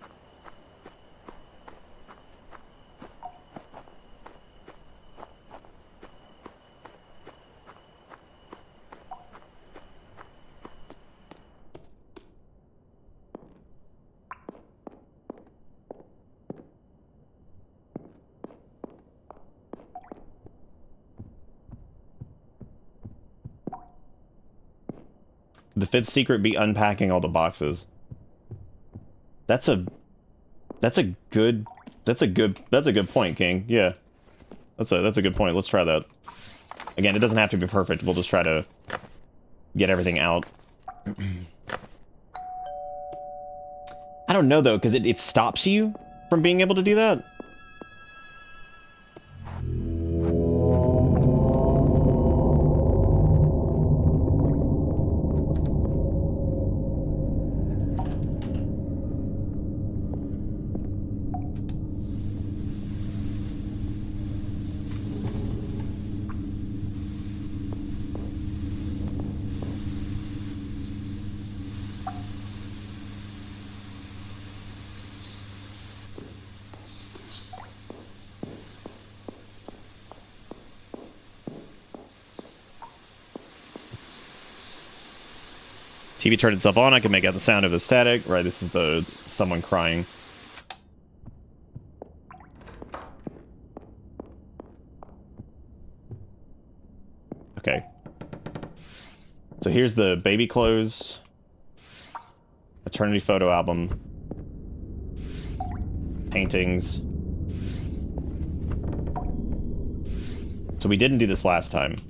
The fifth secret be unpacking all the boxes. That's a good point, King. Yeah. That's a good point. Let's try that. Again, it doesn't have to be perfect. We'll just try to get everything out. I don't know though, because it stops you from being able to do that. TV turned itself on. I can make out the sound of the static. Right, this is the someone crying. Okay. So here's the baby clothes. Maternity photo album. Paintings. So we didn't do this last time.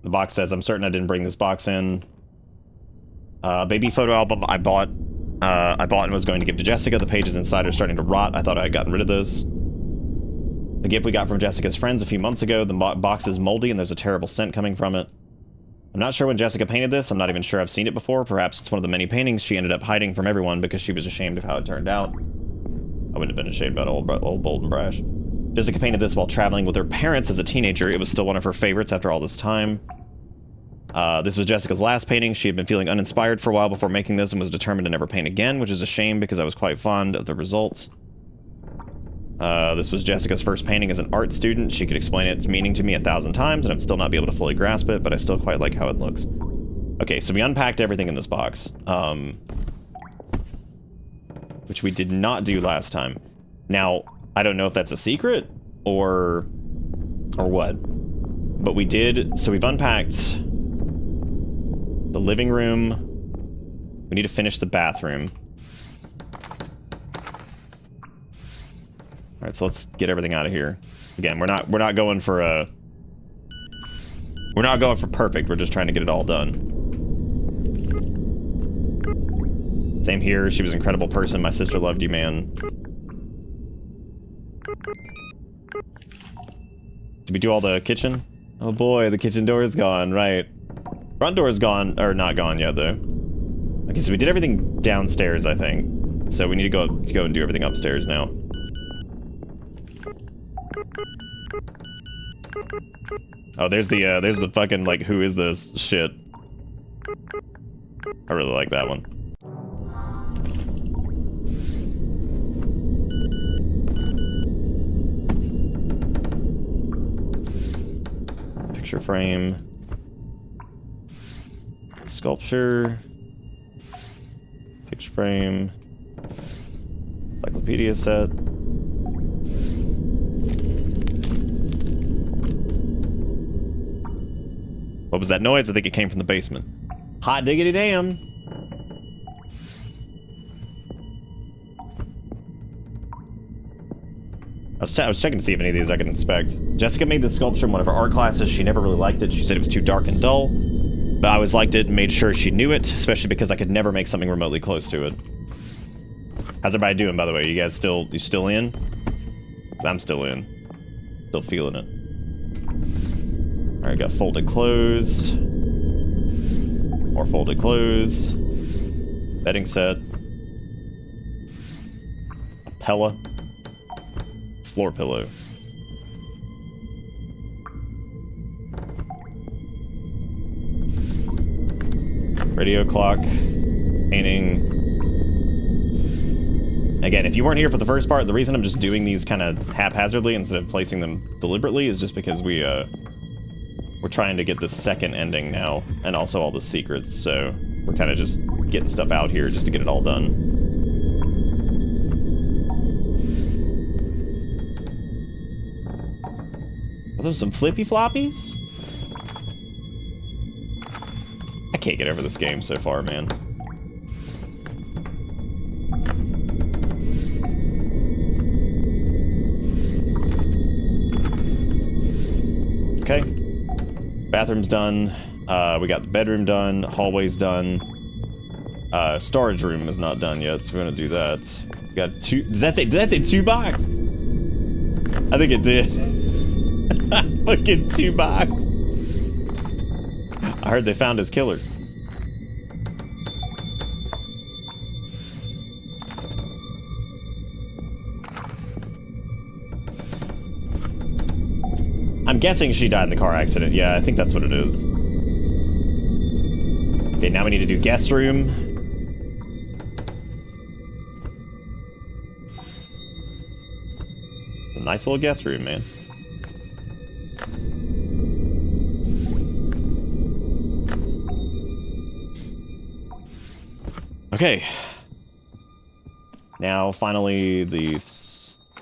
The box says, I'm certain I didn't bring this box in. Baby photo album I bought and was going to give to Jessica. The pages inside are starting to rot. I thought I had gotten rid of this. The gift we got from Jessica's friends a few months ago. The box is moldy and there's a terrible scent coming from it. I'm not sure when Jessica painted this. I'm not even sure I've seen it before. Perhaps it's one of the many paintings she ended up hiding from everyone because she was ashamed of how it turned out. I wouldn't have been ashamed about old Bold and Brash. Jessica painted this while traveling with her parents as a teenager. It was still one of her favorites after all this time. This was Jessica's last painting. She had been feeling uninspired for a while before making this and was determined to never paint again, which is a shame because I was quite fond of the results. This was Jessica's first painting as an art student. She could explain its meaning to me 1,000 times, and I'd still not be able to fully grasp it, but I still quite like how it looks. Okay, so we unpacked everything in this box, which we did not do last time. Now, I don't know if that's a secret or what, but we did. So we've unpacked the living room. We need to finish the bathroom. All right, so let's get everything out of here. Again, we're not going for perfect. We're just trying to get it all done. Same here. She was an incredible person. My sister loved you, man. Did we do all the kitchen? Oh boy, the kitchen door is gone, right. Front door is gone, or not gone yet, though. Okay, so we did everything downstairs, I think. So we need to go and do everything upstairs now. Oh, there's the fucking, like, who is this shit. I really like that one. Picture frame. Sculpture. Picture frame. Encyclopedia set. What was that noise? I think it came from the basement. Hot diggity damn. I was checking to see if any of these I could inspect. Jessica made this sculpture in one of her art classes. She never really liked it. She said it was too dark and dull. But I always liked it and made sure she knew it, especially because I could never make something remotely close to it. How's everybody doing, by the way? You still in? I'm still in. Still feeling it. Alright, got folded clothes. More folded clothes. Bedding set. A Pella. Floor pillow. Radio clock. Painting. Again, if you weren't here for the first part, the reason I'm just doing these kind of haphazardly instead of placing them deliberately is just because we're trying to get the second ending now, and also all the secrets, so we're kind of just getting stuff out here just to get it all done. Are those some flippy floppies? I can't get over this game so far, man. Okay. Bathroom's done. We got the bedroom done. Hallway's done. Storage room is not done yet, so we're gonna do that. We got two. Does that say 2 box? I think it did. Fucking 2 box. I heard they found his killer. I'm guessing she died in the car accident. Yeah, I think that's what it is. Okay, now we need to do guest room. A nice little guest room, man. Okay. Now, finally, the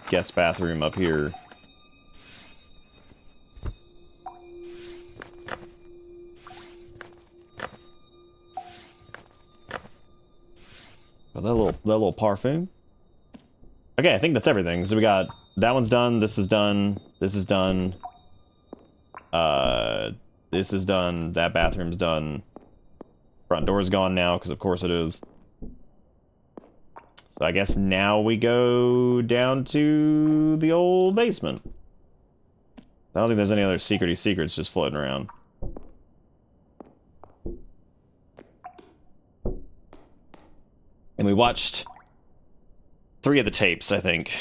guest bathroom up here. That little parfum. Okay, I think that's everything. So we got that one's done. This is done. This is done. This is done. That bathroom's done. Front door's gone now, because of course it is. So I guess now we go down to the old basement. I don't think there's any other secrety secrets just floating around. And we watched 3 of the tapes, I think.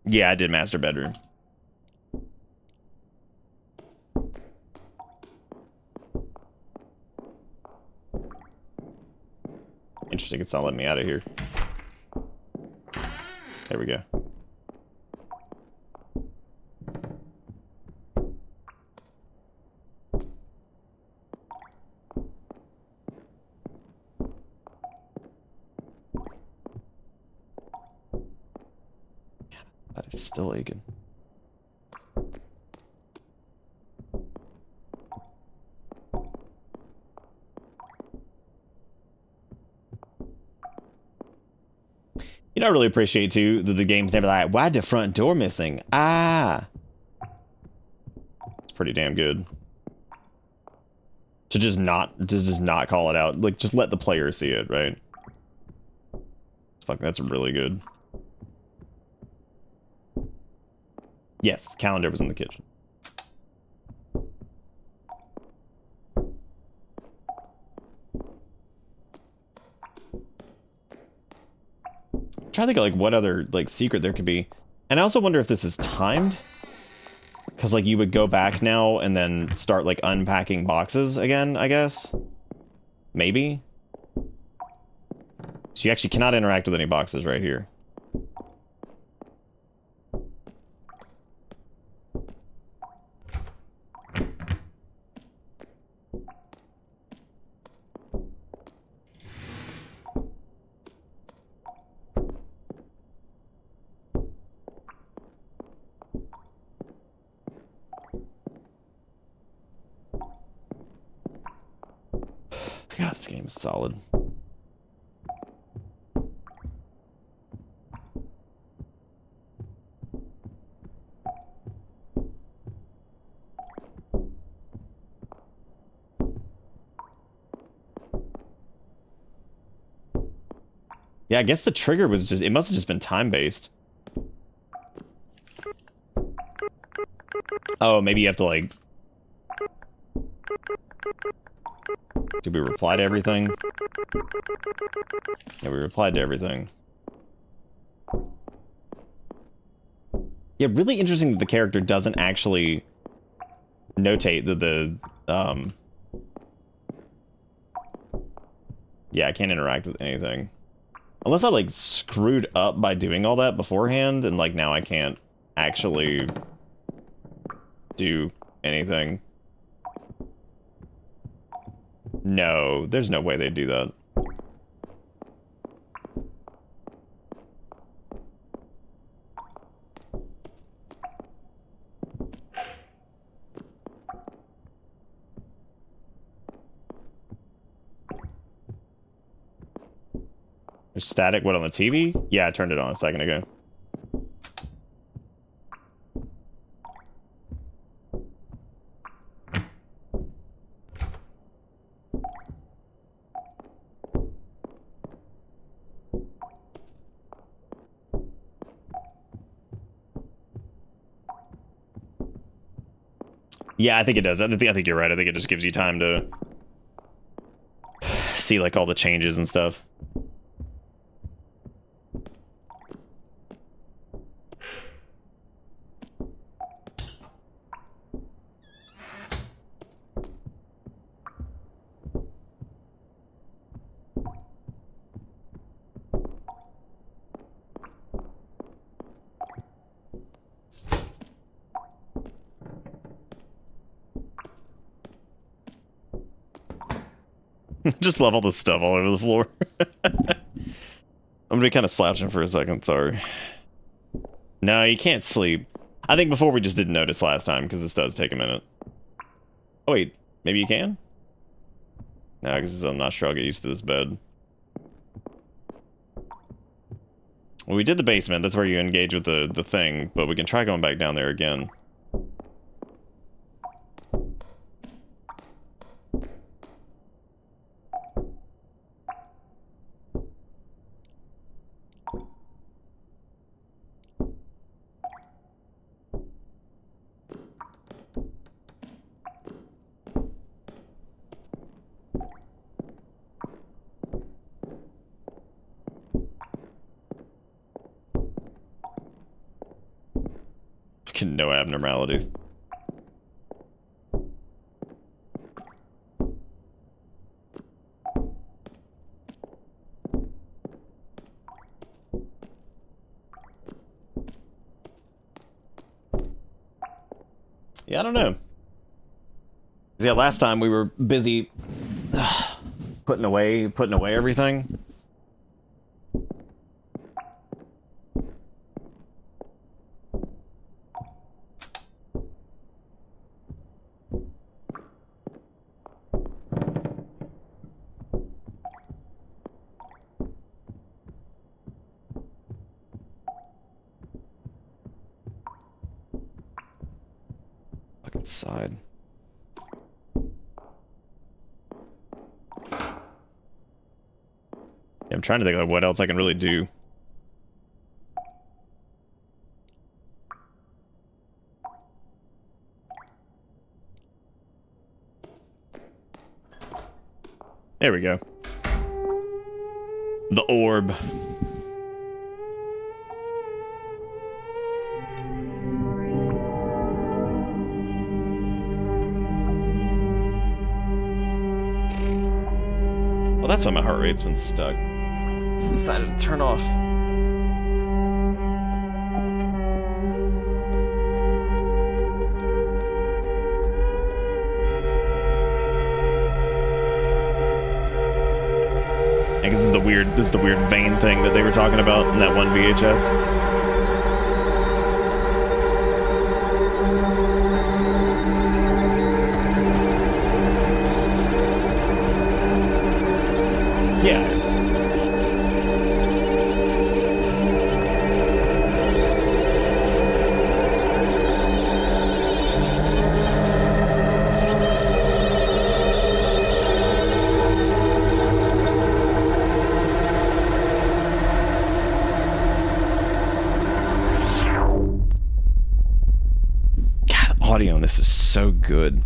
Yeah, I did master bedroom. Interesting, it's not letting me out of here. There we go. That is still aching. You know, I really appreciate too that the game's never like, why'd the front door missing? Ah, it's pretty damn good. To just not call it out, like just let the player see it, right? Fuck, that's really good. Yes, the calendar was in the kitchen. I'm trying to think of like what other like secret there could be. And I also wonder if this is timed. Because like you would go back now and then start like unpacking boxes again, I guess. Maybe. So you actually cannot interact with any boxes right here. God, this game is solid. Yeah, I guess the trigger was just, it must have just been time-based. Oh, maybe you have to, like... Did we reply to everything? Yeah, we replied to everything. Yeah, really interesting that the character doesn't actually notate the yeah, I can't interact with anything. Unless I, like, screwed up by doing all that beforehand, and, like, now I can't actually do anything. No, there's no way they'd do that. There's static, what, on the TV? Yeah, I turned it on a second ago. Yeah, I think it does. I think you're right. I think it just gives you time to see, like, all the changes and stuff. Just love all the stuff all over the floor. I'm gonna be kind of slouching for a second, sorry. No, you can't sleep. I think before we just didn't notice last time, because this does take a minute. Oh wait, maybe you can? No, because I'm not sure I'll get used to this bed. Well, we did the basement, that's where you engage with the thing, but we can try going back down there again. No abnormalities. Yeah, I don't know. Yeah, last time we were busy putting away everything. Side. Yeah, I'm trying to think of what else I can really do. There we go. The orb. That's why my heart rate's been stuck. Decided to turn off. I guess this is the weird vein thing that they were talking about in that one VHS. Yeah. so good.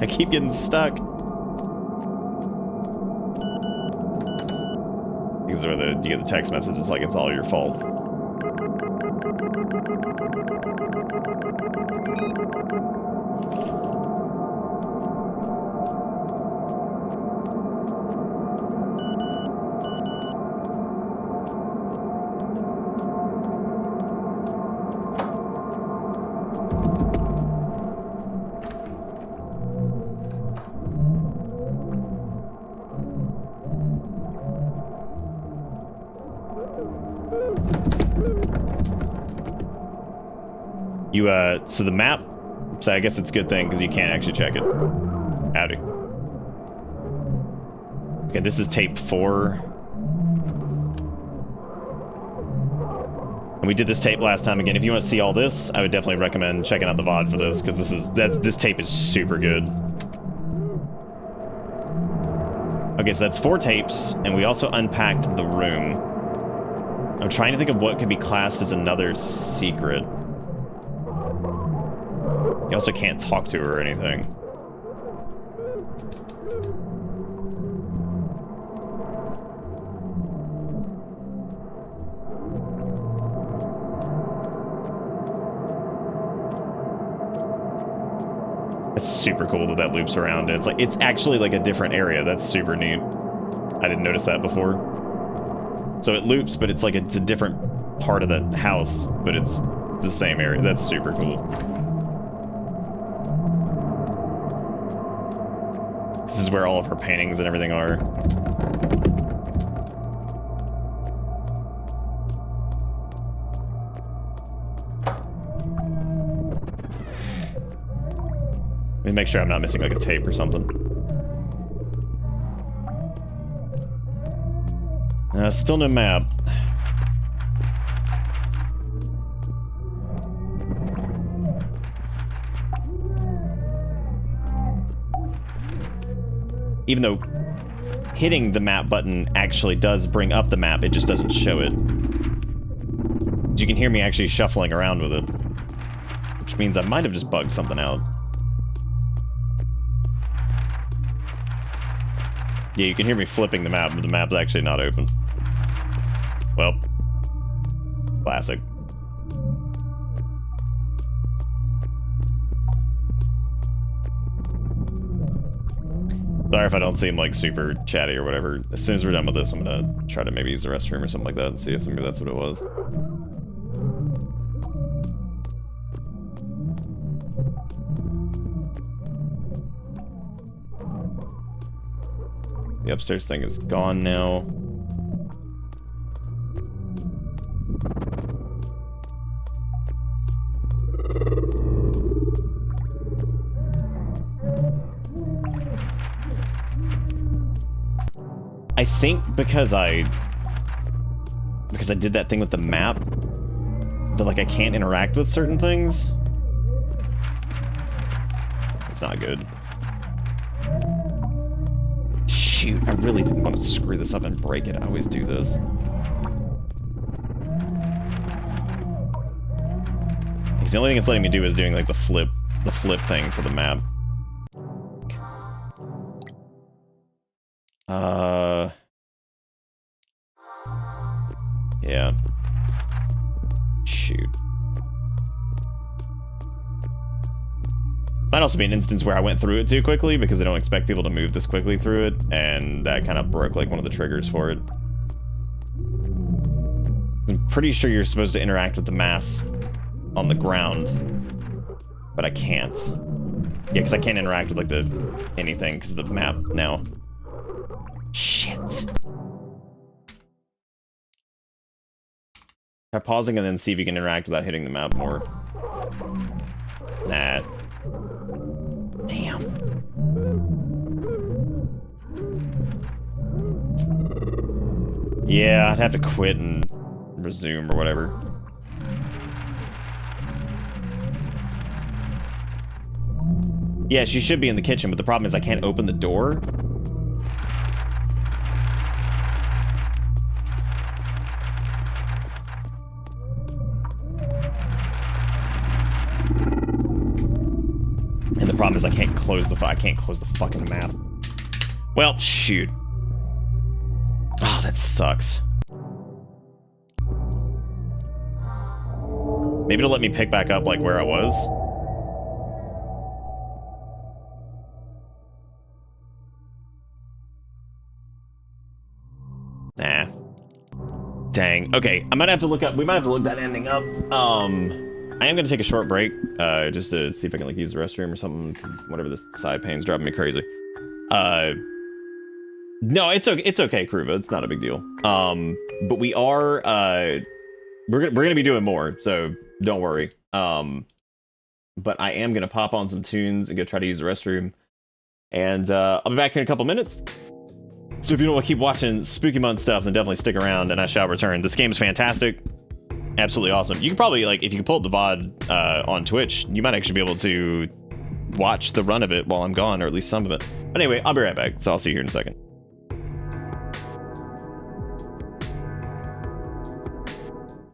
I keep getting stuck. These are you get the text message, it's like it's all your fault. So the map, so I guess it's a good thing because you can't actually check it. Howdy. Okay, this is tape 4. And we did this tape last time. Again, if you want to see all this, I would definitely recommend checking out the VOD for this because this tape is super good. Okay, so that's 4 tapes, and we also unpacked the room. I'm trying to think of what could be classed as another secret. You also can't talk to her or anything. It's super cool that loops around. And it's actually like a different area. That's super neat. I didn't notice that before. So it loops, but it's a different part of the house, but it's the same area. That's super cool. This is where all of her paintings and everything are. Let me make sure I'm not missing like a tape or something. Still no map. Even though hitting the map button actually does bring up the map, it just doesn't show it. You can hear me actually shuffling around with it, which means I might have just bugged something out. Yeah, you can hear me flipping the map, but the map's actually not open. Well, classic. Sorry if I don't seem like super chatty or whatever. As soon as we're done with this, I'm gonna try to maybe use the restroom or something like that and see if maybe that's what it was. The upstairs thing is gone now. I think because I did that thing with the map, that like I can't interact with certain things. It's not good. Shoot, I really didn't want to screw this up and break it. I always do this. Because the only thing it's letting me do is doing like the flip thing for the map. Yeah. Shoot. Might also be an instance where I went through it too quickly because I don't expect people to move this quickly through it, and that kind of broke like one of the triggers for it. I'm pretty sure you're supposed to interact with the mass on the ground, but I can't. Yeah, because I can't interact with like anything because of the map now. Shit. Try pausing and then see if you can interact without hitting the map more. Nah. Damn. Yeah, I'd have to quit and resume or whatever. Yeah, she should be in the kitchen, but the problem is I can't open the door. And the problem is I can't close the fucking map. Well, shoot. Oh, that sucks. Maybe it'll let me pick back up like where I was. Nah. Dang. Okay, I might have to look up. We might have to look that ending up. I am gonna take a short break, just to see if I can like use the restroom or something. 'Cause whatever this side pain's driving me crazy. No, it's okay. It's okay, Kruva. It's not a big deal. But we are we're gonna be doing more, so don't worry. But I am gonna pop on some tunes and go try to use the restroom, and I'll be back in a couple minutes. So if you don't want to keep watching Spooky Month stuff, then definitely stick around, and I shall return. This game's fantastic. Absolutely awesome. You can probably, like, if you can pull up the VOD on Twitch, you might actually be able to watch the run of it while I'm gone, or at least some of it. But anyway, I'll be right back, so I'll see you here in a second.